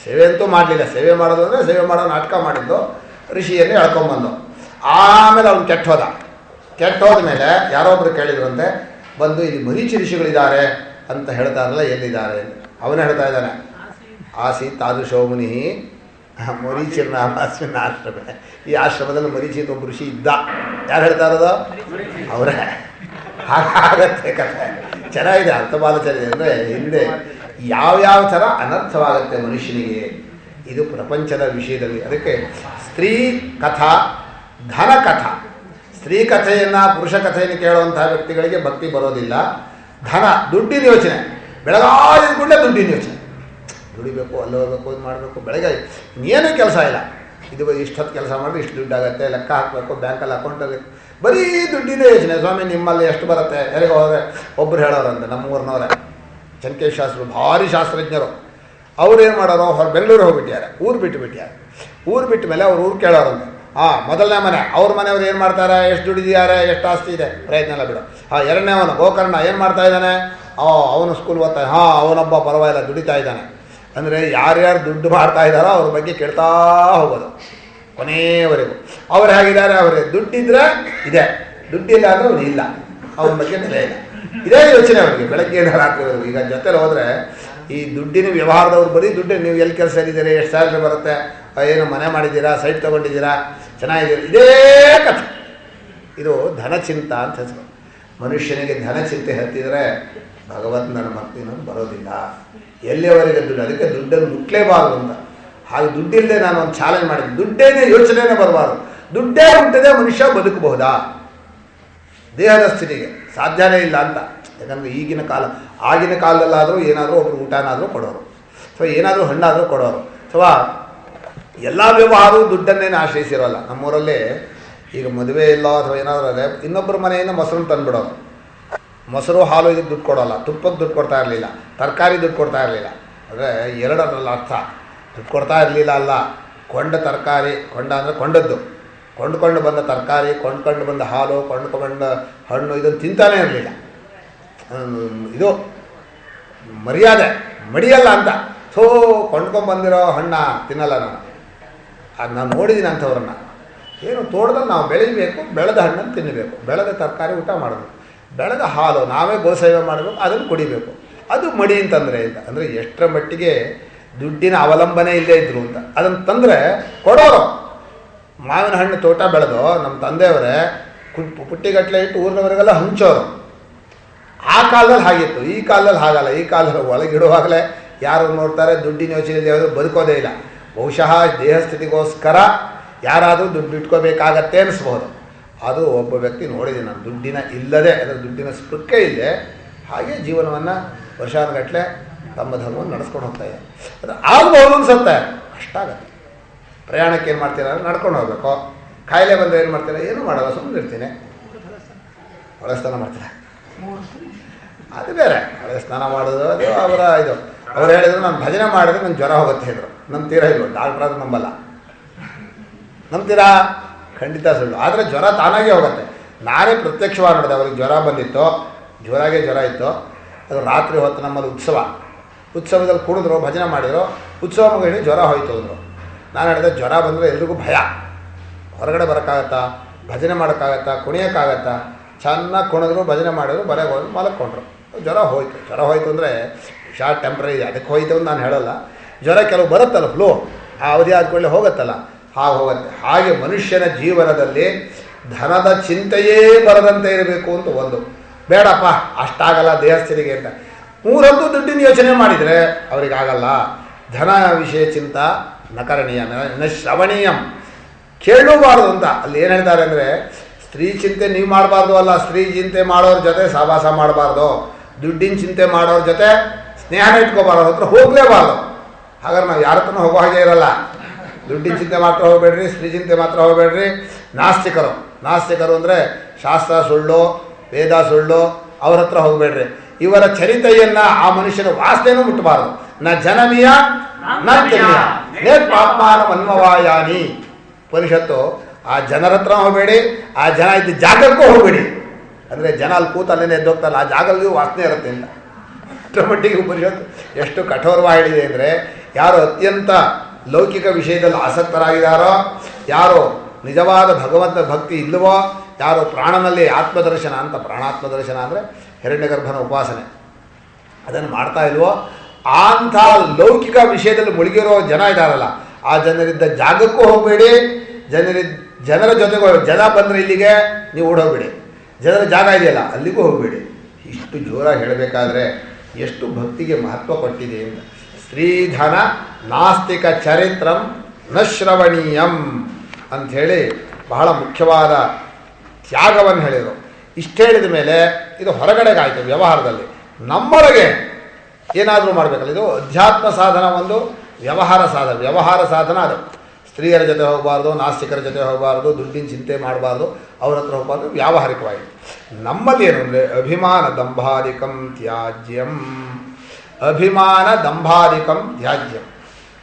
ಸೇವೆ ಅಂತೂ ಮಾಡಲಿಲ್ಲ. ಸೇವೆ ಮಾಡೋದು ಅಂದರೆ ಸೇವೆ ಮಾಡೋ ನಾಟಕ ಮಾಡಿದ್ದು, ಋಷಿಯಲ್ಲಿ ಎಳ್ಕೊಂಬಂದು. ಆಮೇಲೆ ಅವ್ನು ಕೆಟ್ಟೋದ ಮೇಲೆ ಯಾರೊಬ್ಬರು ಕೇಳಿದ್ರಂತೆ, ಬಂದು ಇಲ್ಲಿ ಮರೀಚಿ ಋಷಿಗಳಿದ್ದಾರೆ ಅಂತ ಹೇಳ್ತಾರಲ್ಲ, ಎಲ್ಲಿದ್ದಾರೆ ಅಂತ. ಅವನೇ ಹೇಳ್ತಾ ಇದ್ದಾನೆ, ಆಸೀತ್ ತಾದೃಶೋ ಮುನಿ ಮರೀಚಿರ್ನಾಮ ಅಸ್ಮಿನ್ ಆಶ್ರಮೆ. ಈ ಆಶ್ರಮದಲ್ಲಿ ಮರೀಚಿ ಅಂತ ಒಬ್ಬ ಋಷಿ ಇದ್ದ. ಯಾರು ಹೇಳ್ತಾ ಇರೋದು? ಅವರೇ. ಹಾಗಾಗತ್ತೆ ಕಥೆ. ಚೆನ್ನಾಗಿದೆ, ಅರ್ಥಮಾಲಚನೆ. ಅಂದರೆ ಹಿಂದೆ ಯಾವ್ಯಾವ ಥರ ಅನರ್ಥವಾಗುತ್ತೆ ಮನುಷ್ಯನಿಗೆ, ಇದು ಪ್ರಪಂಚದ ವಿಷಯದಲ್ಲಿ. ಅದಕ್ಕೆ ಸ್ತ್ರೀ ಕಥಾ, ಧನ ಕಥಾ. ಸ್ತ್ರೀ ಕಥೆಯನ್ನು, ಪುರುಷ ಕಥೆಯನ್ನು ಕೇಳುವಂಥ ವ್ಯಕ್ತಿಗಳಿಗೆ ಭಕ್ತಿ ಬರೋದಿಲ್ಲ. ಧನ, ದುಡ್ಡಿನ ಯೋಚನೆ. ಬೆಳಗಾದ ಕೂಡಲೇ ದುಡ್ಡಿನ ಯೋಚನೆ. ದುಡಿಬೇಕು, ಅಲ್ಲಿ ಹೋಗ್ಬೇಕು, ಇದು ಮಾಡಬೇಕು. ಬೆಳಗ್ಗೆ ಇನ್ನೇನೂ ಕೆಲಸ ಇಲ್ಲ. ಇದು ಇಷ್ಟೊತ್ತು ಕೆಲಸ ಮಾಡಿದ್ರೆ ಇಷ್ಟು ದುಡ್ಡಾಗತ್ತೆ, ಲೆಕ್ಕ ಹಾಕಬೇಕು, ಬ್ಯಾಂಕಲ್ಲಿ ಅಕೌಂಟಲ್ಲಿ ಬರೀ ದುಡ್ಡಿನ ಯೋಚನೆ. ಸ್ವಾಮಿ ನಿಮ್ಮಲ್ಲಿ ಎಷ್ಟು ಬರುತ್ತೆ? ಯಾರಿಗೂ ಹೋದರೆ ಒಬ್ಬರು ಹೇಳೋರಂತೆ, ನಮ್ಮೂರಿನವರೇ ಚಂಕೇಶ್ ಶಾಸ್ತ್ರು, ಭಾರಿ ಶಾಸ್ತ್ರಜ್ಞರು. ಅವ್ರು ಏನು ಮಾಡೋರು, ಬೆಂಗಳೂರು ಹೋಗ್ಬಿಟ್ಟಿದ್ದಾರೆ, ಊರು ಬಿಟ್ಟುಬಿಟ್ಟಿದ್ದಾರೆ. ಊರು ಬಿಟ್ಟ ಮೇಲೆ ಅವ್ರು ಊರು ಕೇಳೋರಂತೆ, ಮೊದಲನೇ ಮನೆ ಅವ್ರ ಮನೆಯವ್ರು ಏನು ಮಾಡ್ತಾರೆ, ಎಷ್ಟು ದುಡಿದಿದ್ದಾರೆ, ಎಷ್ಟು ಆಸ್ತಿ ಇದೆ, ಪ್ರಯತ್ನ ಎಲ್ಲ ಬಿಡು. ಎರಡನೇವನು ಗೋಕರ್ಣ ಏನು ಮಾಡ್ತಾ ಇದ್ದಾನೆ, ಅವನು ಸ್ಕೂಲ್ ಓದ್ತಾ, ಅವನೊಬ್ಬ ಪರವಾಗಿಲ್ಲ ದುಡಿತಾ ಇದ್ದಾನೆ. ಅಂದರೆ ಯಾರ್ಯಾರು ದುಡ್ಡು ಮಾಡ್ತಾ ಇದ್ದಾರೋ ಅವ್ರ ಬಗ್ಗೆ ಕೇಳ್ತಾ ಹೋಗೋದು ಕೊನೆಯವರೆಗೂ. ಅವ್ರು ಹೇಗಿದ್ದಾರೆ, ಅವ್ರಿಗೆ ದುಡ್ಡಿದ್ರೆ ಇದೆ, ದುಡ್ಡಿಲ್ಲ ಅಂದರೆ ಅವ್ರು ಇಲ್ಲ, ಅವ್ರ ಬಗ್ಗೆ ಬೆಲೆ ಇಲ್ಲ. ಇದೇ ಯೋಚನೆ ಅವರಿಗೆ ಬೆಳಗ್ಗೆಯಿಂದ ರಾತ್ರಿವರೆಗೂ. ಈಗ ಜೊತೆಲಿ ಹೋದರೆ ಈ ದುಡ್ಡಿನ ವ್ಯವಹಾರದವ್ರು ಬರೀ ದುಡ್ಡು, ನೀವು ಎಲ್ಲಿ ಕೆಲಸ ಇದ್ದೀರಿ, ಎಷ್ಟು ಸ್ಯಾಲ್ರಿ ಬರುತ್ತೆ, ಏನು ಮನೆ ಮಾಡಿದ್ದೀರಾ, ಸೈಟ್ ತೊಗೊಂಡಿದ್ದೀರಾ, ಚೆನ್ನಾಗಿದ್ದೀರಾ, ಇದೇ ಕಥೆ. ಇದು ಧನಚಿಂತ ಅಂತ ಹೆಸರು. ಮನುಷ್ಯನಿಗೆ ಧನಚಿಂತೆ ಹತ್ತಿದರೆ ಭಗವಂತನ ಭಕ್ತಿನೂ ಬರೋದಿಲ್ಲ. ಎಲ್ಲಿಯವರೆಗೆ ದುಡ್ಡು, ಅದಕ್ಕೆ ದುಡ್ಡನ್ನು ಮುಟ್ಲೇಬಾರದು ಅಂತ. ಹಾಗೆ ದುಡ್ಡಿಲ್ಲದೆ ನಾನು ಒಂದು ಚಾಲೆಂಜ್ ಮಾಡಿದ್ದೆ, ದುಡ್ಡೇನೇ ಯೋಚನೆನೇ ಬರಬಾರ್ದು. ದುಡ್ಡೇ ಹುಟ್ಟಿದೆ ಮನುಷ್ಯ ಬದುಕಬಹುದಾ? ದೇಹದ ಸ್ಥಿತಿಗೆ ಸಾಧ್ಯನೇ ಇಲ್ಲ ಅಂತ. ಯಾಕಂದರೆ ಈಗಿನ ಕಾಲ, ಆಗಿನ ಕಾಲದಲ್ಲಾದರೂ ಏನಾದರೂ ಒಬ್ಬರು ಊಟನಾದರೂ ಕೊಡೋರು, ಅಥವಾ ಏನಾದರೂ ಹಣ್ಣಾದರೂ ಕೊಡೋರು, ಅಥವಾ ಎಲ್ಲ ವ್ಯವಹಾರವೂ ದುಡ್ಡನ್ನೇನು ಆಶ್ರಯಿಸಿರೋಲ್ಲ. ನಮ್ಮೂರಲ್ಲಿ ಈಗ ಮದುವೆ ಇಲ್ಲ ಅಥವಾ ಏನಾದರೂ ಅದೇ ಇನ್ನೊಬ್ಬರ ಮನೆಯಿಂದ ಮೊಸರನ್ನು ತಂದುಬಿಡೋರು. ಮೊಸರು ಹಾಲು ಇದಕ್ಕೆ ದುಡ್ಡು ಕೊಡೋಲ್ಲ, ತುಪ್ಪಕ್ಕೆ ದುಡ್ಡು ಕೊಡ್ತಾ ಇರಲಿಲ್ಲ, ತರಕಾರಿ ದುಡ್ಡು ಕೊಡ್ತಾ ಇರಲಿಲ್ಲ. ಅಂದರೆ ಎರಡರಲ್ಲ ಅರ್ಥ. ದುಡ್ಡು ಕೊಡ್ತಾ ಇರಲಿಲ್ಲ ಅಲ್ಲ, ಕೊಂಡ ತರಕಾರಿ, ಕೊಂಡ ಅಂದರೆ ಕೊಂಡದ್ದು, ಕೊಂಡ್ಕೊಂಡು ಬಂದ ತರಕಾರಿ, ಕೊಂಡ್ಕೊಂಡು ಬಂದ ಹಾಲು, ಕೊಂಡ್ಕೊಂಡು ಹಣ್ಣು ಇದನ್ನು ತಿಂತಾನೇ ಇರಲಿಲ್ಲ. ಇದು ಮರ್ಯಾದೆ ಮಡಿಯಲ್ಲ ಅಂತ. ಕೊಂಡ್ಕೊಂಬಂದಿರೋ ಹಣ್ಣ ತಿನ್ನಲ್ಲ ನಾನು. ಅದು ನಾನು ನೋಡಿದ್ದೀನಿ ಅಂಥವ್ರನ್ನ. ಏನು ತೋಟದಲ್ಲಿ ನಾವು ಬೆಳಿಬೇಕು, ಬೆಳೆದ ಹಣ್ಣನ್ನು ತಿನ್ನಬೇಕು, ಬೆಳೆದ ತರಕಾರಿ ಊಟ ಮಾಡಬೇಕು, ಬೆಳೆದ ಹಾಲು ನಾವೇ ಗೋಸೇವೆ ಮಾಡಬೇಕು, ಅದನ್ನು ಕುಡಿಬೇಕು. ಅದು ಮಡಿ ಅಂತಂದರೆ ಅಂತ. ಅಂದರೆ ಎಷ್ಟರ ಮಟ್ಟಿಗೆ ದುಡ್ಡಿನ ಅವಲಂಬನೆ ಇಲ್ಲೇ ಇದ್ರು ಅಂತ. ಅದನ್ನು ತಂದರೆ ಕೊಡೋರು. ಮಾವಿನ ಹಣ್ಣು ತೋಟ ಬೆಳೆದು ನಮ್ಮ ತಂದೆಯವರೇ ಪುಟ್ಟಿಗಟ್ಟಲೆ ಇಟ್ಟು ಊರಿನವರಿಗೆಲ್ಲ ಹಂಚೋರು. ಆ ಕಾಲದಲ್ಲಿ ಹಾಗಿತ್ತು, ಈ ಕಾಲದಲ್ಲಿ ಹಾಗಲ್ಲ. ಈ ಕಾಲದಲ್ಲಿ ಒಳಗಿಡುವಾಗಲೇ ಯಾರು ನೋಡ್ತಾರೆ, ದುಡ್ಡಿನ ಯೋಚನೆಯಲ್ಲಿ ಅವರು ಬದುಕೋದೇ ಇಲ್ಲ. ಬಹುಶಃ ದೇಹಸ್ಥಿತಿಗೋಸ್ಕರ ಯಾರಾದರೂ ದುಡ್ಡು ಇಟ್ಕೋಬೇಕಾಗತ್ತೆ ಅನಿಸ್ಬೋದು. ಅದು ಒಬ್ಬ ವ್ಯಕ್ತಿ ನೋಡಿದ್ದೀನಿ ನಾನು, ದುಡ್ಡಿನ ಇಲ್ಲದೆ ಅದರ ದುಡ್ಡಿನ ಸ್ಪೃಕ್ಕೆ ಇಲ್ಲದೆ ಹಾಗೆ ಜೀವನವನ್ನು ವರ್ಷಾನುಗಟ್ಟಲೆ ತಮ್ಮ ಧರ್ಮವನ್ನು ನಡೆಸ್ಕೊಂಡು ಹೋಗ್ತಾ ಇದೆ. ಅದು ಆಗ್ಬೋದು ಅನ್ಸುತ್ತೆ, ಅಷ್ಟಾಗತ್ತೆ. ಪ್ರಯಾಣಕ್ಕೆ ಏನು ಮಾಡ್ತೀರ ಅಂದರೆ ನಡ್ಕೊಂಡು ಹೋಗ್ಬೇಕು. ಕಾಯಿಲೆ ಬಂದರೆ ಏನು ಮಾಡ್ತೀರ? ಏನೂ ಮಾಡಲ್ಲ, ಸುಮ್ಮನೆ ಇರ್ತೀನಿ. ಒಳ ಸ್ನಾನ ಮಾಡ್ತೀರ, ಅದು ಬೇರೆ. ಒಳ್ಳೆ ಸ್ನಾನ ಮಾಡೋದು ಅದು ಅವರ ಇದು. ಅವ್ರು ಹೇಳಿದ್ರು ನಾನು ಭಜನೆ ಮಾಡಿದ್ರೆ ನಂಗೆ ಜ್ವರ ಹೋಗುತ್ತೆ ಹೇಳಿದ್ರು. ನಂಬ್ತೀರಾ ಇಲ್ವ? ಡಾಕ್ಟ್ರ್ ಆದ್ರೂ ನಂಬಲ್ಲ. ನಂಬ್ತೀರಾ? ಖಂಡಿತ ಸುಳ್ಳು. ಆದರೆ ಜ್ವರ ತಾನಾಗೇ ಹೋಗುತ್ತೆ. ನಾನೇ ಪ್ರತ್ಯಕ್ಷವಾಗಿ ನೋಡಿದೆ. ಅವ್ರಿಗೆ ಜ್ವರ ಬಂದಿತ್ತು, ಜ್ವರ ಇತ್ತು. ಅದು ರಾತ್ರಿ ಹೊತ್ತು ನಮ್ಮಲ್ಲಿ ಉತ್ಸವದಲ್ಲಿ ಕುಡಿದ್ರು, ಭಜನೆ ಮಾಡಿದ್ರು. ಉತ್ಸವ ಮುಗಿದು ಜ್ವರ ಹೋಯ್ತು ಅಂದರು. ನಾನು ಹೇಳಿದೆ ಜ್ವರ ಬಂದರೆ ಎಲ್ರಿಗೂ ಭಯ. ಹೊರಗಡೆ ಬರೋಕ್ಕಾಗತ್ತಾ? ಭಜನೆ ಮಾಡೋಕ್ಕಾಗತ್ತಾ? ಕುಣಿಯೋಕ್ಕಾಗತ್ತಾ? ಚೆನ್ನಾಗಿ ಕುಣಿದ್ರು, ಭಜನೆ ಮಾಡಿದ್ರು, ಬರೆಗೆ ಹೋದ್ರು, ಮಲಕ್ಕೊಂಡ್ರು. ಜ್ವರ ಹೋಯ್ತು ಅಂದರೆ ಶಾರ್ಟ್ ಟೆಂಪ್ರರಿ ಇದೆ, ಅದಕ್ಕೆ ಹೋಯ್ತು ಅಂತ ನಾನು ಹೇಳಲ್ಲ. ಜ್ವರ ಕೆಲವು ಬರುತ್ತಲ್ಲ, ಫ್ಲೂ, ಆ ಅವಧಿ ಆದ್ಕೊಳ್ಳೆ ಹೋಗುತ್ತಲ್ಲ, ಹಾಗೆ ಹೋಗುತ್ತೆ. ಹಾಗೆ ಮನುಷ್ಯನ ಜೀವನದಲ್ಲಿ ಧನದ ಚಿಂತೆಯೇ ಬರದಂತೆ ಇರಬೇಕು ಅಂತ ಒಂದು. ಬೇಡಪ್ಪ ಅಷ್ಟಾಗಲ್ಲ ದೇಹಸ್ಥಿತಿಗೆ ಅಂತ 3 ದುಡ್ಡಿನ ಯೋಚನೆ ಮಾಡಿದರೆ ಅವರಿಗಾಗಲ್ಲ. ಧನ ವಿಷಯ ಚಿಂತ ನಕರಣೀಯ ನ ಶ್ರವಣೀಯಂ, ಕೇಳಬಾರ್ದು ಅಂತ. ಅಲ್ಲಿ ಏನು ಹೇಳ್ತಾರೆ ಅಂದರೆ, ಸ್ತ್ರೀ ಚಿಂತೆ ನೀವು ಮಾಡಬಾರ್ದು ಅಲ್ಲ, ಸ್ತ್ರೀ ಚಿಂತೆ ಮಾಡೋರ ಜೊತೆ ಸಹವಾಸ ಮಾಡಬಾರ್ದು, ದುಡ್ಡಿನ ಚಿಂತೆ ಮಾಡೋರ ಜೊತೆ ಸ್ನೇಹನ ಇಟ್ಕೋಬಾರ್ದು, ಹತ್ರ ಹೋಗಲೇಬಾರ್ದು. ಹಾಗಾದ್ರೆ ನಾವು ಯಾರ ಹತ್ರನೂ ಹೋಗೋ ಹಾಗೆ ಇರಲ್ಲ. ದುಡ್ಡಿನ ಚಿಂತೆ ಮಾತ್ರ ಹೋಗಬೇಡ್ರಿ, ಸ್ತ್ರೀ ಚಿಂತೆ ಮಾತ್ರ ಹೋಗಬೇಡ್ರಿ. ನಾಸ್ತಿಕರು ಅಂದರೆ ಶಾಸ್ತ್ರ ಸುಳ್ಳು, ವೇದ ಸುಳ್ಳು, ಅವ್ರ ಹತ್ರ ಹೋಗಬೇಡ್ರಿ. ಇವರ ಚರಿತೆಯನ್ನು, ಆ ಮನುಷ್ಯನ ವಾಸನೆಯೂ ಮುಟ್ಟಬಾರ್ದು. ನ ಜನನೀಯ ನ ಪಾಪ್ಮಾನ ಮನ್ಮವಾಯಾನಿ. ಪರಿಷತ್ತು ಆ ಜನರ ಹತ್ರ ಹೋಗಬೇಡಿ, ಆ ಜನ ಇದ್ದ ಜಾಗಕ್ಕೂ ಹೋಗಬೇಡಿ. ಅಂದರೆ ಜನ ಅಲ್ಲಿ ಕೂತು ಅಲ್ಲೇನೆ ಎದ್ದೋಗ್ತಲ್ಲ, ಆ ಜಾಗದಲ್ಲಿಯೂ ವಾಸನೆ ಇರುತ್ತೆ ಅಂತ. ಅಷ್ಟರ ಮಟ್ಟಿಗೆ ಉಪನಿಷತ್ತು ಎಷ್ಟು ಕಠೋರವಾಗಿ ಹೇಳಿದೆ ಅಂದರೆ, ಯಾರು ಅತ್ಯಂತ ಲೌಕಿಕ ವಿಷಯದಲ್ಲಿ ಆಸಕ್ತರಾಗಿದ್ದಾರೋ, ಯಾರು ನಿಜವಾದ ಭಗವಂತ ಭಕ್ತಿ ಇಲ್ಲವೋ, ಯಾರು ಪ್ರಾಣನಲ್ಲಿ ಆತ್ಮದರ್ಶನ ಅಂತ, ಪ್ರಾಣಾತ್ಮದರ್ಶನ ಅಂದರೆ ಹಿರಣ್ಯಗರ್ಭನ ಉಪಾಸನೆ, ಅದನ್ನು ಮಾಡ್ತಾ ಇಲ್ವೋ, ಅಂಥ ಲೌಕಿಕ ವಿಷಯದಲ್ಲಿ ಮುಳುಗಿರೋ ಜನ ಇದ್ದಾರಲ್ಲ, ಆ ಜನರಿದ್ದ ಜಾಗಕ್ಕೂ ಹೋಗಬೇಡಿ. ಜನರ ಜೊತೆಗೆ ಜನ ಬಂದರೆ ಇಲ್ಲಿಗೆ ನೀವು ಓಡೋಗ್ಬೇಡಿ. ಜನರ ಜಾಗ ಇದೆಯಲ್ಲ ಅಲ್ಲಿಗೂ ಹೋಗಬೇಡಿ. ಇಷ್ಟು ಜೋರಾಗಿ ಹೇಳಬೇಕಾದ್ರೆ ಎಷ್ಟು ಭಕ್ತಿಗೆ ಮಹತ್ವ ಕೊಟ್ಟಿದೆ ಅಂತ. ಸ್ತ್ರೀಧನ ನಾಸ್ತಿಕ ಚರಿತ್ರಂ ನ ಶ್ರವಣೀಯಂ ಅಂಥೇಳಿ ಬಹಳ ಮುಖ್ಯವಾದ ತ್ಯಾಗವನ್ನು ಹೇಳಿದರು. ಇಷ್ಟು ಹೇಳಿದ ಮೇಲೆ ಇದು ಹೊರಗಡೆಗಾಯಿತು ವ್ಯವಹಾರದಲ್ಲಿ. ನಮ್ಮೊಳಗೆ ಏನಾದರೂ ಮಾಡಬೇಕಲ್ಲ. ಇದು ಅಧ್ಯಾತ್ಮ ಸಾಧನ, ಒಂದು ವ್ಯವಹಾರ ಸಾಧನ ಅದು. ಸ್ತ್ರೀಯರ ಜೊತೆ ಹೋಗಬಾರ್ದು, ನಾಸ್ತಿಕರ ಜೊತೆ ಹೋಗಬಾರ್ದು, ದುಡ್ಡಿನ ಚಿಂತೆ ಮಾಡಬಾರ್ದು, ಅವ್ರ ಹತ್ರ ಹೋಗಬಾರ್ದು. ವ್ಯಾವಹಾರಿಕವಾಗಿ ನಮ್ಮಲ್ಲಿ ಏನು ಅಂದರೆ ಅಭಿಮಾನ ದಂಭಾದಿಕಂ ತ್ಯಾಜ್ಯಂ.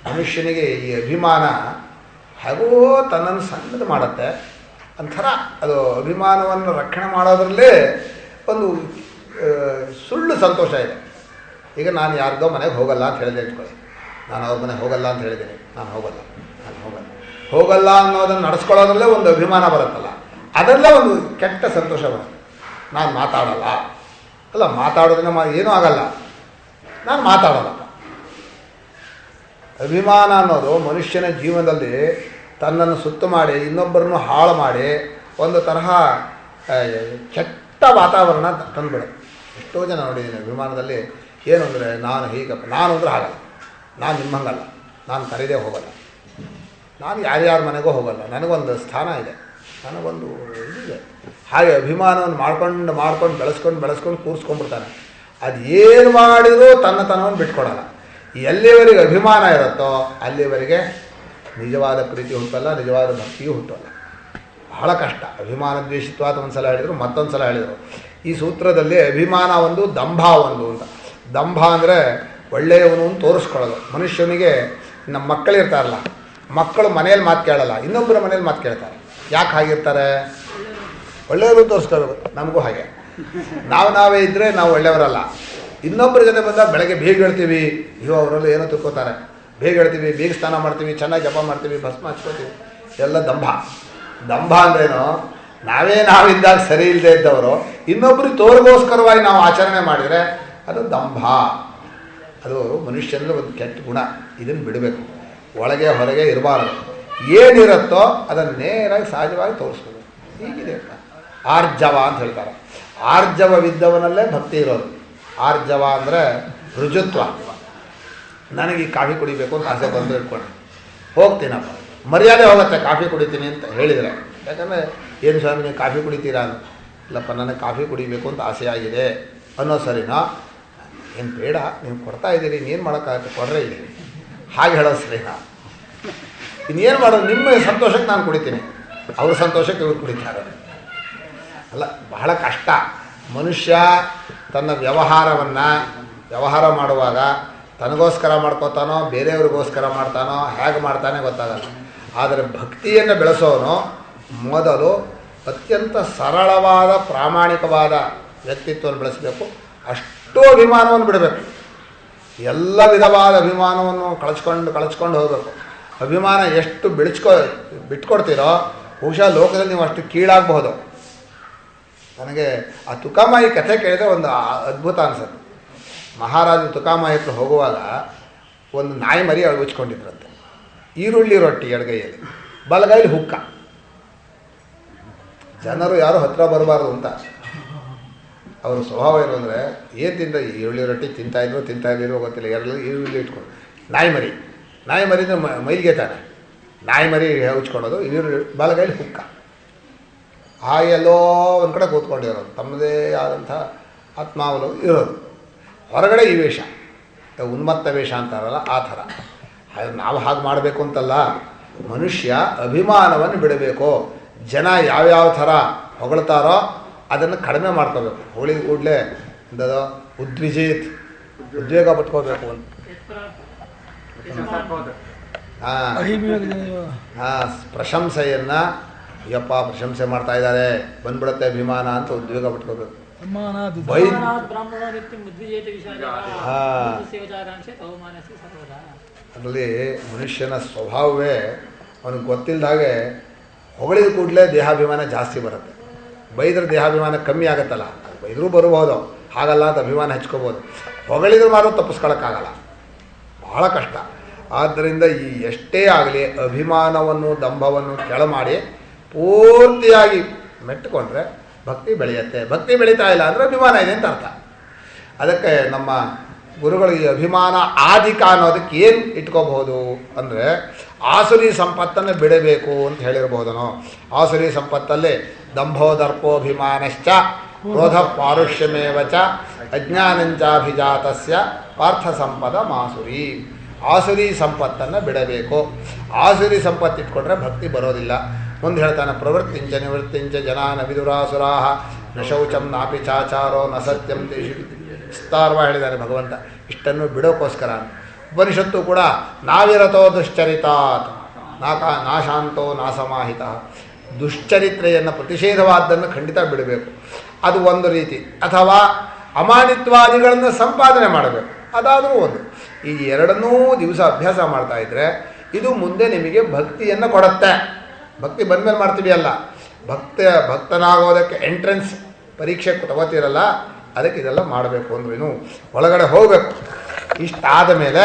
ಮನುಷ್ಯನಿಗೆ ಈ ಅಭಿಮಾನ ಹೇಗೋ ತನ್ನನ್ನು ಸಣ್ಣದು ಮಾಡುತ್ತೆ. ಒಂಥರ ಅದು ಅಭಿಮಾನವನ್ನು ರಕ್ಷಣೆ ಮಾಡೋದ್ರಲ್ಲೇ ಒಂದು ಸುಳ್ಳು ಸಂತೋಷ ಇದೆ. ಈಗ ನಾನು ಯಾರ್ದೋ ಮನೆಗೆ ಹೋಗಲ್ಲ ಅಂತ ಹೇಳಿದೆ ಇಟ್ಕೊಳ್ಳಿ, ನಾನು ಅವ್ರ ಮನೆಗೆ ಹೋಗಲ್ಲ ಅಂತ ಹೇಳಿದ್ದೀನಿ, ನಾನು ಹೋಗಲ್ಲ ಅನ್ನೋದನ್ನು ನಡೆಸ್ಕೊಳ್ಳೋದ್ರಲ್ಲೇ ಒಂದು ಅಭಿಮಾನ ಬರುತ್ತಲ್ಲ, ಅದರಲ್ಲೇ ಒಂದು ಕೆಟ್ಟ ಸಂತೋಷ ಬರುತ್ತೆ. ನಾನು ಮಾತಾಡಲ್ಲ, ಅಲ್ಲ ಮಾತಾಡೋದ್ರಿಂದ ಏನೂ ಆಗಲ್ಲ, ನಾನು ಮಾತಾಡೋಲ್ಲಪ್ಪ. ಅಭಿಮಾನ ಅನ್ನೋದು ಮನುಷ್ಯನ ಜೀವನದಲ್ಲಿ ತನ್ನನ್ನು ಸುತ್ತು ಮಾಡಿ, ಇನ್ನೊಬ್ಬರನ್ನು ಹಾಳು ಮಾಡಿ, ಒಂದು ತರಹ ಕೆಟ್ಟ ವಾತಾವರಣ ತಂದುಬಿಡುತ್ತೆ. ಎಷ್ಟೋ ಜನ ನೋಡಿದ್ದೀನಿ ಅಭಿಮಾನದಲ್ಲಿ. ಏನು ಅಂದರೆ ನಾನು ಹೀಗಪ್ಪ, ನಾನು ಅಂದರೆ ಹಾಗಲ್ಲ, ನಾನು ನಿಮ್ಮಂಗಲ್ಲ, ನಾನು ಕರೀದೇ ಹೋಗಲ್ಲ, ನಾನು ಯಾರ್ಯಾರ ಮನೆಗೂ ಹೋಗಲ್ಲ, ನನಗೊಂದು ಸ್ಥಾನ ಇದೆ, ನನಗೊಂದು ಇದಿದೆ. ಹಾಗೆ ಅಭಿಮಾನವನ್ನು ಮಾಡ್ಕೊಂಡು ಬೆಳೆಸ್ಕೊಂಡು ಕೂರಿಸ್ಕೊಂಡ್ಬಿಡ್ತಾನೆ. ಅದು ಏನು ಮಾಡಿದರೂ ತನ್ನವನ್ನು ಬಿಟ್ಕೊಡಲ್ಲ. ಎಲ್ಲಿವರೆಗೆ ಅಭಿಮಾನ ಇರುತ್ತೋ ಅಲ್ಲಿವರೆಗೆ ನಿಜವಾದ ಪ್ರೀತಿ ಹುಟ್ಟಲ್ಲ, ನಿಜವಾದ ಭಕ್ತಿಯೂ ಹುಟ್ಟಲ್ಲ. ಬಹಳ ಕಷ್ಟ. ಅಭಿಮಾನ ದ್ವೇಷಿತ್ವಾದ ಒಂದು ಸಲ ಹೇಳಿದರು, ಮತ್ತೊಂದು ಸಲ ಹೇಳಿದರು. ಈ ಸೂತ್ರದಲ್ಲಿ ಅಭಿಮಾನ ಒಂದು, ದಂಭ ಒಂದು ಅಂತ. ದಂಭ ಅಂದರೆ ಒಳ್ಳೆಯವನು ಅಂತ ತೋರಿಸ್ಕೊಳ್ಳೋದು. ಮನುಷ್ಯನಿಗೆ ನಮ್ಮ ಮಕ್ಕಳಿರ್ತಾರಲ್ಲ, ಮಕ್ಕಳು ಮನೇಲಿ ಮಾತು ಕೇಳಲ್ಲ, ಇನ್ನೊಬ್ಬರ ಮನೇಲಿ ಮಾತು ಕೇಳ್ತಾರೆ. ಯಾಕೆ ಹಾಗಿರ್ತಾರೆ? ಒಳ್ಳೆಯವರು ತೋರಿಸ್ಕೋಬೇಕು. ನಮಗೂ ಹಾಗೆ, ನಾವೇ ಇದ್ದರೆ ನಾವು ಒಳ್ಳೆಯವರಲ್ಲ. ಇನ್ನೊಬ್ಬರ ಜೊತೆ ಬಂದಾಗ ಬೆಳಗ್ಗೆ ಬೇಗ ಹೇಳ್ತೀವಿ, ಅಯ್ಯೋ ಅವರೆಲ್ಲ ಏನೋ ತಿಳ್ಕೊತಾರೆ, ಬೇಗ ಹೇಳ್ತೀವಿ, ಬೇಗ ಸ್ನಾನ ಮಾಡ್ತೀವಿ, ಚೆನ್ನಾಗಿ ಜಪ ಮಾಡ್ತೀವಿ, ಭಸ್ಮ ಹಚ್ಕೋತೀವಿ, ಎಲ್ಲ ದಂಭ ಅಂದ್ರೇನು? ನಾವಿದ್ದಾಗ ಸರಿ ಇಲ್ಲದೆ ಇದ್ದವರು ಇನ್ನೊಬ್ಬರು ತೋರಿಗೋಸ್ಕರವಾಗಿ ನಾವು ಆಚರಣೆ ಮಾಡಿದರೆ ಅದು ದಂಭ. ಅದು ಮನುಷ್ಯನಲ್ಲಿ ಒಂದು ಕೆಟ್ಟ ಗುಣ. ಇದನ್ನು ಬಿಡಬೇಕು. ಒಳಗೆ ಹೊರಗೆ ಇರಬಾರದು. ಏನಿರುತ್ತೋ ಅದನ್ನು ನೇರಾಗಿ ಸಹಜವಾಗಿ ತೋರಿಸ್ಬೇಕು. ಹೀಗಿದೆ ಆರ್ಜವ ಅಂತ ಹೇಳ್ತಾರೆ. ಆರ್ಜವವಿದ್ದವನಲ್ಲೇ ಭಕ್ತಿ ಇರೋದು. ಆರ್ಜವ ಅಂದರೆ ರುಜುತ್ವ. ನನಗೆ ಈ ಕಾಫಿ ಕುಡಿಬೇಕು ಅಂತ ಆಸೆ ಬಂದು ಇಟ್ಕೊಂಡೆ, ಹೋಗ್ತೀನಪ್ಪ, ಮರ್ಯಾದೆ ಹೋಗುತ್ತೆ ಕಾಫಿ ಕುಡಿತೀನಿ ಅಂತ ಹೇಳಿದರೆ. ಯಾಕಂದರೆ ಏನು ಸ್ವಾಮಿ ನೀವು ಕಾಫಿ ಕುಡಿತೀರಾ ಅಂತ, ಇಲ್ಲಪ್ಪ ನನಗೆ ಕಾಫಿ ಕುಡಿಬೇಕು ಅಂತ ಆಸೆ ಆಗಿದೆ ಅನ್ನೋ ಸರಿನಾ, ಏನು ಬೇಡ ನೀವು ಕೊಡ್ತಾ ಇದ್ದೀರಿ ಇನ್ನೇನು ಮಾಡೋಕ್ಕಾಗುತ್ತೆ ಕೊಡ್ರೆ ಇಲ್ಲಿ, ಹಾಗೆ ಹೇಳೋದು ಸರಿನಾ? ಇನ್ನೇನು ಮಾಡೋದು, ನಿಮ್ಮ ಸಂತೋಷಕ್ಕೆ ನಾನು ಕುಡಿತೀನಿ, ಅವ್ರ ಸಂತೋಷಕ್ಕೆ ಇವ್ರು ಕುಡಿತಾರೆ. ಅಲ್ಲ, ಬಹಳ ಕಷ್ಟ. ಮನುಷ್ಯ ತನ್ನ ವ್ಯವಹಾರ ಮಾಡುವಾಗ ತನಗೋಸ್ಕರ ಮಾಡ್ಕೋತಾನೋ ಬೇರೆಯವ್ರಿಗೋಸ್ಕರ ಮಾಡ್ತಾನೋ ಹೇಗೆ ಮಾಡ್ತಾನೆ ಗೊತ್ತಾಗಲ್ಲ. ಆದರೆ ಭಕ್ತಿಯನ್ನು ಬೆಳೆಸೋನು ಮೊದಲು ಅತ್ಯಂತ ಸರಳವಾದ ಪ್ರಾಮಾಣಿಕವಾದ ವ್ಯಕ್ತಿತ್ವವನ್ನು ಬೆಳೆಸಬೇಕು. ಅಷ್ಟೂ ಅಭಿಮಾನವನ್ನು ಬಿಡಬೇಕು. ಎಲ್ಲ ವಿಧವಾದ ಅಭಿಮಾನವನ್ನು ಕಳಚ್ಕೊಂಡು ಹೋಗಬೇಕು. ಅಭಿಮಾನ ಎಷ್ಟು ಬಿಟ್ಕೊಡ್ತೀರೋ ಬಹುಶಃ ಲೋಕದಲ್ಲಿ ನೀವು ಅಷ್ಟು ಕೀಳಾಗಬಹುದು. ನನಗೆ ಆ ತುಕಾಮಾಯಿ ಕಥೆ ಕೇಳಿದ್ರೆ ಒಂದು ಅದ್ಭುತ ಅನ್ಸುತ್ತೆ. ಮಹಾರಾಜ ತುಕಾಮಾಯಿ ಹತ್ರ ಹೋಗುವಾಗ ಒಂದು ನಾಯಿ ಮರಿ ಉಚ್ಕೊಂಡಿದ್ರಂತೆ. ಈರುಳ್ಳಿ ರೊಟ್ಟಿ ಎಡಗೈಯಲ್ಲಿ, ಬಲಗೈಲಿ ಹುಕ್ಕ. ಜನರು ಯಾರು ಹತ್ರ ಬರಬಾರ್ದು ಅಂತ ಅವ್ರ ಸ್ವಭಾವ ಏನು ಅಂದರೆ, ಏನು ಈರುಳ್ಳಿ ರೊಟ್ಟಿ ತಿಂತಾಯಿದ್ರು ಗೊತ್ತಿಲ್ಲ, ಈರುಳ್ಳಿ ಇಟ್ಕೊಂಡು ನಾಯಿ ಮರಿದ್ರೆ ಮೈಲಿಗೆ ತಾನೆ ನಾಯಿ ಮರಿ ಉಚ್ಕೊಳ್ಳೋದು, ಈರುಳ್ಳಿ ಬಲಗೈಲಿ ಹುಕ್ಕ. ಎಲ್ಲೋ ಒಂದು ಕಡೆ ಕೂತ್ಕೊಂಡಿರೋದು, ತಮ್ಮದೇ ಆದಂಥ ಆತ್ಮಾವಲೋಕ ಇರೋದು. ಹೊರಗಡೆ ಈ ವೇಷ, ಉನ್ಮತ್ತ ವೇಷ ಅಂತಾರಲ್ಲ ಆ ಥರ. ನಾವು ಹಾಗೆ ಮಾಡಬೇಕು ಅಂತಲ್ಲ, ಮನುಷ್ಯ ಅಭಿಮಾನವನ್ನು ಬಿಡಬೇಕು. ಜನ ಯಾವ್ಯಾವ ಥರ ಹೊಗಳ್ತಾರೋ ಅದನ್ನು ಕಡಿಮೆ ಮಾಡ್ಕೋಬೇಕು. ಹೊಗಳಿದ ಕೂಡಲೇ ಎಂಥದೋ ಉದ್ವೇಗ ಪಟ್ಕೋಬೇಕು ಅಂತ. ಪ್ರಶಂಸೆಯನ್ನು ಯಪ್ಪ ಪ್ರಶಂಸೆ ಮಾಡ್ತಾ ಇದ್ದಾರೆ ಬಂದ್ಬಿಡುತ್ತೆ ಅಭಿಮಾನ ಅಂತ ಉದ್ವೇಗ ಪಟ್ಕೋಬೇಕು. ಅದರಲ್ಲಿ ಮನುಷ್ಯನ ಸ್ವಭಾವವೇ ಅವನಿಗೆ ಗೊತ್ತಿಲ್ಲದ ಹಾಗೆ ಹೊಗಳಿದ ಕೂಡಲೇ ದೇಹಾಭಿಮಾನ ಜಾಸ್ತಿ ಬರುತ್ತೆ. ಬೈದ್ರೆ ದೇಹಾಭಿಮಾನ ಕಮ್ಮಿ ಆಗುತ್ತಲ್ಲ, ಬೈದರೂ ಬರಬಹುದು, ಹಾಗಲ್ಲ ಅಂತ ಅಭಿಮಾನ ಹೆಚ್ಕೋಬೋದು. ಹೊಗಳಿದ್ರೆ ಮಾತ್ರ ತಪ್ಪಿಸ್ಕೊಳ್ಳೋಕ್ಕಾಗಲ್ಲ, ಬಹಳ ಕಷ್ಟ. ಆದ್ದರಿಂದ ಈ ಎಷ್ಟೇ ಆಗಲಿ ಅಭಿಮಾನವನ್ನು ದಂಭವನ್ನು ಕೆಳಮಾಡಿ ಪೂರ್ತಿಯಾಗಿ ಮೆಟ್ಟುಕೊಂಡ್ರೆ ಭಕ್ತಿ ಬೆಳೆಯುತ್ತೆ. ಭಕ್ತಿ ಬೆಳೀತಾ ಇಲ್ಲ ಅಂದರೆ ಅಭಿಮಾನ ಇದೆ ಅಂತ ಅರ್ಥ. ಅದಕ್ಕೆ ನಮ್ಮ ಗುರುಗಳು ಈ ಅಭಿಮಾನ ಆದಿಕ ಅನ್ನೋದಕ್ಕೆ ಏನು ಇಟ್ಕೋಬಹುದು ಅಂದರೆ ಆಸುರಿ ಸಂಪತ್ತನ್ನು ಬಿಡಬೇಕು ಅಂತ ಹೇಳಿರ್ಬೋದನೋ. ಆಸುರಿ ಸಂಪತ್ತಲ್ಲಿ ದಂಭೋ ದರ್ಪೋಭಿಮಾನಶ್ಚ ಕ್ರೋಧ ಪಾರುಷ್ಯಮೇವಚ ಅಜ್ಞಾನಂಚಾಭಿಜಾತಸ್ಯ ಪಾರ್ಥ ಸಂಪದ ಮಾಸುರಿ. ಆಸುರಿ ಸಂಪತ್ತನ್ನು ಬಿಡಬೇಕು. ಆಸುರಿ ಸಂಪತ್ತು ಇಟ್ಕೊಂಡ್ರೆ ಭಕ್ತಿ ಬರೋದಿಲ್ಲ. ಮುಂದೆ ಹೇಳ್ತಾನೆ, ಪ್ರವೃತ್ತಿಂಚ ನಿವೃತ್ತಿಂಚ ಜನಾನ ವಿದುರಾಸುರಾಹ ನ ಶೌಚಂ ನಾಪಿ ಚಾಚಾರೋ ನ ಸತ್ಯಂ ತೇಷು. ವಿಸ್ತಾರವಾಗಿ ಹೇಳಿದ್ದಾನೆ ಭಗವಂತ. ಇಷ್ಟನ್ನು ಬಿಡೋಕ್ಕೋಸ್ಕರ ಉಪನಿಷತ್ತು ಕೂಡ ನಾವಿರತೋ ದುಶ್ಚರಿತಾತ್ ನಾಶಾಂತೋ ನಾಸಮಾಹಿತ. ದುಶ್ಚರಿತ್ರೆಯನ್ನು ಪ್ರತಿಷೇಧವಾದ್ದನ್ನು ಖಂಡಿತ ಬಿಡಬೇಕು, ಅದು ಒಂದು ರೀತಿ. ಅಥವಾ ಅಮಾನಿತ್ವಾದಿಗಳನ್ನು ಸಂಪಾದನೆ ಮಾಡಬೇಕು, ಅದಾದರೂ ಒಂದು. ಈ ಎರಡನ್ನೂ ದಿವಸ ಅಭ್ಯಾಸ ಮಾಡ್ತಾ ಇದ್ದರೆ ಇದು ಮುಂದೆ ನಿಮಗೆ ಭಕ್ತಿಯನ್ನು ಕೊಡುತ್ತೆ. ಭಕ್ತಿ ಬಂದಮೇಲೆ ಮಾಡ್ತೀವಿ ಅಲ್ಲ, ಭಕ್ತನಾಗೋದಕ್ಕೆ ಎಂಟ್ರೆನ್ಸ್ ಪರೀಕ್ಷೆ ತಗೋತಿರಲ್ಲ, ಅದಕ್ಕೆ ಇದೆಲ್ಲ ಮಾಡಬೇಕು ಅಂದ್ರೆ ಇನ್ನು ಒಳಗಡೆ ಹೋಗಬೇಕು. ಇಷ್ಟಾದ ಮೇಲೆ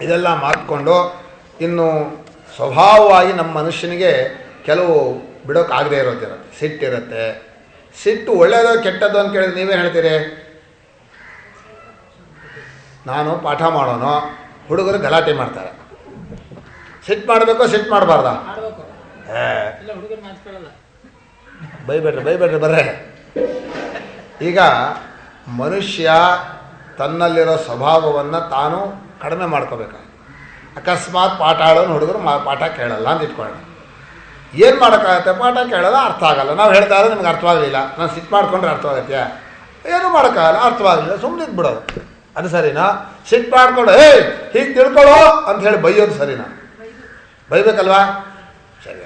ಇದೆಲ್ಲ ಮಾಡಿಕೊಂಡು ಇನ್ನು ಸ್ವಭಾವವಾಗಿ ನಮ್ಮ ಮನುಷ್ಯನಿಗೆ ಕೆಲವು ಬಿಡೋಕ್ಕಾಗದೇ ಇರೋದಿರುತ್ತೆ. ಸಿಟ್ಟಿರುತ್ತೆ. ಸಿಟ್ಟು ಒಳ್ಳೆಯದೋ ಕೆಟ್ಟದ್ದು ಅಂತ ಕೇಳಿದ್ರೆ ನೀವೇ ಹೇಳ್ತೀರಿ. ನಾನು ಪಾಠ ಮಾಡೋನು, ಹುಡುಗರು ಗಲಾಟೆ ಮಾಡ್ತಾರೆ. ಸಿಟ್ಟು ಮಾಡಬೇಕೋ ಸಿಟ್ಟು ಮಾಡಬಾರ್ದ? ಬೈಬೇಡ್ರಿ ಬರ್ರೆ. ಈಗ ಮನುಷ್ಯ ತನ್ನಲ್ಲಿರೋ ಸ್ವಭಾವವನ್ನು ತಾನು ಕಡಿಮೆ ಮಾಡ್ಕೋಬೇಕು. ಅಕಸ್ಮಾತ್ ಪಾಠ ಆಡೋನು ಹುಡುಗರು ಪಾಠ ಕೇಳಲ್ಲ ಅಂತ ಇಟ್ಕೊಳ್ಳೋಣ. ಏನು ಮಾಡೋಕ್ಕಾಗತ್ತೆ? ಪಾಠ ಕೇಳೋಲ್ಲ, ಅರ್ಥ ಆಗಲ್ಲ. ನಾವು ಹೇಳ್ತಾ ಇರೋದು ನಿಮ್ಗೆ ಅರ್ಥವಾಗಲಿಲ್ಲ, ನಾನು ಸಿಟ್ಟು ಮಾಡಿಕೊಂಡ್ರೆ ಅರ್ಥವಾಗತ್ತೆ? ಏನೂ ಮಾಡೋಕ್ಕಾಗಲ್ಲ, ಅರ್ಥವಾಗಲಿಲ್ಲ, ಸುಮ್ಮನೆ ಬಿಡೋದು. ಅದು ಸರಿನಾ? ಸಿಟ್ಟು ಮಾಡ್ಕೊಂಡು ಹೀಗೆ ತಿಳ್ಕೊಳ್ಳೋ ಅಂತ ಹೇಳಿ ಬೈಯೋದು ಸರಿನಾ? ಬೈಬೇಕಲ್ವಾ? ಸರಿ.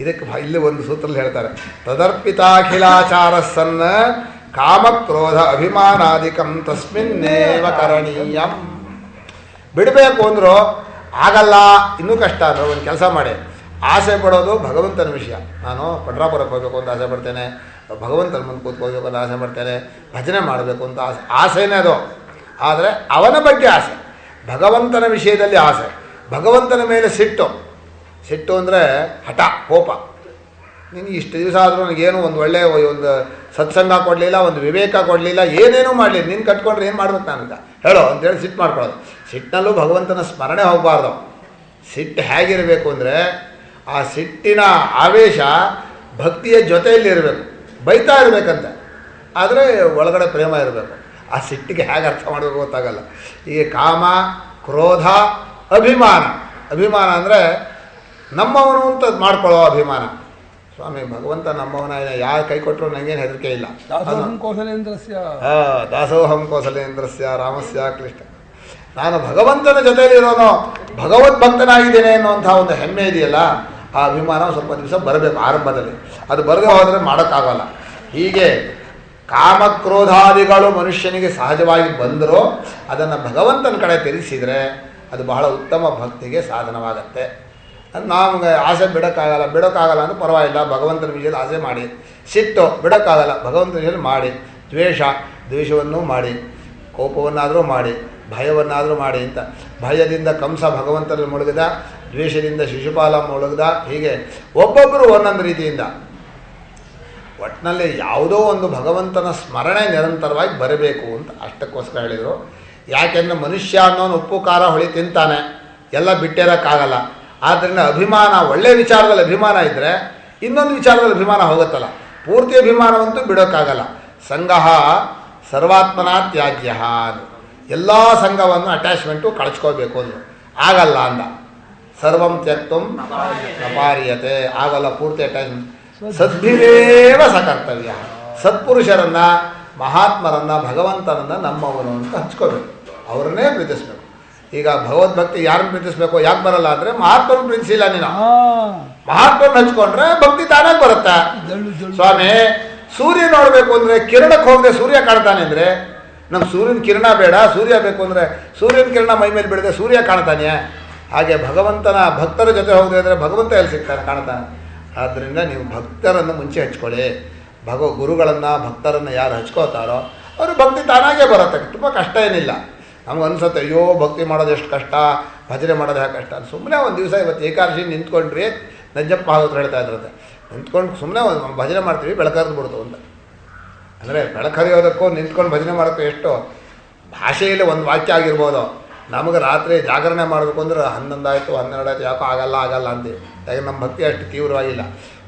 ಇದಕ್ಕೆ ಇಲ್ಲಿ ಒಂದು ಸೂತ್ರದಲ್ಲಿ ಹೇಳ್ತಾರೆ, ತದರ್ಪಿತಾಖಿಲಾಚಾರ ಸನ್ನ ಕಾಮಕ್ರೋಧ ಅಭಿಮಾನಾದಿಕಂ ತಸ್ಮಿನ್ನೇವ ಕರಣೀಯಂ. ಬಿಡಬೇಕು ಅಂದರು ಆಗಲ್ಲ, ಇನ್ನೂ ಕಷ್ಟ ಅಂದರೆ ಒಂದು ಕೆಲಸ ಮಾಡಿ. ಆಸೆ ಪಡೋದು ಭಗವಂತನ ವಿಷಯ. ನಾನು ಪಂಡ್ರಾಪುರಕ್ಕೆ ಹೋಗಬೇಕು ಅಂತ ಆಸೆ ಪಡ್ತೇನೆ, ಭಗವಂತನ ಮುಂದೆ ಕೂತ್ಕೋಬೇಕು ಅಂತ ಆಸೆ ಪಡ್ತೇನೆ, ಭಜನೆ ಮಾಡಬೇಕು ಅಂತ ಆಸೆನೇ ಅದು. ಆದರೆ ಅವನ ಬಗ್ಗೆ ಆಸೆ, ಭಗವಂತನ ವಿಷಯದಲ್ಲಿ ಆಸೆ. ಭಗವಂತನ ಮೇಲೆ ಸಿಟ್ಟು ಅಂದರೆ ಹಠ, ಕೋಪ. ನಿನಗೆ ಇಷ್ಟು ದಿವಸ ಆದರೂ ನನಗೇನು ಒಂದು ಒಳ್ಳೆಯ ಒಂದು ಸತ್ಸಂಗ ಕೊಡಲಿಲ್ಲ, ಒಂದು ವಿವೇಕ ಕೊಡಲಿಲ್ಲ, ಏನೇನೂ ಮಾಡಲಿ, ನೀನು ಕಟ್ಕೊಂಡ್ರೆ ಏನು ಮಾಡ್ಬೇಕು ನಾನೀಗ ಹೇಳೋ ಅಂತೇಳಿ ಸಿಟ್ಟು ಮಾಡ್ಕೊಳ್ಳೋದು. ಸಿಟ್ಟಿನಲ್ಲೂ ಭಗವಂತನ ಸ್ಮರಣೆ ಹೋಗಬಾರ್ದು. ಸಿಟ್ಟು ಹೇಗಿರಬೇಕು ಅಂದರೆ ಆ ಸಿಟ್ಟಿನ ಆವೇಶ ಭಕ್ತಿಯ ಜೊತೆಯಲ್ಲಿರಬೇಕು, ಬೈತಾ ಇರಬೇಕಂತ, ಆದರೆ ಒಳಗಡೆ ಪ್ರೇಮ ಇರಬೇಕು. ಆ ಸಿಟ್ಟಿಗೆ ಹೇಗೆ ಅರ್ಥ ಮಾಡಬೇಕು ಗೊತ್ತಾಗಲ್ಲ. ಈಗ ಕಾಮ, ಕ್ರೋಧ, ಅಭಿಮಾನ. ಅಭಿಮಾನ ಅಂದರೆ ನಮ್ಮವನು ಅಂತ ಮಾಡ್ಕೊಳ್ಳೋ ಅಭಿಮಾನ. ಸ್ವಾಮಿ ಭಗವಂತ ನಮ್ಮವನ, ಯಾರು ಕೈ ಕೊಟ್ಟರು ನನಗೇನು ಹೆದರಿಕೆ ಇಲ್ಲ. ದಾಸೋಹಂ ಕೌಸಲೇಂದ್ರಸ್ಯ ರಾಮಸ್ಯ ಕ್ಲಿಷ್ಟ. ನಾನು ಭಗವಂತನ ಜೊತೆಯಲ್ಲಿರೋನು, ಭಗವದ್ಭಕ್ತನಾಗಿದ್ದೇನೆ ಅನ್ನುವಂಥ ಒಂದು ಹೆಮ್ಮೆ ಇದೆಯಲ್ಲ, ಆ ಅಭಿಮಾನ ಸ್ವಲ್ಪ ದಿವಸ ಬರಬೇಕು ಆರಂಭದಲ್ಲಿ. ಅದು ಬರದೇ ಹೋದರೆ ಮಾಡೋಕ್ಕಾಗಲ್ಲ. ಹೀಗೆ ಕಾಮಕ್ರೋಧಾದಿಗಳು ಮನುಷ್ಯನಿಗೆ ಸಹಜವಾಗಿ ಬಂದರೂ ಅದನ್ನು ಭಗವಂತನ ಕಡೆ ತಿರುಗಿಸಿದರೆ ಅದು ಬಹಳ ಉತ್ತಮ ಭಕ್ತಿಗೆ ಸಾಧನವಾಗತ್ತೆ. ನಮಗೆ ಆಸೆ ಬಿಡೋಕ್ಕಾಗಲ್ಲ ಅಂದರೆ ಪರವಾಗಿಲ್ಲ, ಭಗವಂತನ ವಿಷಯದಲ್ಲಿ ಆಸೆ ಮಾಡಿ. ಸಿಟ್ಟು ಬಿಡೋಕ್ಕಾಗಲ್ಲ, ಭಗವಂತನ ವಿಷಯದಲ್ಲಿ ಮಾಡಿ. ದ್ವೇಷವನ್ನು ಮಾಡಿ, ಕೋಪವನ್ನಾದರೂ ಮಾಡಿ, ಭಯವನ್ನಾದರೂ ಮಾಡಿ ಅಂತ. ಭಯದಿಂದ ಕಂಸ ಭಗವಂತನಲ್ಲಿ ಮುಳುಗಿದ, ದ್ವೇಷದಿಂದ ಶಿಶುಪಾಲ ಮುಳುಗಿದ. ಹೀಗೆ ಒಬ್ಬೊಬ್ಬರು ಒಂದೊಂದು ರೀತಿಯಿಂದ. ಒಟ್ಟಿನಲ್ಲಿ ಯಾವುದೋ ಒಂದು ಭಗವಂತನ ಸ್ಮರಣೆ ನಿರಂತರವಾಗಿ ಬರಬೇಕು ಅಂತ ಅಷ್ಟಕ್ಕೋಸ್ಕರ ಹೇಳಿದರು. ಯಾಕೆಂದರೆ ಮನುಷ್ಯ ಅನ್ನೋನು ಉಪ್ಪು ಖಾರ ಹೊಳಿ ತಿಂತಾನೆ, ಎಲ್ಲ ಬಿಟ್ಟಿರೋಕ್ಕಾಗಲ್ಲ. ಆದ್ದರಿಂದ ಅಭಿಮಾನ, ಒಳ್ಳೆಯ ವಿಚಾರದಲ್ಲಿ ಅಭಿಮಾನ ಇದ್ದರೆ ಇನ್ನೊಂದು ವಿಚಾರದಲ್ಲಿ ಅಭಿಮಾನ ಹೋಗುತ್ತಲ್ಲ. ಪೂರ್ತಿ ಅಭಿಮಾನವಂತೂ ಬಿಡೋಕ್ಕಾಗಲ್ಲ. ಸಂಘ ಸರ್ವಾತ್ಮನ ತ್ಯಾಜ್ಯ, ಎಲ್ಲ ಸಂಘವನ್ನು ಅಟ್ಯಾಚ್ಮೆಂಟು ಕಳ್ಸ್ಕೋಬೇಕು ಅಂದರು. ಆಗಲ್ಲ ಅಂದ. ಸರ್ವಂ ತ್ಯಕ್ತುಂ ನಪಾರ್ಯತೆ, ಆಗಲ್ಲ ಪೂರ್ತಿ ಅಟ್ಯಾಚ್ಮೆಂಟ್. ಸದ್ಭಿರೇವ ಸಕರ್ತವ್ಯ, ಸತ್ಪುರುಷರನ್ನು, ಮಹಾತ್ಮರನ್ನು, ಭಗವಂತನನ್ನು ನಮ್ಮವನು ಅಂತ ಹಚ್ಕೋಬೇಕು, ಅವರನ್ನೇ ಪ್ರೀತಿಸ್ಬೇಕು. ಈಗ ಭಗವದ್ಭಕ್ತಿ ಯಾರನ್ನು ಪ್ರೀತಿಸ್ಬೇಕು, ಯಾಕೆ ಬರಲ್ಲ ಅಂದರೆ ಮಹಾತ್ಮರನ್ನು ಪ್ರೀತಿಸಿಲ್ಲ ನೀನು. ಮಹಾತ್ಮರನ್ನು ಹಚ್ಕೊಂಡ್ರೆ ಭಕ್ತಿ ತಾನಾಗಿ ಬರುತ್ತೆ. ಸ್ವಾಮಿ ಸೂರ್ಯ ನೋಡಬೇಕು ಅಂದರೆ ಕಿರಣಕ್ಕೆ ಹೋಗದೆ ಸೂರ್ಯ ಕಾಣ್ತಾನೆ ಅಂದರೆ, ನಮ್ಗೆ ಸೂರ್ಯನ ಕಿರಣ ಬೇಡ, ಸೂರ್ಯ ಬೇಕು ಅಂದರೆ ಸೂರ್ಯನ ಕಿರಣ ಮೈ ಮೇಲೆ ಬಿಡದೆ ಸೂರ್ಯ ಕಾಣ್ತಾನೆ. ಹಾಗೆ ಭಗವಂತನ ಭಕ್ತರ ಜೊತೆ ಹೋಗದೆ ಅಂದರೆ ಭಗವಂತ ಎಲ್ಲಿ ಸಿಗ್ತಾನೆ, ಕಾಣ್ತಾನೆ. ಆದ್ದರಿಂದ ನೀವು ಭಕ್ತರನ್ನು ಮುಂಚೆ ಹಚ್ಕೊಳ್ಳಿ. ಗುರುಗಳನ್ನು, ಭಕ್ತರನ್ನು ಯಾರು ಹಚ್ಕೋತಾರೋ ಅವರು ಭಕ್ತಿ ತಾನಾಗೇ ಬರುತ್ತೆ. ತುಂಬ ಕಷ್ಟ ಏನಿಲ್ಲ. ನಮ್ಗೆ ಅನ್ಸುತ್ತೆ, ಅಯ್ಯೋ ಭಕ್ತಿ ಮಾಡೋದು ಎಷ್ಟು ಕಷ್ಟ, ಭಜನೆ ಮಾಡೋದು ಯಾಕೆ ಕಷ್ಟ. ಸುಮ್ಮನೆ ಒಂದು ದಿವಸ ಇವತ್ತು ಏಕಾದಶಿ ನಿಂತ್ಕೊಂಡ್ರಿ, ನಂಜಪ್ಪ ಆಗೋತ್ರ ಹೇಳ್ತಾ ಇದ್ರಂತೆ, ನಿಂತ್ಕೊಂಡು ಸುಮ್ಮನೆ ಒಂದು ಭಜನೆ ಮಾಡ್ತೀವಿ, ಬೆಳಕರಿದು ಬಿಡ್ತು ಅಂತ. ಅಂದರೆ ಬೆಳಕರಿಯೋದಕ್ಕೂ ನಿಂತ್ಕೊಂಡು ಭಜನೆ ಮಾಡೋಕ್ಕೂ ಎಷ್ಟು ಭಾಷೆಯಲ್ಲಿ ಒಂದು ವಾಕ್ಯ ಆಗಿರ್ಬೋದು. ನಮಗೆ ರಾತ್ರಿ ಜಾಗರಣೆ ಮಾಡಬೇಕು ಅಂದ್ರೆ 11 ಆಯಿತು 12 ಆಯಿತು, ಯಾಕೋ ಆಗಲ್ಲ ಅಂತೀವಿ. ಯಾಕೆ ನಮ್ಮ ಭಕ್ತಿ ಅಷ್ಟು ತೀವ್ರವಾಗಿಲ್ಲ.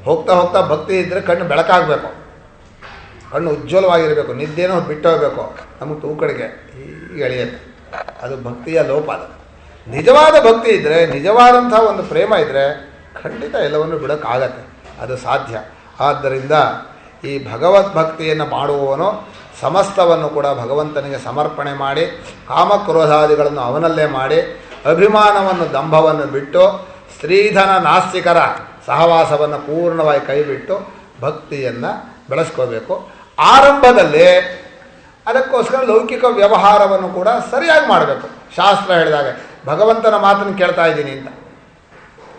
ಹೋಗ್ತಾ ಹೋಗ್ತಾ ಭಕ್ತಿ ಇದ್ದರೆ ಕಣ್ಣು ಬೆಳಕಾಗಬೇಕು, ಕಣ್ಣು ಉಜ್ವಲವಾಗಿರಬೇಕು, ನಿದ್ದೆನೋ ಬಿಟ್ಟು ಹೋಗಬೇಕು. ನಮಗೆ ತೂಕಡಿಗೆ ಈಗ ಎಳೆಯುತ್ತೆ. ಅದು ಭಕ್ತಿಯ ಲೋಪ. ಅದು ನಿಜವಾದ ಭಕ್ತಿ ಇದ್ದರೆ, ನಿಜವಾದಂಥ ಒಂದು ಪ್ರೇಮ ಇದ್ದರೆ ಖಂಡಿತ ಎಲ್ಲವನ್ನು ಬಿಡೋಕ್ಕಾಗತ್ತೆ, ಅದು ಸಾಧ್ಯ. ಆದ್ದರಿಂದ ಈ ಭಗವದ್ಭಕ್ತಿಯನ್ನು ಮಾಡುವವನು ಸಮಸ್ತವನ್ನು ಕೂಡ ಭಗವಂತನಿಗೆ ಸಮರ್ಪಣೆ ಮಾಡಿ, ಕಾಮಕ್ರೋಧಾದಿಗಳನ್ನು ಅವನಲ್ಲೇ ಮಾಡಿ, ಅಭಿಮಾನವನ್ನು, ದಂಭವನ್ನು ಬಿಟ್ಟು, ಸ್ತ್ರೀಧನ ನಾಸ್ತಿಕರ ಸಹವಾಸವನ್ನು ಪೂರ್ಣವಾಗಿ ಕೈಬಿಟ್ಟು ಭಕ್ತಿಯನ್ನು ಬೆಳೆಸ್ಕೋಬೇಕು. ಆರಂಭದಲ್ಲಿ ಅದಕ್ಕೋಸ್ಕರ ಲೌಕಿಕ ವ್ಯವಹಾರವನ್ನು ಕೂಡ ಸರಿಯಾಗಿ ಮಾಡಬೇಕು. ಶಾಸ್ತ್ರ ಹೇಳಿದಾಗ ಭಗವಂತನ ಮಾತನ್ನು ಕೇಳ್ತಾ ಇದ್ದೀನಿ ಅಂತ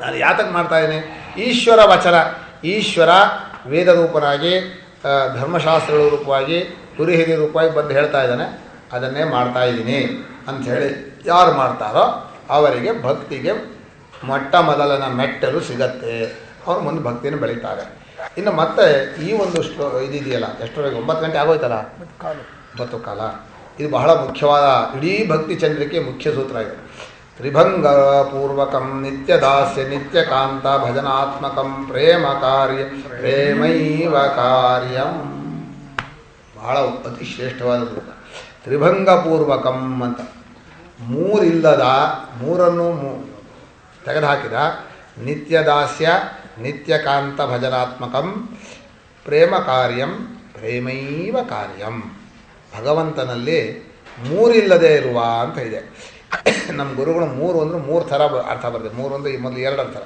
ನಾನು ಯಾತಕ್ಕೆ ಮಾಡ್ತಾಯಿದ್ದೀನಿ? ಈಶ್ವರ ವಚನ, ಈಶ್ವರ ವೇದರೂಪನಾಗಿ, ಧರ್ಮಶಾಸ್ತ್ರಗಳ ರೂಪವಾಗಿ, ಗುರುಹಿರಿಯ ರೂಪವಾಗಿ ಬಂದು ಹೇಳ್ತಾ ಇದ್ದಾನೆ, ಅದನ್ನೇ ಮಾಡ್ತಾಯಿದ್ದೀನಿ ಅಂಥೇಳಿ ಯಾರು ಮಾಡ್ತಾರೋ ಅವರಿಗೆ ಭಕ್ತಿಗೆ ಮೊಟ್ಟ ಮೊದಲನ ಮೆಟ್ಟಲು ಸಿಗತ್ತೆ. ಅವ್ರು ಮುಂದೆ ಭಕ್ತಿಯನ್ನು ಬೆಳೀತಾರೆ. ಇನ್ನು ಮತ್ತೆ ಈ ಒಂದು ಇದಿದೆಯಲ್ಲ, ಎಷ್ಟರವರೆಗೆ 9 ಗಂಟೆ ಆಗೋಯ್ತಲ್ಲ, 9 ಕಾಲ. ಇದು ಬಹಳ ಮುಖ್ಯವಾದ, ಇಡೀ ಭಕ್ತಿ ಚಂದ್ರಿಕೆ ಮುಖ್ಯ ಸೂತ್ರ ಇದೆ. ತ್ರಿಭಂಗ ಪೂರ್ವಕಂ ನಿತ್ಯದಾಸ್ಯ ನಿತ್ಯಕಾಂತ ಭಜನಾತ್ಮಕಂ ಪ್ರೇಮ ಕಾರ್ಯ ಪ್ರೇಮೈವ ಕಾರ್ಯಂ. ಬಹಳ ಅತಿ ಶ್ರೇಷ್ಠವಾದ ಸೂತ್ರ. ತ್ರಿಭಂಗ ಪೂರ್ವಕಂ ಅಂತ, ಮೂರಿಲ್ಲದ, ಮೂರನ್ನು ತೆಗೆದುಹಾಕಿದ, ನಿತ್ಯದಾಸ್ಯ ನಿತ್ಯಕಾಂತ ಭಜನಾತ್ಮಕಂ ಪ್ರೇಮ ಕಾರ್ಯಂ ಪ್ರೇಮೈವ ಕಾರ್ಯಂ. ಭಗವಂತನಲ್ಲಿ ಮೂರಿಲ್ಲದೆ ಇರುವ ಅಂತ ಇದೆ. ನಮ್ಮ ಗುರುಗಳು 3 ಅಂದರೆ 3 ಥರ ಅರ್ಥ ಬರ್ತದೆ. 3 ಅಂದರೆ ಈ ಮೊದಲು 2 ಅರ್ಥ.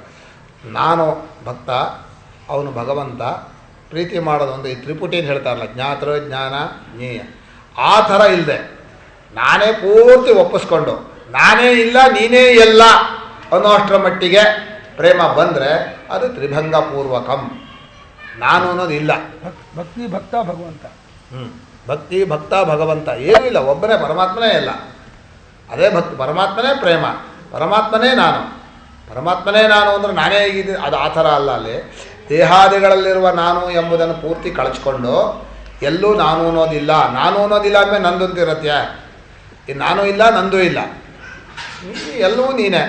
ನಾನು ಭಕ್ತ, ಅವನು ಭಗವಂತ. ಪ್ರೀತಿ ಮಾಡೋದು ಒಂದು ಈ ತ್ರಿಪುಟಿನ ಹೇಳ್ತಾರಲ್ಲ, ಜ್ಞಾತೃ ಜ್ಞಾನ ಜ್ಞೇಯ. ಆ ಥರ ಇಲ್ಲದೆ ನಾನೇ ಪೂರ್ತಿ ಒಪ್ಪಿಸ್ಕೊಂಡು ನಾನೇ ಇಲ್ಲ ನೀನೇ ಎಲ್ಲ ಅನ್ನೋ ಅಷ್ಟರ ಮಟ್ಟಿಗೆ ಪ್ರೇಮ ಬಂದರೆ ಅದು ತ್ರಿಭಂಗ ಪೂರ್ವಕಂ. ನಾನು ಅನ್ನೋದು ಇಲ್ಲ. ಭಕ್ತಿ ಭಕ್ತ ಭಗವಂತ. ಭಕ್ತಿ ಭಕ್ತ ಭಗವಂತ ಏನೂ ಇಲ್ಲ, ಒಬ್ಬನೇ ಪರಮಾತ್ಮನೇ ಇಲ್ಲ. ಅದೇ ಭಕ್ತಿ, ಪರಮಾತ್ಮನೇ ಪ್ರೇಮ, ಪರಮಾತ್ಮನೇ ನಾನು. ಪರಮಾತ್ಮನೇ ನಾನು ಅಂದರೆ ನಾನೇ ಹೀಗಿದೆ, ಅದು ಆ ಥರ ಅಲ್ಲ. ಅಲ್ಲಿ ದೇಹಾದಿಗಳಲ್ಲಿರುವ ನಾನು ಎಂಬುದನ್ನು ಪೂರ್ತಿ ಕಳಚ್ಕೊಂಡು ಎಲ್ಲೂ ನಾನು ಅನ್ನೋದಿಲ್ಲ. ನಾನು ಅನ್ನೋದಿಲ್ಲ ಅಂದಮೇಲೆ ನಂದು ಅಂತ ಇರತ್ತೆ. ಈ ನಾನು ಇಲ್ಲ, ನಂದು ಇಲ್ಲ, ಎಲ್ಲವೂ ನೀನೇ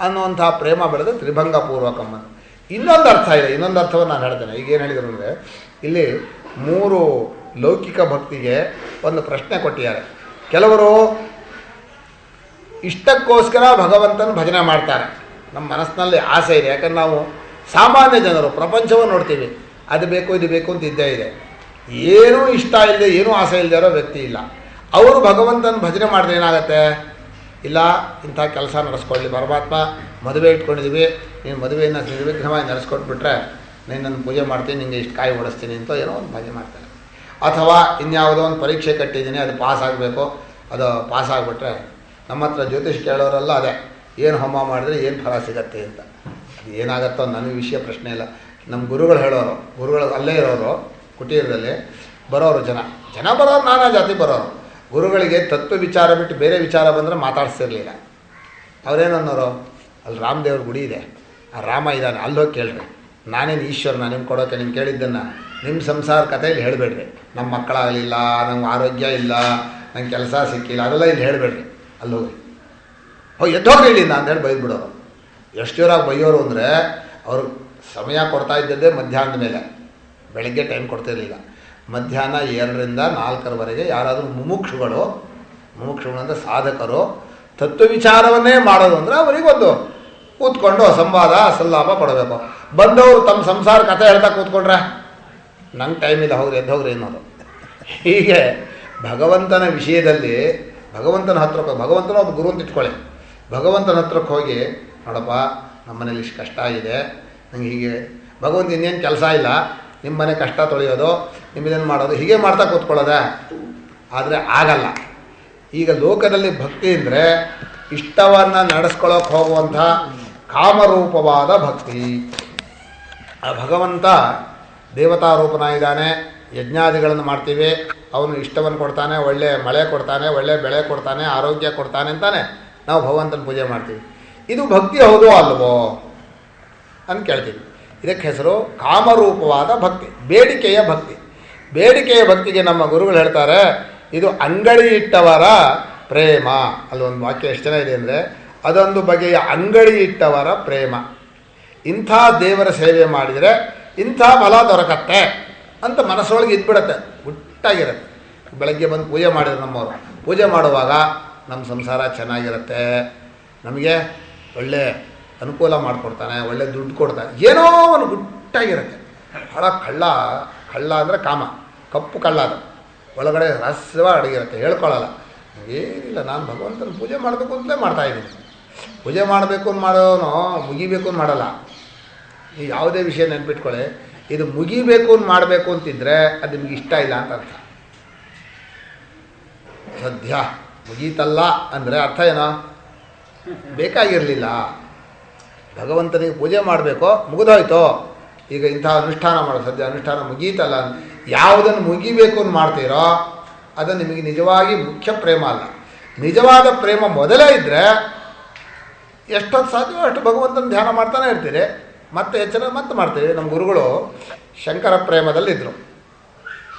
ಅನ್ನುವಂಥ ಪ್ರೇಮ ಬೆಳೆದು ತ್ರಿಭಂಗ ಪೂರ್ವಕಮ್ಮ. ಇನ್ನೊಂದು ಅರ್ಥ ಇದೆ, ಇನ್ನೊಂದು ಅರ್ಥವನ್ನು ನಾನು ಹೇಳ್ತೇನೆ. ಈಗ ಏನು ಹೇಳಿದರು ಅಂದರೆ, ಇಲ್ಲಿ 3 ಲೌಕಿಕ ಭಕ್ತಿಗೆ ಒಂದು ಪ್ರಶ್ನೆ ಕೊಟ್ಟಿದ್ದಾರೆ. ಕೆಲವರು ಇಷ್ಟಕ್ಕೋಸ್ಕರ ಭಗವಂತನ ಭಜನೆ ಮಾಡ್ತಾರೆ. ನಮ್ಮ ಮನಸ್ಸಿನಲ್ಲಿ ಆಸೆ ಇದೆ. ಯಾಕಂದ್ರೆ ನಾವು ಸಾಮಾನ್ಯ ಜನರು ಪ್ರಪಂಚವನ್ನು ನೋಡ್ತೀವಿ, ಅದು ಬೇಕು ಇದು ಬೇಕು ಅಂತ ಇದ್ದೇ ಇದೆ. ಏನೂ ಇಷ್ಟ ಇಲ್ಲದೆ, ಏನೂ ಆಸೆ ಇಲ್ಲದೆ ಇರೋ ವ್ಯಕ್ತಿ ಇಲ್ಲ. ಅವರು ಭಗವಂತನ ಭಜನೆ ಮಾಡಿದ್ರೆ ಏನಾಗುತ್ತೆ? ಇಲ್ಲ, ಇಂಥ ಕೆಲಸ ನಡೆಸ್ಕೊಳ್ಳಿ ಪರಮಾತ್ಮ, ಮದುವೆ ಇಟ್ಕೊಂಡಿದ್ದೀವಿ, ನೀನು ಮದುವೆಯನ್ನು ನಿರ್ವಿಘ್ನವಾಗಿ ನಡೆಸ್ಕೊಟ್ಬಿಟ್ರೆ ನೀನು ನನ್ನ ಪೂಜೆ ಮಾಡ್ತೀನಿ, ನಿಮಗೆ ಇಷ್ಟು ಕಾಯಿ ಓಡಿಸ್ತೀನಿ ಅಂತ ಏನೋ ಒಂದು ಭಜನೆ ಮಾಡ್ತಾರೆ. ಅಥವಾ ಇನ್ಯಾವುದೋ ಒಂದು ಪರೀಕ್ಷೆ ಕಟ್ಟಿದ್ದೀನಿ, ಅದು ಪಾಸ್ ಆಗಬೇಕು, ಅದು ಪಾಸ್ ಆಗಿಬಿಟ್ರೆ ನಮ್ಮ ಹತ್ರ ಜ್ಯೋತಿಷ್ ಕೇಳೋರೆಲ್ಲ ಅದೇ, ಏನು ಹೋಮ ಮಾಡಿದ್ರೆ ಏನು ಫಲ ಸಿಗತ್ತೆ ಅಂತ. ಅದು ಏನಾಗುತ್ತೋ ನನಗೆ ವಿಷಯ ಪ್ರಶ್ನೆ ಇಲ್ಲ. ನಮ್ಮ ಗುರುಗಳು ಹೇಳೋರು, ಗುರುಗಳು ಅಲ್ಲೇ ಇರೋರು, ಕುಟೀರದಲ್ಲಿ ಬರೋರು ಜನ ಬರೋರು, ನಾನಾ ಜಾತಿ ಬರೋರು. ಗುರುಗಳಿಗೆ ತತ್ವ ವಿಚಾರ ಬಿಟ್ಟು ಬೇರೆ ವಿಚಾರ ಬಂದರೆ ಮಾತಾಡ್ಸಿರ್ಲಿಲ್ಲ. ಅವರೇನನ್ನೋರು, ಅಲ್ಲಿ ರಾಮದೇವ್ರ ಗುಡಿ ಇದೆ, ಆ ರಾಮ ಇದ್ದಾನೆ, ಅಲ್ಲೋಗಿ ಕೇಳ್ರಿ, ನಾನೇನು ಈಶ್ವರನ ನಿಮ್ಗೆ ಕೊಡೋಕೆ, ನಿಮ್ಗೆ ಕೇಳಿದ್ದನ್ನು ನಿಮ್ಮ ಸಂಸಾರ ಕಥೆಯಲ್ಲಿ ಹೇಳಬೇಡ್ರಿ. ನಮ್ಮ ಮಕ್ಕಳಾಗಲಿಲ್ಲ, ನಂಗೆ ಆರೋಗ್ಯ ಇಲ್ಲ, ನಂಗೆ ಕೆಲಸ ಸಿಕ್ಕಿಲ್ಲ, ಅದೆಲ್ಲ ಇಲ್ಲಿ ಹೇಳಬೇಡ್ರಿ, ಅಲ್ಲೋಗಿ ಎದ್ದೋಗ್ರಿ ಇಲ್ಲಿಂದ ಅಂತೇಳಿ ಬೈದ್ಬಿಡೋರು. ಎಷ್ಟು ಜೋರಾಗಿ ಬೈಯೋರು ಅಂದರೆ, ಅವರು ಸಮಯ ಕೊಡ್ತಾ ಇದ್ದದ್ದೇ ಮಧ್ಯಾಹ್ನದ ಮೇಲೆ, ಬೆಳಗ್ಗೆ ಟೈಮ್ ಕೊಡ್ತಿರ್ಲಿಲ್ಲ. ಮಧ್ಯಾಹ್ನ 2ರಿಂದ 4ರವರೆಗೆ ಯಾರಾದರೂ ಮುಮುಕ್ಷುಗಳು ಅಂದರೆ ಸಾಧಕರು ತತ್ವ ವಿಚಾರವನ್ನೇ ಮಾಡೋದು ಅಂದರೆ ಅವರಿಗೊಂದು ಕೂತ್ಕೊಂಡು ಸಂವಾದ ಸಲ್ಲಾಪ ಕೊಡಬೇಕು. ಬಂದವರು ತಮ್ಮ ಸಂಸಾರ ಕಥೆ ಹೇಳ್ತಾ ಕೂತ್ಕೊಂಡ್ರೆ ನಂಗೆ ಟೈಮ್ ಇಲ್ಲ, ಹೋಗ್ರಿ ಎದ್ದು ಹೋಗ್ರಿ ಅನ್ನೋದು. ಹೀಗೆ ಭಗವಂತನ ವಿಷಯದಲ್ಲಿ ಭಗವಂತನ ಹತ್ರಕ್ಕೆ, ಭಗವಂತನ ಒಬ್ಬ ಗುರು ಅಂತ ಇಟ್ಕೊಳ್ಳಿ, ಭಗವಂತನ ಹತ್ರಕ್ಕೆ ಹೋಗಿ, ನೋಡಪ್ಪ ನಮ್ಮ ಮನೇಲಿ ಇಷ್ಟು ಕಷ್ಟ ಇದೆ, ನಂಗೆ ಹೀಗೆ ಭಗವಂತ ಇನ್ನೇನು ಕೆಲಸ ಇಲ್ಲ, ನಿಮ್ಮ ಮನೆ ಕಷ್ಟ ತೊಳೆಯೋದು, ನಿಮ್ಮದೇನು ಮಾಡೋದು, ಹೀಗೆ ಮಾಡ್ತಾ ಕೂತ್ಕೊಳ್ಳೋದೆ. ಆದರೆ ಆಗಲ್ಲ. ಈಗ ಲೋಕದಲ್ಲಿ ಭಕ್ತಿ ಅಂದರೆ ಇಷ್ಟವನ್ನು ನಡೆಸ್ಕೊಳ್ಳೋಕೆ ಹೋಗುವಂಥ ಕಾಮರೂಪವಾದ ಭಕ್ತಿ. ಆ ಭಗವಂತ ದೇವತಾರೂಪನಾಗಿದ್ದಾನೆ, ಯಜ್ಞಾದಿಗಳನ್ನು ಮಾಡ್ತೀವಿ, ಅವನು ಇಷ್ಟವನ್ನು ಕೊಡ್ತಾನೆ, ಒಳ್ಳೆ ಮಳೆ ಕೊಡ್ತಾನೆ, ಒಳ್ಳೆ ಬೆಳೆ ಕೊಡ್ತಾನೆ, ಆರೋಗ್ಯ ಕೊಡ್ತಾನೆ ಅಂತಾನೆ ನಾವು ಭಗವಂತನ ಪೂಜೆ ಮಾಡ್ತೀವಿ. ಇದು ಭಕ್ತಿ ಹೌದೋ ಅಲ್ವೋ ಅಂತ ಕೇಳ್ತೀವಿ. ಇದಕ್ಕೆ ಹೆಸರು ಕಾಮರೂಪವಾದ ಭಕ್ತಿ, ಬೇಡಿಕೆಯ ಭಕ್ತಿ. ಬೇಡಿಕೆಯ ಭಕ್ತಿಗೆ ನಮ್ಮ ಗುರುಗಳು ಹೇಳ್ತಾರೆ, ಇದು ಅಂಗಡಿ ಇಟ್ಟವರ ಪ್ರೇಮ. ಅಲ್ಲೊಂದು ವಾಕ್ಯ ಎಷ್ಟು ಚೆನ್ನಾಗಿದೆ ಅಂದರೆ, ಅದೊಂದು ಬಗೆಯ ಅಂಗಡಿ ಇಟ್ಟವರ ಪ್ರೇಮ. ಇಂಥ ದೇವರ ಸೇವೆ ಮಾಡಿದರೆ ಇಂಥ ಫಲ ದೊರಕತ್ತೆ ಅಂತ ಮನಸ್ಸೊಳಗೆ ಇದ್ಬಿಡತ್ತೆ, ಗುಟ್ಟಾಗಿರುತ್ತೆ. ಬೆಳಗ್ಗೆ ಬಂದು ಪೂಜೆ ಮಾಡಿದ್ರು ನಮ್ಮವರು, ಪೂಜೆ ಮಾಡುವಾಗ ನಮ್ಮ ಸಂಸಾರ ಚೆನ್ನಾಗಿರುತ್ತೆ, ನಮಗೆ ಒಳ್ಳೆ ಅನುಕೂಲ ಮಾಡಿಕೊಡ್ತಾನೆ, ಒಳ್ಳೆ ದುಡ್ಡು ಕೊಡ್ತಾನೆ, ಏನೋ ಒಂದು ಗುಟ್ಟಾಗಿರುತ್ತೆ. ಭಾಳ ಕಳ್ಳ ಅಂದರೆ ಕಾಮ, ಕಪ್ಪು ಕಳ್ಳ, ಅದು ಒಳಗಡೆ ರಹಸ್ಯವಾಗಿ ಅಡಗಿರುತ್ತೆ, ಹೇಳ್ಕೊಳ್ಳಲ್ಲ. ಏನಿಲ್ಲ, ನಾನು ಭಗವಂತನ ಪೂಜೆ ಮಾಡಬೇಕು ಅಂತಲೇ ಮಾಡ್ತಾಯಿದ್ದೀನಿ. ಪೂಜೆ ಮಾಡಬೇಕು ಅಂತ ಮಾಡೋನು ಮುಗಿಬೇಕು ಅಂತ ಮಾಡಲ್ಲ. ನೀವು ಯಾವುದೇ ವಿಷಯ ನೆನ್ಪಿಟ್ಕೊಳ್ಳಿ, ಇದು ಮುಗಿಬೇಕು ಅಂತ ಮಾಡಬೇಕು ಅಂತಿದ್ರೆ ಅದು ನಿಮ್ಗೆ ಇಷ್ಟ ಇಲ್ಲ ಅಂತ ಅರ್ಥ. ಸದ್ಯ ಮುಗೀತಲ್ಲ ಅಂದರೆ ಅರ್ಥ ಏನೋ, ಬೇಕಾಗಿರಲಿಲ್ಲ. ಭಗವಂತನಿಗೆ ಪೂಜೆ ಮಾಡಬೇಕು, ಮುಗಿದೋಯ್ತು, ಈಗ ಇಂಥ ಅನುಷ್ಠಾನ ಮಾಡೋ, ಸದ್ಯ ಅನುಷ್ಠಾನ ಮುಗೀತಲ್ಲ. ಯಾವುದನ್ನು ಮುಗಿಬೇಕು ಅಂತ ಮಾಡ್ತೀರೋ ಅದು ನಿಮಗೆ ನಿಜವಾಗಿ ಮುಖ್ಯ ಪ್ರೇಮ ಅಲ್ಲ. ನಿಜವಾದ ಪ್ರೇಮ ಮೊದಲೇ ಇದ್ದರೆ ಎಷ್ಟೊತ್ತು ಸಾಧ್ಯವೋ ಅಷ್ಟು ಭಗವಂತನ ಧ್ಯಾನ ಮಾಡ್ತಾನೆ ಇರ್ತೀರಿ, ಮತ್ತೆ ಎಚ್ಚರ ಮತ್ತೆ ಮಾಡ್ತೀವಿ. ನಮ್ಮ ಗುರುಗಳು ಶಂಕರ ಪ್ರೇಮದಲ್ಲಿದ್ದರು.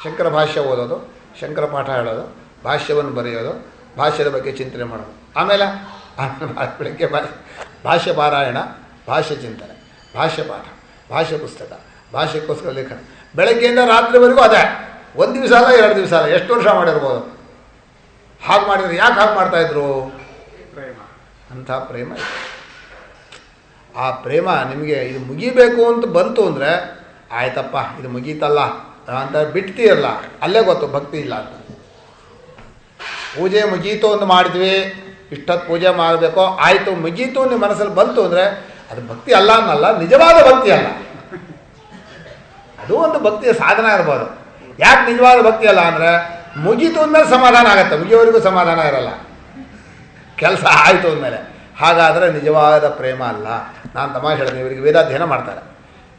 ಶಂಕರ ಭಾಷ್ಯ ಓದೋದು, ಶಂಕರ ಪಾಠ ಹೇಳೋದು, ಭಾಷ್ಯವನ್ನು ಬರೆಯೋದು, ಭಾಷ್ಯದ ಬಗ್ಗೆ ಚಿಂತನೆ ಮಾಡೋದು, ಆಮೇಲೆ ಬೆಳಗ್ಗೆ ಭಾಷ್ಯ ಪಾರಾಯಣ, ಭಾಷ್ಯ ಚಿಂತನೆ, ಭಾಷ್ಯ ಪಾಠ, ಭಾಷ್ಯ ಪುಸ್ತಕ, ಭಾಷ್ಯಕ್ಕೋಸ್ಕರ ಲೇಖನ, ಬೆಳಗ್ಗೆಯಿಂದ ರಾತ್ರಿವರೆಗೂ ಅದೇ. 1 ದಿವಸ ಅಲ್ಲ, 2 ದಿವಸ ಅಲ್ಲ, ಎಷ್ಟು ವರ್ಷ ಮಾಡಿರ್ಬೋದು. ಹಾಗೆ ಮಾಡಿದರೆ ಯಾಕೆ ಹಾಗೆ ಮಾಡ್ತಾಯಿದ್ರು? ಪ್ರೇಮ, ಅಂಥ ಪ್ರೇಮ ಇದೆ. ಆ ಪ್ರೇಮ ನಿಮಗೆ ಇದು ಮುಗಿಬೇಕು ಅಂತ ಬಂತು ಅಂದರೆ ಆಯ್ತಪ್ಪ ಇದು ಮುಗೀತಲ್ಲ ಅಂತ ಬಿಡ್ತೀರಲ್ಲ, ಅಲ್ಲೇ ಗೊತ್ತು ಭಕ್ತಿ ಇಲ್ಲ ಅಂತ. ಪೂಜೆ ಮುಗೀತು ಅಂತ ಮಾಡಿದ್ವಿ, ಇಷ್ಟೊತ್ತು ಪೂಜೆ ಮಾಡಬೇಕು, ಆಯಿತು ಮುಗೀತು ನಿಮ್ಮ ಮನಸ್ಸಲ್ಲಿ ಬಂತು ಅಂದರೆ ಅದು ಭಕ್ತಿ ಅಲ್ಲ ಅನ್ನಲ್ಲ, ನಿಜವಾದ ಭಕ್ತಿ ಅಲ್ಲ. ಅದು ಒಂದು ಭಕ್ತಿಯ ಸಾಧನ ಇರ್ಬೋದು. ಯಾಕೆ ನಿಜವಾದ ಭಕ್ತಿ ಅಲ್ಲ ಅಂದರೆ, ಮುಗೀತು ಅಂದಮೇಲೆ ಸಮಾಧಾನ ಆಗುತ್ತೆ, ಮುಗಿಯೋವರೆಗೂ ಸಮಾಧಾನ ಇರಲ್ಲ, ಕೆಲಸ ಆಯಿತು ಅಂದಮೇಲೆ. ಹಾಗಾದರೆ ನಿಜವಾದ ಪ್ರೇಮ ಅಲ್ಲ. ನಾನು ತಮಾಷೆ ಹೇಳಿದೆ, ಇವರಿಗೆ ವೇದಾಧ್ಯಯನ ಮಾಡ್ತಾರೆ,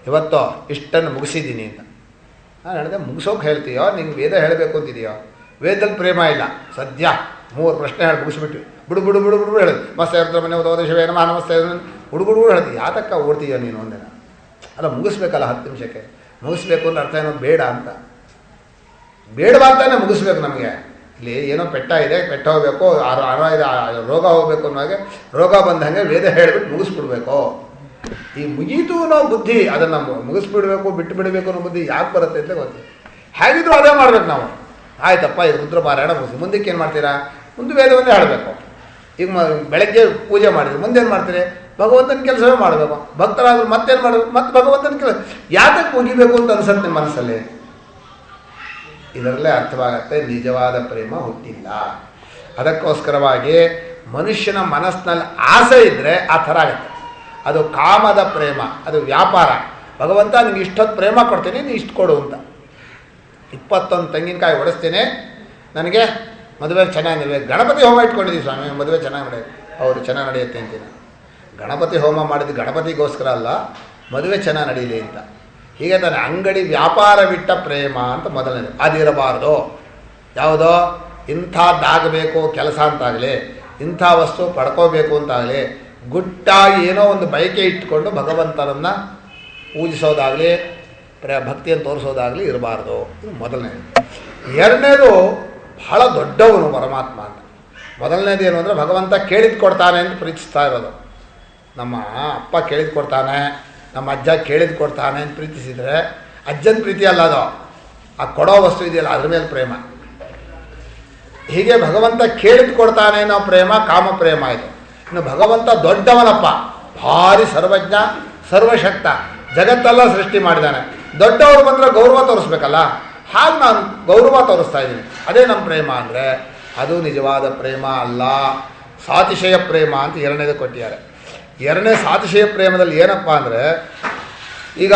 ಇವತ್ತು ಇಷ್ಟನ್ನು ಮುಗಿಸಿದ್ದೀನಿ ಅಂತ. ನಾನು ಹೇಳಿದೆ, ಮುಗಿಸೋಕೆ ಹೇಳ್ತೀಯೋ, ನಿಂಗೆ ವೇದ ಹೇಳಬೇಕು ಅಂತಿದೆಯೋ? ವೇದದಲ್ಲಿ ಪ್ರೇಮ ಇಲ್ಲ. ಸದ್ಯ 3 ಪ್ರಶ್ನೆ ಹೇಳಿ ಮುಗಿಸ್ಬಿಟ್ವಿ, ಬಿಡು ಬಿಡು ಬಿಡು ಬಿಡು ಹೇಳಿದ್ವಿ. ಮಸ್ತ ಇರ್ತಾರೆ ಮನೆ ಓದೋ ಶಿವೇನ ನಮಸ್ತೆ ಹುಡುಗುಡು ಹೇಳ್ತೀವಿ. ಯಾತಕ್ಕ ಓಡ್ತೀಯೋ ನೀನು ಒಂದಿನ? ಅಲ್ಲ ಮುಗಿಸ್ಬೇಕಲ್ಲ 10 ನಿಮಿಷಕ್ಕೆ. ಮುಗಿಸ್ಬೇಕು ಅಂದ್ರೆ ಅರ್ಥ ಏನೋ ಬೇಡ ಅಂತ, ಬೇಡವಾ ಅಂತಾನೆ ಮುಗಿಸ್ಬೇಕು. ನಮಗೆ ಇಲ್ಲಿ ಏನೋ ಪೆಟ್ಟ ಇದೆ, ಪೆಟ್ಟ ಹೋಗಬೇಕು, ರೋಗ ಹೋಗಬೇಕು ಅನ್ನೋ ಹಾಗೆ ರೋಗ ಬಂದಂಗೆ ವೇದ ಹೇಳಿಬಿಟ್ಟು ಮುಗಿಸ್ಬಿಡ್ಬೇಕು. ಈ ಮುಗೀತು ಅನ್ನೋ ಬುದ್ಧಿ, ಅದನ್ನು ಮುಗಿಸ್ಬಿಡ್ಬೇಕು ಬಿಟ್ಟು ಬಿಡಬೇಕು ಅನ್ನೋ ಬುದ್ಧಿ ಯಾಕೆ ಬರುತ್ತೆ ಅಂತ ಗೊತ್ತಿಲ್ಲ. ಹೇಗಿದ್ರು ಅದೇ ಮಾಡ್ಬೇಕು ನಾವು. ಆಯ್ತಪ್ಪ ಇದು ರುದ್ರ ಪಾರಾಯಣ ಮುಗಿಸಿ, ಮುಂದಕ್ಕೆ ಏನು ಮಾಡ್ತೀರಾ? ಮುಂದೆ ವೇದವನ್ನೇ ಹೇಳಬೇಕು. ಈಗ ಬೆಳಗ್ಗೆ ಪೂಜೆ ಮಾಡಿದ್ರಿ, ಮುಂದೇನು ಮಾಡ್ತೀರಿ? ಭಗವಂತನ ಕೆಲಸವೇ ಮಾಡಬೇಕು. ಭಕ್ತರಾದ್ರು ಮತ್ತೇನು ಮಾಡಬೇಕು? ಮತ್ತೆ ಭಗವಂತನ ಕೆಲಸ ಯಾತಕ್ಕೆ ಮುಗಿಬೇಕು ಅಂತ ಅನ್ಸತ್ತೆ ನಿಮ್ಮ ಮನಸ್ಸಲ್ಲಿ? ಇದರಲ್ಲೇ ಅರ್ಥವಾಗತ್ತೆ ನಿಜವಾದ ಪ್ರೇಮ ಹುಟ್ಟಿಲ್ಲ. ಅದಕ್ಕೋಸ್ಕರವಾಗಿ ಮನುಷ್ಯನ ಮನಸ್ಸಿನಲ್ಲಿ ಆಸೆ ಇದ್ದರೆ ಆ ಥರ ಆಗುತ್ತೆ. ಅದು ಕಾಮದ ಪ್ರೇಮ, ಅದು ವ್ಯಾಪಾರ. ಭಗವಂತ ನಿಮ್ಗೆ ಇಷ್ಟೊತ್ತು ಪ್ರೇಮ ಕೊಡ್ತೀನಿ, ನೀನು ಇಷ್ಟು ಕೊಡು ಅಂತ. 21 ತೆಂಗಿನಕಾಯಿ ಹೊಡೆಸ್ತೀನಿ, ನನಗೆ ಮದುವೆ ಚೆನ್ನಾಗಿ ನಡೆಯುತ್ತೆ. ಗಣಪತಿ ಹೋಮ ಇಟ್ಕೊಂಡಿದ್ದೀವಿ ಸ್ವಾಮಿ, ಮದುವೆ ಚೆನ್ನಾಗಿ ನಡೆಯುತ್ತೆ. ಹೌದು ಚೆನ್ನಾಗಿ ನಡೆಯುತ್ತೆ ಅಂತೀನಿ. ಗಣಪತಿ ಹೋಮ ಮಾಡಿದ್ದು ಗಣಪತಿಗೋಸ್ಕರ ಅಲ್ಲ, ಮದುವೆ ಚೆನ್ನಾಗಿ ನಡೀಲಿ ಅಂತ. ಹೀಗೆ ತಾನೆ ಅಂಗಡಿ ವ್ಯಾಪಾರ ಬಿಟ್ಟ ಪ್ರೇಮ ಅಂತ ಮೊದಲನೇದು. ಅದಿರಬಾರ್ದು. ಯಾವುದೋ ಇಂಥದ್ದಾಗಬೇಕು ಕೆಲಸ ಅಂತಾಗಲಿ, ಇಂಥ ವಸ್ತು ಪಡ್ಕೋಬೇಕು ಅಂತಾಗಲಿ, ಗುಟ್ಟಾಗಿ ಏನೋ ಒಂದು ಬಯಕೆ ಇಟ್ಕೊಂಡು ಭಗವಂತನನ್ನು ಪೂಜಿಸೋದಾಗಲಿ ಭಕ್ತಿಯನ್ನು ತೋರಿಸೋದಾಗಲಿ ಇರಬಾರ್ದು. ಇದು ಮೊದಲನೇದು. ಎರಡನೇದು ಬಹಳ ದೊಡ್ಡವನು ಪರಮಾತ್ಮ ಅಂತ. ಮೊದಲನೇದು ಏನು ಅಂದರೆ ಭಗವಂತ ಕೇಳಿದ್ದು ಕೊಡ್ತಾನೆ ಅಂತ ಪ್ರೀತಿಸ್ತಾ ಇರೋದು. ನಮ್ಮ ಅಪ್ಪ ಕೇಳಿದ್ದು ಕೊಡ್ತಾನೆ, ನಮ್ಮ ಅಜ್ಜ ಕೇಳಿದ್ದು ಕೊಡ್ತಾನೆ ಅಂತ ಪ್ರೀತಿಸಿದರೆ ಅಜ್ಜನ ಪ್ರೀತಿ ಅಲ್ಲ ಅದು, ಆ ಕೊಡೋ ವಸ್ತು ಇದೆಯಲ್ಲ ಅದ್ರ ಮೇಲೆ ಪ್ರೇಮ. ಹೀಗೆ ಭಗವಂತ ಕೇಳಿದ್ದು ಕೊಡ್ತಾನೆ ಅನ್ನೋ ಪ್ರೇಮ ಕಾಮ ಪ್ರೇಮ ಇದು. ಇನ್ನು ಭಗವಂತ ದೊಡ್ಡವನಪ್ಪ, ಭಾರಿ ಸರ್ವಜ್ಞ ಸರ್ವಶಕ್ತ, ಜಗತ್ತೆಲ್ಲ ಸೃಷ್ಟಿ ಮಾಡಿದ್ದಾನೆ. ದೊಡ್ಡವರು ಬಂದರೆ ಗೌರವ ತೋರಿಸ್ಬೇಕಲ್ಲ, ಹಾಗೆ ನಾನು ಗೌರವ ತೋರಿಸ್ತಾ ಇದ್ದೀನಿ. ಅದೇ ನಮ್ಮ ಪ್ರೇಮ ಅಂದರೆ ಅದು ನಿಜವಾದ ಪ್ರೇಮ ಅಲ್ಲ, ಸಾತಿಶಯ ಪ್ರೇಮ ಅಂತ ಎರಡನೇದು ಕೊಟ್ಟಿದ್ದಾರೆ. ಎರಡನೇ ಸಾತಿಶಯ ಪ್ರೇಮದಲ್ಲಿ ಏನಪ್ಪ ಅಂದರೆ, ಈಗ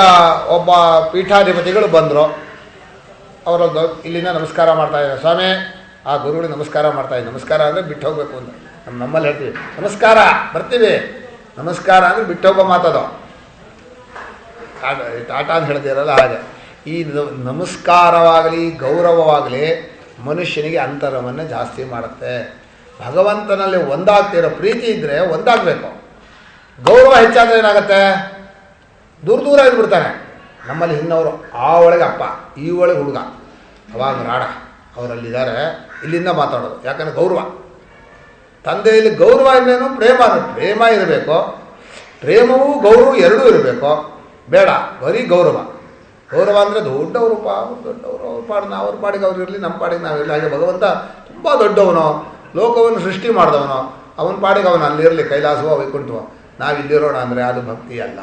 ಒಬ್ಬ ಪೀಠಾಧಿಪತಿಗಳು ಬಂದರು, ಅವರು ಇಲ್ಲಿಂದ ನಮಸ್ಕಾರ ಮಾಡ್ತಾಯಿದ್ದಾರೆ. ಸ್ವಾಮಿ ಆ ಗುರುಗಳಿಗೆ ನಮಸ್ಕಾರ ಮಾಡ್ತಾಯಿದ್ದೆ. ನಮಸ್ಕಾರ ಅಂದರೆ ಬಿಟ್ಟು ಹೋಗಬೇಕು ಅಂತ ನಮ್ಮಲ್ಲಿ ಹೇಳ್ತೀವಿ. ನಮಸ್ಕಾರ ಬರ್ತೀವಿ, ನಮಸ್ಕಾರ ಅಂದರೆ ಬಿಟ್ಟು ಹೋಗೋ ಮಾತದು. ಟಾಟಾ ಅಂತ ಹೇಳ್ತೀರಲ್ಲ ಹಾಗೆ. ಈ ನಮಸ್ಕಾರವಾಗಲಿ ಗೌರವವಾಗಲಿ ಮನುಷ್ಯನಿಗೆ ಅಂತರವನ್ನು ಜಾಸ್ತಿ ಮಾಡುತ್ತೆ. ಭಗವಂತನಲ್ಲಿ ಒಂದಾಗ್ತಿರೋ ಪ್ರೀತಿ ಇದ್ದರೆ ಒಂದಾಗಬೇಕು. ಗೌರವ ಹೆಚ್ಚಾದರೆ ಏನಾಗುತ್ತೆ? ದೂರ ದೂರ ಇದ್ಬಿಡ್ತಾನೆ. ನಮ್ಮಲ್ಲಿ ಇನ್ನವರು ಆ ಒಳಗೆ ಅಪ್ಪ, ಈ ಒಳಗೆ ಹುಡುಗ, ಅವಾಗ ರಾಡ ಅವರಲ್ಲಿದ್ದಾರೆ, ಇಲ್ಲಿಂದ ಮಾತಾಡೋದು. ಯಾಕಂದರೆ ಗೌರವ. ತಂದೆಯಲ್ಲಿ ಗೌರವ ಇನ್ನೇನು ಪ್ರೇಮ, ಪ್ರೇಮ ಇರಬೇಕು. ಪ್ರೇಮವೂ ಗೌರವ ಎರಡೂ ಇರಬೇಕು. ಬೇಡ ಬರೀ ಗೌರವ. ಗೌರವ ಅಂದರೆ ದೊಡ್ಡವರು ದೊಡ್ಡವರು, ಅವ್ರ ಪಾಡಿಗೆ ಅವ್ರ ಪಾಡಿಗೆ ಅವ್ರು ಇರಲಿ, ನಮ್ಮ ಪಾಡಿಗೆ ನಾವಿರಲಿ. ಹಾಗೆ ಭಗವಂತ ತುಂಬ ದೊಡ್ಡವನು, ಲೋಕವನ್ನು ಸೃಷ್ಟಿ ಮಾಡಿದವನು, ಅವನ ಪಾಡಿಗೆ ಅವನು ಅಲ್ಲಿರಲಿ, ಕೈಲಾಸವೋ ವೈಕುಂಠವೋ, ನಾವಿಲ್ಲಿರೋಣ ಅಂದರೆ ಅದು ಭಕ್ತಿ ಅಲ್ಲ,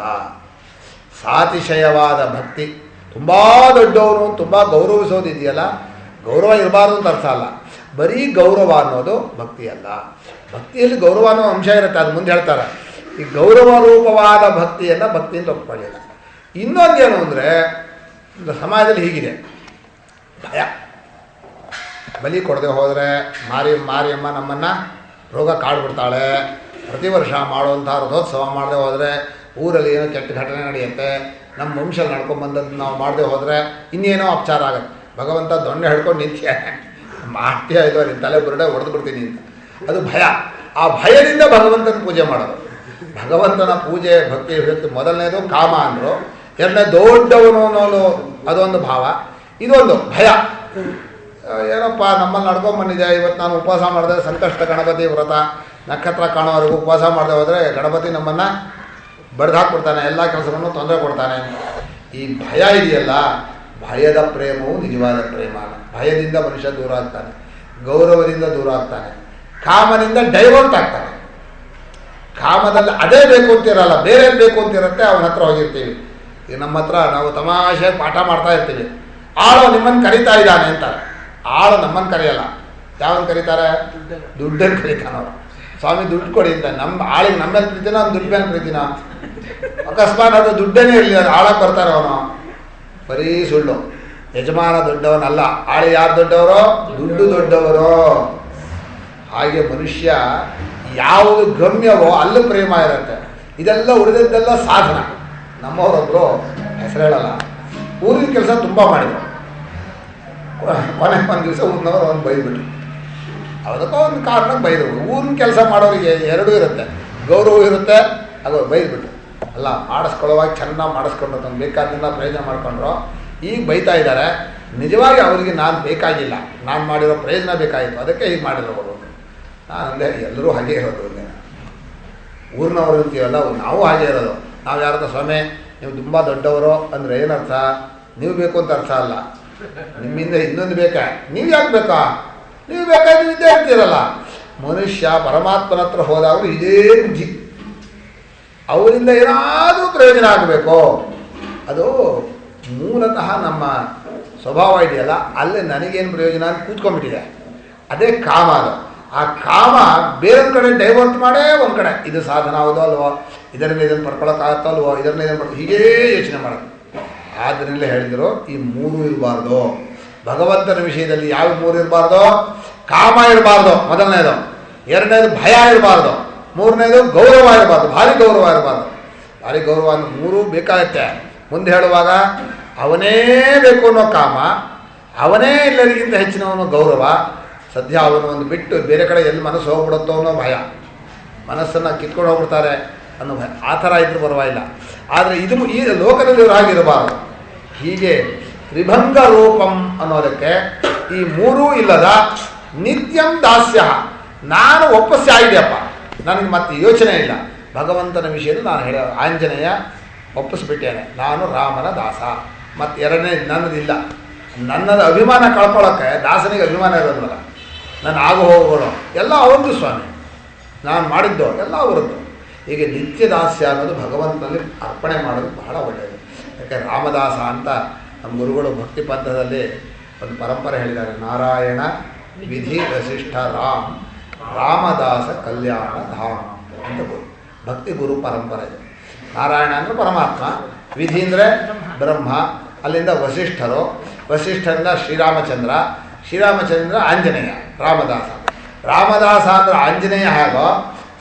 ಸಾತಿಶಯವಾದ ಭಕ್ತಿ. ತುಂಬ ದೊಡ್ಡವನು ತುಂಬ ಗೌರವಿಸೋದಿದೆಯಲ್ಲ, ಗೌರವ ಇರಬಾರ್ದು ಅಂತ ಅರ್ಥ ಅಲ್ಲ. ಬರೀ ಗೌರವ ಅನ್ನೋದು ಭಕ್ತಿ ಅಲ್ಲ. ಭಕ್ತಿಯಲ್ಲಿ ಗೌರವ ಅನ್ನೋ ಅಂಶ ಇರುತ್ತೆ, ಅದು ಮುಂದೆ ಹೇಳ್ತಾರೆ. ಈ ಗೌರವ ರೂಪವಾದ ಭಕ್ತಿಯನ್ನು ಭಕ್ತಿಯಿಂದ ಒಪ್ಕೊಳ್ಳಿಲ್ಲ. ಇನ್ನೊಂದೇನು ಅಂದರೆ, ಸಮಾಜದಲ್ಲಿ ಹೀಗಿದೆ ಭಯ. ಬಲಿ ಕೊಡದೆ ಹೋದರೆ ಮಾರಿಯಮ್ಮ ನಮ್ಮನ್ನು ರೋಗ ಕಾಡ್ಬಿಡ್ತಾಳೆ. ಪ್ರತಿ ವರ್ಷ ಮಾಡುವಂಥ ರಥೋತ್ಸವ ಮಾಡದೆ ಹೋದರೆ ಊರಲ್ಲಿ ಏನೋ ಕೆಟ್ಟ ಘಟನೆ ನಡೆಯುತ್ತೆ. ನಮ್ಮ ವಂಶದಲ್ಲಿ ನಡ್ಕೊಂಡ್ಬಂದದ್ದು ನಾವು ಮಾಡದೆ ಹೋದರೆ ಇನ್ನೇನೋ ಅಪಚಾರ ಆಗುತ್ತೆ. ಭಗವಂತ ದೊಣ್ಣೆ ಹಿಡ್ಕೊಂಡು ನಿಂತ್ಯ ಮಾಡ್ತೀಯ ಇದು ನಿನ್ನ ತಲೆ ಬುರುಡೆ ಹೊಡೆದು ಬಿಡ್ತೀನಿ ಅಂತ. ಅದು ಭಯ. ಆ ಭಯದಿಂದ ಭಗವಂತನ ಪೂಜೆ ಮಾಡೋದು. ಭಗವಂತನ ಪೂಜೆ ಭಕ್ತಿ ವ್ಯಕ್ತಿ ಮೊದಲನೇದು ಕಾಮ ಅಂದರು, ಎರಡನೇ ದೊಡ್ಡವನು ಅನ್ನೋದು ಅದೊಂದು ಭಾವ, ಇದೊಂದು ಭಯ. ಏನಪ್ಪ ನಮ್ಮಲ್ಲಿ ನಡ್ಕೊಂಬಂದಿದೆ, ಇವತ್ತು ನಾನು ಉಪವಾಸ ಮಾಡಿದೆ, ಸಂಕಷ್ಟ ಗಣಪತಿ ವ್ರತ, ನಕ್ಷತ್ರ ಕಾಣೋವರೆಗೂ ಉಪವಾಸ ಮಾಡದೆ ಹೋದರೆ ಗಣಪತಿ ನಮ್ಮನ್ನು ಬಡ್ದು ಹಾಕ್ಬಿಡ್ತಾನೆ, ಎಲ್ಲ ಕೆಲಸಗಳನ್ನು ತೊಂದರೆ ಕೊಡ್ತಾನೆ. ಈ ಭಯ ಇದೆಯಲ್ಲ, ಭಯದ ಪ್ರೇಮವು ನಿಜವಾದ ಪ್ರೇಮ ಅಲ್ಲ. ಭಯದಿಂದ ಮನುಷ್ಯ ದೂರ ಆಗ್ತಾನೆ, ಗೌರವದಿಂದ ದೂರ ಆಗ್ತಾನೆ, ಕಾಮನಿಂದ ಡೈವರ್ಟ್ ಆಗ್ತಾನೆ. ಕಾಮದಲ್ಲಿ ಅದೇ ಬೇಕು ಅಂತಿರಲ್ಲ, ಬೇರೆ ಬೇಕು ಅಂತಿರುತ್ತೆ, ಅವನ ಹತ್ರ ಹೋಗಿರ್ತೀವಿ. ಈಗ ನಮ್ಮ ಹತ್ರ ನಾವು ತಮಾಷೆ ಪಾಠ ಮಾಡ್ತಾ ಇರ್ತೀವಿ, ಆಳು ನಿಮ್ಮನ್ನು ಕರೀತಾ ಇದ್ದಾನೆ ಅಂತಾರೆ. ಆಳು ನಮ್ಮನ್ನು ಕರೆಯಲ್ಲ, ಯಾವನ್ನು ಕರೀತಾರೆ? ದುಡ್ಡನ್ನು ಕರೀತಾನವರು. ಸ್ವಾಮಿ ದುಡ್ಡು ಕೊಡಿ ಅಂತ. ನಮ್ಮ ಆಳಿಗೆ ನಮ್ಮ ಮೇಲೆ ಪ್ರೀತಿನ, ಅವ್ನು ದುಡ್ಡು ಮೇಲೆ ಪ್ರೀತಿನ? ಅಕಸ್ಮಾತ್ ಅದು ದುಡ್ಡೇನೇ ಇರಲಿ, ಅದು ಆಳಕ್ಕೆ ಬರ್ತಾರೆ ಅವನು. ಬರೀ ಸುಳ್ಳು. ಯಜಮಾನ ದೊಡ್ಡವನಲ್ಲ, ಆಳು ಯಾರು ದೊಡ್ಡವರು? ದುಡ್ಡು ದೊಡ್ಡವರು. ಹಾಗೆ ಮನುಷ್ಯ ಯಾವುದು ಗಮ್ಯವೋ ಅಲ್ಲಿ ಪ್ರೇಮ ಇರುತ್ತೆ. ಇದೆಲ್ಲ ಉಳಿದದ್ದೆಲ್ಲ ಸಾಧನ. ನಮ್ಮವರೊಬ್ಬರು ಹೆಸರು ಹೇಳಲ್ಲ, ಊರಿನ ಕೆಲಸ ತುಂಬ ಮಾಡಿದರು. ಕೊನೆಗೆ ಒಂದು ದಿವಸ ಊರಿನವರು ಅವ್ನು ಬೈದ್ಬಿಟ್ರು. ಅದಕ್ಕೋ ಒಂದು ಕಾರಣಕ್ಕೆ ಬೈದರು. ಊರಿನ ಕೆಲಸ ಮಾಡೋರಿಗೆ ಎರಡೂ ಇರುತ್ತೆ, ಗೌರವ ಇರುತ್ತೆ, ಅದು ಬೈದ್ಬಿಟ್ರು. ಅಲ್ಲ, ಮಾಡಿಸ್ಕೊಳ್ಳೋವಾಗ ಚೆನ್ನಾಗಿ ಮಾಡಿಸ್ಕೊಂಡು ತಂದು ಬೇಕಾದ್ದನ್ನ ಪ್ರಯೋಜನ ಮಾಡಿಕೊಂಡ್ರು. ಈಗ ಬೈತಾ ಇದ್ದಾರೆ, ನಿಜವಾಗಿ ಅವರಿಗೆ ನಾನು ಬೇಕಾಗಿಲ್ಲ, ನಾನು ಮಾಡಿರೋ ಪ್ರಯೋಜನ ಬೇಕಾಗಿತ್ತು, ಅದಕ್ಕೆ ಹೀಗೆ ಮಾಡಿರೋರು. ನಾನು ಅಂದೆ ಎಲ್ಲರೂ ಹಾಗೆ ಇರೋದು. ಊರಿನವರು ಅಂತೀವಲ್ಲ, ನಾವು ಹಾಗೆ ಇರೋದು. ನಾವು ಯಾರದ ಸ್ವಾಮಿ ನೀವು ತುಂಬ ದೊಡ್ಡವರು ಅಂದರೆ ಏನರ್ಥ? ನೀವು ಬೇಕು ಅಂತ ಅರ್ಥ ಅಲ್ಲ, ನಿಮ್ಮಿಂದ ಇನ್ನೊಂದು ಬೇಕಾ? ನೀವು ಯಾಕೆ ಬೇಕಾ? ನೀವು ಬೇಕಾದ್ರೆ ಇದ್ದೇ ಇರ್ತೀರಲ್ಲ. ಮನುಷ್ಯ ಪರಮಾತ್ಮನ ಹತ್ರ ಹೋದಾಗಲೂ ಇದೇ ಬುದ್ಧಿ, ಅವರಿಂದ ಏನಾದರೂ ಪ್ರಯೋಜನ ಆಗಬೇಕು. ಅದು ಮೂಲತಃ ನಮ್ಮ ಸ್ವಭಾವ ಇದೆಯಲ್ಲ, ಅಲ್ಲೇ ನನಗೇನು ಪ್ರಯೋಜನ ಅಂತ ಕೂತ್ಕೊಂಡ್ಬಿಟ್ಟಿದೆ. ಅದೇ ಕಾಮ. ಅದು ಆ ಕಾಮ ಬೇರೊಂದು ಕಡೆ ಡೈವರ್ಟ್ ಮಾಡೇ ಒಂದು ಕಡೆ ಇದು ಸಾಧನ ಹೌದೋ ಅಲ್ವೋ, ಇದರಿಂದ ಇದನ್ನು ಪಡ್ಕೊಳ್ಳೋಕ್ಕಾಗತ್ತೋ ಅಲ್ವೋ, ಇದರಿಂದ ಇದನ್ನು ಹೀಗೇ ಯೋಚನೆ ಮಾಡೋದು. ಆದ್ದರಿಂದಲೇ ಹೇಳಿದರು ಈ ಮೂರು ಇರಬಾರ್ದು. ಭಗವಂತನ ವಿಷಯದಲ್ಲಿ ಯಾವ ಮೂರು ಇರಬಾರ್ದು? ಕಾಮ ಇರಬಾರ್ದು ಮೊದಲನೇದು, ಎರಡನೇದು ಭಯ ಇರಬಾರ್ದು, ಮೂರನೇದು ಗೌರವ ಇರಬಾರ್ದು. ಭಾರಿ ಗೌರವ ಇರಬಾರ್ದು. ಭಾರಿ ಗೌರವ ಅಂದ್ರೆ ಮೂರೂ ಬೇಕಾಗತ್ತೆ. ಮುಂದೆ ಹೇಳುವಾಗ ಅವನೇ ಬೇಕು ಅನ್ನೋ ಕಾಮ, ಅವನೇ ಎಲ್ಲರಿಗಿಂತ ಹೆಚ್ಚಿನವನು ಗೌರವ. ಸದ್ಯ ಅವನು ಒಂದು ಬಿಟ್ಟು ಬೇರೆ ಕಡೆ ಎಲ್ಲಿ ಮನಸ್ಸು ಹೋಗ್ಬಿಡುತ್ತೋ ಅನ್ನೋ ಭಯ, ಮನಸ್ಸನ್ನು ಕಿತ್ಕೊಂಡು ಹೋಗ್ಬಿಡ್ತಾರೆ ಅನ್ನೋ ಭಯ. ಆ ಥರ ಇದ್ರೂ ಪರವಾಗಿಲ್ಲ. ಆದರೆ ಇದು ಈ ಲೋಕದಲ್ಲಿ ಹಾಗಿರಬಾರ್ದು. ಹೀಗೆ ತ್ರಿಭಂಗ ರೂಪಂ ಅನ್ನೋದಕ್ಕೆ ಈ ಮೂರೂ ಇಲ್ಲದ ನಿತ್ಯಂ ದಾಸ್ಯ. ನಾನು ಒಪ್ಪಸ್ಸೆ ಆಗಿದೆಯಪ್ಪ, ನನಗೆ ಮತ್ತೆ ಯೋಚನೆ ಇಲ್ಲ. ಭಗವಂತನ ವಿಷಯದಲ್ಲಿ ನಾನು ಹೇಳ ಆಂಜನೇಯ ಒಪ್ಪಿಸ್ಬಿಟ್ಟೇನೆ, ನಾನು ರಾಮನ ದಾಸ. ಮತ್ತು ಎರಡನೇ ನನ್ನದಿಲ್ಲ. ನನ್ನದು ಅಭಿಮಾನ ಕಳ್ಕೊಳ್ಳೋಕ್ಕೆ ದಾಸನಿಗೆ ಅಭಿಮಾನ ಇರೋದಿಲ್ಲ. ನನ್ನ ಆಗು ಹೋಗುಗಳು ಎಲ್ಲ ಅವರದ್ದು ಸ್ವಾಮಿ, ನಾನು ಮಾಡಿದ್ದು ಎಲ್ಲ ಅವರದ್ದು. ಹೀಗೆ ನಿತ್ಯ ದಾಸ್ಯ ಅನ್ನೋದು ಭಗವಂತನಲ್ಲಿ ಅರ್ಪಣೆ ಮಾಡೋದು ಬಹಳ ಒಳ್ಳೆಯದು. ಯಾಕೆ ರಾಮದಾಸ ಅಂತ ನಮ್ಮ ಗುರುಗಳು ಭಕ್ತಿ ಪಂಥದಲ್ಲಿ ಒಂದು ಪರಂಪರೆ ಹೇಳಿದ್ದಾರೆ. ನಾರಾಯಣ ವಿಧಿ ವಸಿಷ್ಠ ರಾಮ್ ರಾಮದಾಸ ಕಲ್ಯಾಣ ಧಾಮ ಅಂತ ಭಕ್ತಿ ಗುರು ಪರಂಪರೆ ಇದೆ. ನಾರಾಯಣ ಅಂದರೆ ಪರಮಾತ್ಮ, ವಿಧಿ ಅಂದರೆ ಬ್ರಹ್ಮ, ಅಲ್ಲಿಂದ ವಸಿಷ್ಠರು, ವಸಿಷ್ಠರಿಂದ ಶ್ರೀರಾಮಚಂದ್ರ, ಶ್ರೀರಾಮಚಂದ್ರ ಆಂಜನೇಯ, ರಾಮದಾಸ. ರಾಮದಾಸ ಅಂದರೆ ಆಂಜನೇಯ ಹೇಗೋ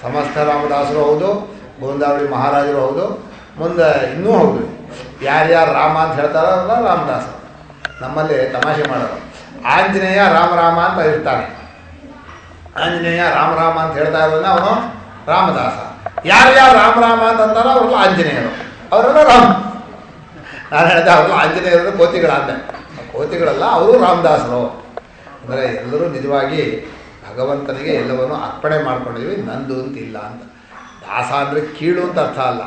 ಸಮಸ್ತ ರಾಮದಾಸರು ಹೌದು, ಗೋವಿಂದಾವಳಿ ಮಹಾರಾಜರು ಹೌದು, ಮುಂದೆ ಇನ್ನೂ ಹೌದು. ಯಾರ್ಯಾರು ರಾಮ ಅಂತ ಹೇಳ್ತಾರಲ್ಲ ರಾಮದಾಸ. ನಮ್ಮಲ್ಲಿ ತಮಾಷೆ ಮಾಡೋರು, ಆಂಜನೇಯ ರಾಮ ರಾಮ ಅಂತ ಇರ್ತಾನೆ, ಆಂಜನೇಯ ರಾಮ ರಾಮ ಅಂತ ಹೇಳ್ತಾ ಇರೋದನ್ನ ಅವನು ರಾಮದಾಸ. ಯಾರ್ಯಾರು ರಾಮ ರಾಮ ಅಂತ ಅಂತಾರೋ ಅವ್ರಲ್ಲ ಆಂಜನೇಯರು, ಅವರೆಲ್ಲ ರಾಮ. ನಾನು ಹೇಳಿದೆ ಅವ್ರಲ್ಲ ಆಂಜನೇಯರು ಕೋತಿಗಳಂದೆ, ಕೋತಿಗಳಲ್ಲ, ಅವರು ರಾಮದಾಸರು. ಅಂದರೆ ಎಲ್ಲರೂ ನಿಜವಾಗಿ ಭಗವಂತನಿಗೆ ಎಲ್ಲವನ್ನು ಅರ್ಪಣೆ ಮಾಡ್ಕೊಂಡಿದ್ವಿ, ನಂದು ಅಂತ ಇಲ್ಲ ಅಂತ. ದಾಸ ಅಂದರೆ ಕೀಳು ಅಂತ ಅರ್ಥ ಅಲ್ಲ.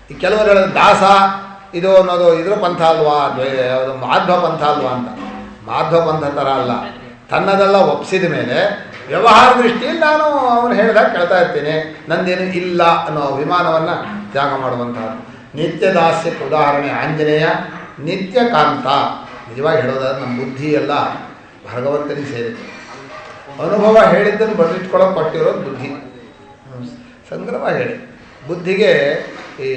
ಈ ಕೆಲವರು ಹೇಳಿದ್ರೆ ದಾಸ ಇದು ಅನ್ನೋದು ಇದ್ರ ಪಂಥ ಅಲ್ವಾ, ಯಾವುದು ಮಾಧ್ವ ಪಂಥ ಅಲ್ವಾ ಅಂತ. ಮಾಧ್ವ ಪಂಥ ಥರ ಅಲ್ಲ. ತನ್ನದೆಲ್ಲ ಒಪ್ಪಿಸಿದ ಮೇಲೆ ವ್ಯವಹಾರ ದೃಷ್ಟಿಯಲ್ಲಿ ನಾನು ಅವನು ಹೇಳಿದಾಗ ಕೇಳ್ತಾ ಇರ್ತೀನಿ, ನಂದೇನು ಇಲ್ಲ ಅನ್ನೋ ಅಭಿಮಾನವನ್ನು ತ್ಯಾಗ ಮಾಡುವಂಥದ್ದು. ನಿತ್ಯ ದಾಸ್ಯಕ್ಕೆ ಉದಾಹರಣೆ ಆಂಜನೇಯ, ನಿತ್ಯ ಕಾಂತ. ನಿಜವಾಗಿ ಹೇಳೋದಾದ್ರೆ ನಮ್ಮ ಬುದ್ಧಿ ಎಲ್ಲ ಭಗವಂತನಿಗೆ ಸೇರಿದೆ. ಅನುಭವ ಹೇಳಿದ್ದನ್ನು ಬರೆದಿಟ್ಕೊಳ್ಳೋಕೆ ಕೊಟ್ಟಿರೋದು ಬುದ್ಧಿ. ಸಂಗ್ರಹ ಹೇಳಿ ಬುದ್ಧಿಗೆ ಈ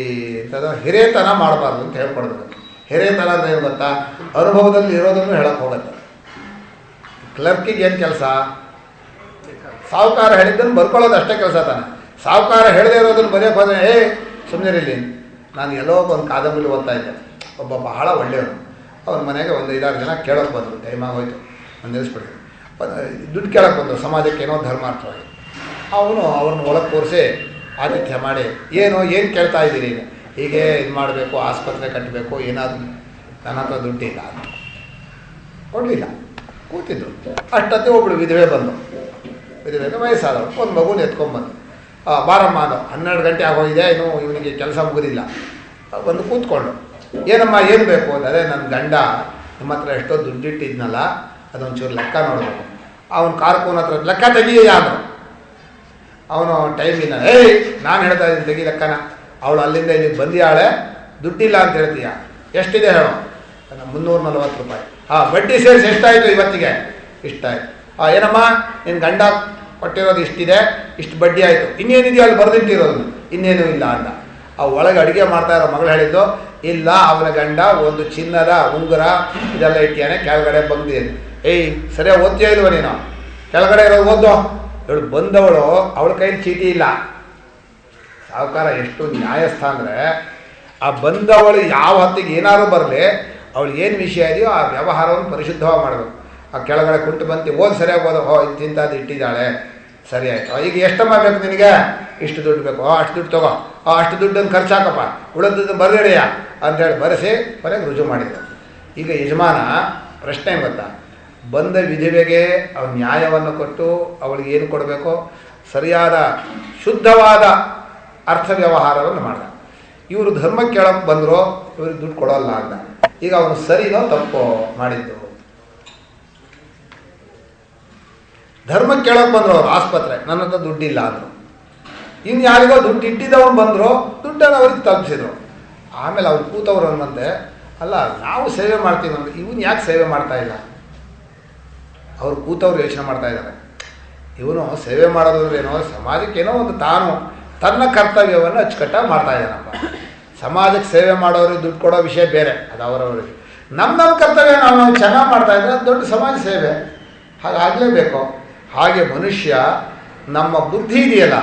ಹಿರೇತನ ಮಾಡಬಾರ್ದು ಅಂತ ಹೇಳ್ಕೊಡ್ಬೇಕು. ಹಿರೇತನ ಅಂದರೆ ಏನು ಗೊತ್ತಾ? ಅನುಭವದಲ್ಲಿ ಇರೋದನ್ನು ಹೇಳಕ್ಕೆ ಹೋಗುತ್ತೆ. ಕ್ಲರ್ಕಿಗೆ ಏನು ಕೆಲಸ? ಸಾಹುಕಾರ ಹೇಳಿದ್ದನ್ನು ಬರ್ಕೊಳ್ಳೋದು ಅಷ್ಟೇ ಕೆಲಸ ತಾನೆ. ಸಾಹುಕಾರ ಹೇಳದೇ ಇರೋದನ್ನು ಬರೆಯೋಕೆ ಹೋದರೆ ಸುಮ್ಮನಿರಲಿ. ನಾನು ಎಲ್ಲೋ ಒಂದು ಕಾದಂಬರಿ ಓದ್ತಾ ಇದ್ದೆ, ಒಬ್ಬ ಬಹಳ ಒಳ್ಳೆಯವರು. ಅವ್ರ ಮನೆಗೆ ಒಂದು 5-6 ಜನ ಕೇಳೋಕ್ಕೆ ಬಂದರು. ಟೈಮ್ ಆಗೋಯ್ತು, ಒಂದು ನಿಲ್ಲಿಸ್ಬಿಟ್ಟು ದುಡ್ಡು ಕೇಳೋಕ್ಕೆ ಬಂದರು, ಸಮಾಜಕ್ಕೆ ಏನೋ ಧರ್ಮಾರ್ಥವಾಗಿ. ಅವನು ಅವ್ರನ್ನ ಒಳಗೆ ಕೂರಿಸಿ ಆತಿಥ್ಯ ಮಾಡಿ, ಏನು ಕೇಳ್ತಾ ಇದ್ದೀರಿ? ಹೀಗೆ ಇದು ಮಾಡಬೇಕು, ಆಸ್ಪತ್ರೆ ಕಟ್ಟಬೇಕು, ಏನಾದರೂ. ನನ್ನ ಹತ್ರ ದುಡ್ಡಿಲ್ಲ ಅಂತ ಕೊಡಲಿಲ್ಲ, ಕೂತಿದ್ರು. ಅಷ್ಟೊತ್ತೆ ಒಬ್ಬಳು ವಿಧವೆ ಬಂದು, ವಿಧವೆಗೆ ವಯಸ್ಸಾದವರು, ಒಂದು ಮಗುನ ಎತ್ಕೊಂಡ್ಬಂದು, ಬಾರಮ್ಮ ಅದು 12 ಗಂಟೆ ಆಗೋಗಿದೆ, ಇನ್ನೂ ಇವನಿಗೆ ಕೆಲಸ ಮುಗಿದಿಲ್ಲ. ಬಂದು ಕೂತ್ಕೊಂಡು, ಏನಮ್ಮ ಏನು ಬೇಕು ಅಂತ. ಅದೇ ನನ್ನ ಗಂಡ ನಿಮ್ಮ ಹತ್ರ ಎಷ್ಟೋ ದುಡ್ಡಿಟ್ಟಿದ್ನಲ್ಲ, ಅದೊಂಚೂರು ಲೆಕ್ಕ ನೋಡಬೇಕು. ಅವನು ಕಾರ್ಕೂನ್ ಹತ್ರ ಲೆಕ್ಕ ತೆಗಿಯ ಅಂದರು. ಅವನು ಟೈಮ್ ಇಲ್ಲ. ನಾನು ಹೇಳ್ತಾ ಇದ್ದೀನಿ ತೆಗಿ ಲೆಕ್ಕನ. ಅವಳು ಅಲ್ಲಿಂದ ಇಲ್ಲಿಗೆ ಬಂದಿಯಾಳೆ, ದುಡ್ಡಿಲ್ಲ ಅಂತ ಹೇಳ್ತೀಯ, ಎಷ್ಟಿದೆ ಹೇಳು? 340 ರೂಪಾಯಿ. ಬಡ್ಡಿ ಸೇರಿಸಿ ಎಷ್ಟಾಯಿತು ಇವತ್ತಿಗೆ? ಇಷ್ಟಾಯಿತು. ಏನಮ್ಮ ನಿನ್ನ ಗಂಡ ಕೊಟ್ಟಿರೋದು ಇಷ್ಟಿದೆ, ಇಷ್ಟು ಬಡ್ಡಿ ಆಯಿತು, ಇನ್ನೇನಿದೆಯಾ ಅಲ್ಲಿ ಬರೆದಿಟ್ಟಿರೋದು? ಇನ್ನೇನು ಇಲ್ಲ ಅಂದ. ಆ ಒಳಗೆ ಅಡುಗೆ ಮಾಡ್ತಾ ಇರೋ ಮಗಳು ಹೇಳಿದ್ದು, ಇಲ್ಲ ಅವನ ಗಂಡ ಒಂದು ಚಿನ್ನದ ಉಂಗುರ ಇದೆಲ್ಲ ಇಟ್ಟಿಯಾನೆ, ಕೆಳಗಡೆ ಬಂದಿದೆ. ಸರಿಯಾಗಿ ಓದ್ತೀಯ ಇಲ್ವ ನೀನು? ಕೆಳಗಡೆ ಇರೋದು ಓದೋ. ಇವಳು ಬಂದವಳು, ಅವಳ ಕೈಲಿ ಚೀಟಿ ಇಲ್ಲ. ಸಾಹುಕಾರ ಎಷ್ಟು ನ್ಯಾಯಸ್ಥ ಅಂದರೆ, ಆ ಬಂದವಳು ಯಾವ ಹೊತ್ತಿಗೆ ಏನಾದ್ರು ಬರಲಿ, ಅವಳು ಏನು ವಿಷಯ ಇದೆಯೋ ಆ ವ್ಯವಹಾರವನ್ನು ಪರಿಶುದ್ಧವಾಗಿ ಮಾಡಬೇಕು. ಆ ಕೆಳಗಡೆ ಕುಂಟು ಬಂತು, ಓದಿ ಸರಿಯಾಗಿ ಓದೋ, ಇಂಥದ್ದು ಇಟ್ಟಿದ್ದಾಳೆ, ಸರಿ ಆಯಿತು. ಈಗ ಎಷ್ಟಮ್ಮ ಬೇಕು ನಿನಗೆ? ಇಷ್ಟು ದುಡ್ಡು ಬೇಕು. ಅಷ್ಟು ದುಡ್ಡು ತಗೋ. ಅಷ್ಟು ದುಡ್ಡನ್ನು ಖರ್ಚಾಕಪ್ಪ, ಉಳಿದದ್ದು ಬರೆಯಡೆಯ ಅಂಥೇಳಿ ಬರೆಸಿ ಮನೆಗೆ ರುಜು ಮಾಡಿದ್ರು. ಈಗ ಯಜಮಾನ ಪ್ರಶ್ನೆ ಏನು ಗೊತ್ತಾ, ಬಂದ ವಿಧವೆಗೆ ಅವ್ನು ನ್ಯಾಯವನ್ನು ಕೊಟ್ಟು ಅವಳಿಗೆ ಏನು ಕೊಡಬೇಕೋ ಸರಿಯಾದ ಶುದ್ಧವಾದ ಅರ್ಥ ವ್ಯವಹಾರವನ್ನು ಮಾಡ್ದ. ಇವರು ಧರ್ಮ ಕೇಳೋಕ್ಕೆ ಬಂದರು, ಇವ್ರಿಗೆ ದುಡ್ಡು ಕೊಡೋಲ್ಲ ಅಂದ. ಈಗ ಅವನು ಸರಿನೋ ತಪ್ಪೋ ಮಾಡಿದ್ದು? ಧರ್ಮ ಕೇಳೋಕೆ ಬಂದರು ಅವರು ಆಸ್ಪತ್ರೆ, ನನ್ನ ಹತ್ರ ದುಡ್ಡಿಲ್ಲ ಅಂದರು. ಇನ್ನು ಯಾರಿಗೋ ದುಡ್ಡು ಇಟ್ಟಿದ್ದವನು ಬಂದರು, ದುಡ್ಡನ್ನು ಅವ್ರಿಗೆ ತಲುಪಿಸಿದ್ರು. ಆಮೇಲೆ ಅವ್ರು ಕೂತವ್ರು ಅನ್ನಂತೆ, ಅಲ್ಲ ನಾವು ಸೇವೆ ಮಾಡ್ತೀವಿ ಅಂದ್ರೆ ಇವನು ಯಾಕೆ ಸೇವೆ ಮಾಡ್ತಾ ಇಲ್ಲ? ಅವ್ರು ಕೂತವ್ರು ಯೋಚನೆ ಮಾಡ್ತಾ ಇದ್ದಾರೆ, ಇವನು ಸೇವೆ ಮಾಡೋದ್ರೇನೋ ಸಮಾಜಕ್ಕೇನೋ ಒಂದು ತಾನು ತನ್ನ ಕರ್ತವ್ಯವನ್ನು ಅಚ್ಚುಕಟ್ಟಾಗಿ ಮಾಡ್ತಾ ಇದ್ದಾನಪ್ಪ. ಸಮಾಜಕ್ಕೆ ಸೇವೆ ಮಾಡೋರಿಗೆ ದುಡ್ಡು ಕೊಡೋ ವಿಷಯ ಬೇರೆ, ಅದು ಅವರವರಿಗೆ. ನಮ್ಮ ಕರ್ತವ್ಯ ನಾವು ಚೆನ್ನಾಗಿ ಮಾಡ್ತಾ ಇದ್ರೆ ಅದು ದೊಡ್ಡ ಸಮಾಜ ಸೇವೆ, ಹಾಗಾಗಲೇಬೇಕು. ಹಾಗೆ ಮನುಷ್ಯ ನಮ್ಮ ಬುದ್ಧಿ ಇದೆಯಲ್ಲ,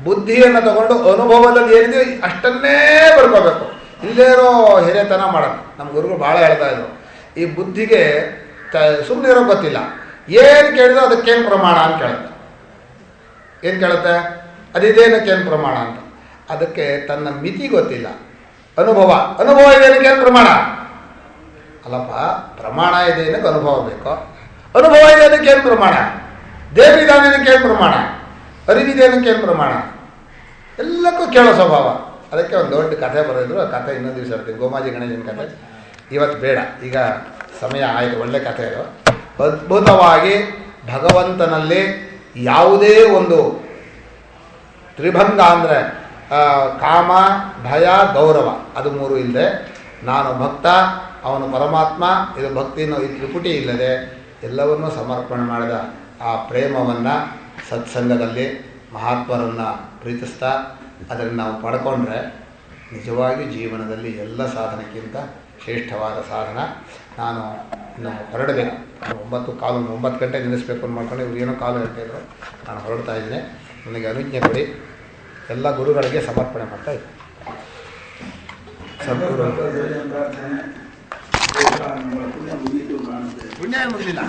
ಬುದ್ಧಿಯನ್ನು ತಗೊಂಡು ಅನುಭವದಲ್ಲಿ ಏನಿದೆ ಅಷ್ಟನ್ನೇ ಬರ್ಕೋಬೇಕು. ಇಲ್ಲೇ ಇರೋ ಹಿರಿಯತನ ಮಾಡೋದು. ನಮ್ಮ ಗುರುಗಳು ಭಾಳ ಹೇಳ್ತಾ ಇದ್ರು, ಈ ಬುದ್ಧಿಗೆ ಸುಮ್ಮನೆ ಇರೋ ಗೊತ್ತಿಲ್ಲ, ಏನು ಕೇಳಿದ್ರು ಅದಕ್ಕೇನು ಪ್ರಮಾಣ ಅಂತ ಕೇಳುತ್ತೆ. ಏನು ಕೇಳುತ್ತೆ? ಅದಿದೇನಕ್ಕೇನು ಪ್ರಮಾಣ ಅಂತ. ಅದಕ್ಕೆ ತನ್ನ ಮಿತಿ ಗೊತ್ತಿಲ್ಲ. ಅನುಭವ ಇದೇನಕ್ಕೇನು ಪ್ರಮಾಣ ಅಲ್ಲಪ್ಪ. ಪ್ರಮಾಣ ಇದೆ ಏನಕ್ಕೆ ಅನುಭವ ಬೇಕು? ಅನುಭವ ಇದೆ ಏನಕ್ಕೇನು ಪ್ರಮಾಣ? ದೇವರಿದಾನೇನಕ್ಕೇನು ಪ್ರಮಾಣ? ಅರಿವಿದೇನಕ್ಕೇನು ಪ್ರಮಾಣ? ಎಲ್ಲಕ್ಕೂ ಕೇಳೋ ಸ್ವಭಾವ. ಅದಕ್ಕೆ ಒಂದು ದೊಡ್ಡ ಕಥೆ ಬರೆದಿದ್ರು. ಆ ಕಥೆ ಇನ್ನೊಂದು ದಿವಸ ಇರ್ತೀನಿ, ಗೋಮಾಜಿ ಗಣೇಶನ ಕಥೆ. ಇವತ್ತು ಬೇಡ, ಈಗ ಸಮಯ ಆಯಿತು. ಒಳ್ಳೆ ಕಥೆ ಇದು. ಅದ್ಭುತವಾಗಿ ಭಗವಂತನಲ್ಲಿ ಯಾವುದೇ ಒಂದು ತ್ರಿಭಂಗ ಅಂದರೆ ಕಾಮ, ಭಯ, ಗೌರವ, ಅದು ಮೂರು ಇಲ್ಲದೆ ನಾನು ಭಕ್ತ, ಅವನು ಪರಮಾತ್ಮ, ಇದು ಭಕ್ತಿನೋ ಈ ತ್ರಿಪುಟಿ ಇಲ್ಲದೆ ಎಲ್ಲವನ್ನೂ ಸಮರ್ಪಣೆ ಮಾಡಿದ ಆ ಪ್ರೇಮವನ್ನು ಸತ್ಸಂಗದಲ್ಲಿ ಮಹಾತ್ಮರನ್ನು ಪ್ರೀತಿಸ್ತಾ ಅದನ್ನು ನಾವು ಪಡ್ಕೊಂಡ್ರೆ ನಿಜವಾಗಿಯೂ ಜೀವನದಲ್ಲಿ ಎಲ್ಲ ಸಾಧನಕ್ಕಿಂತ ಶ್ರೇಷ್ಠವಾದ ಸಾಧನ. ನಾನು ಇನ್ನು ಹೊರಡಬೇಕು. 9 ಗಂಟೆ ನಿಲ್ಲಿಸಬೇಕು ಅಂತ ಮಾಡ್ಕೊಂಡು ಇವ್ರು ಏನೋ ಕಾಲು ಗಂಟೆ ಇದ್ರು. ನಾನು ಹೊರಡ್ತಾ ಇದ್ದೀನಿ. ನನಗೆ ಅನುಜ್ಞೆ ಕೊಡಿ. ಎಲ್ಲ ಗುರುಗಳಿಗೆ ಸಮರ್ಪಣೆ ಮಾಡ್ತಾ ಇದ್ದೀನಿ. ಪುಣ್ಯ ಮುಗಿಲಿಲ್ಲ.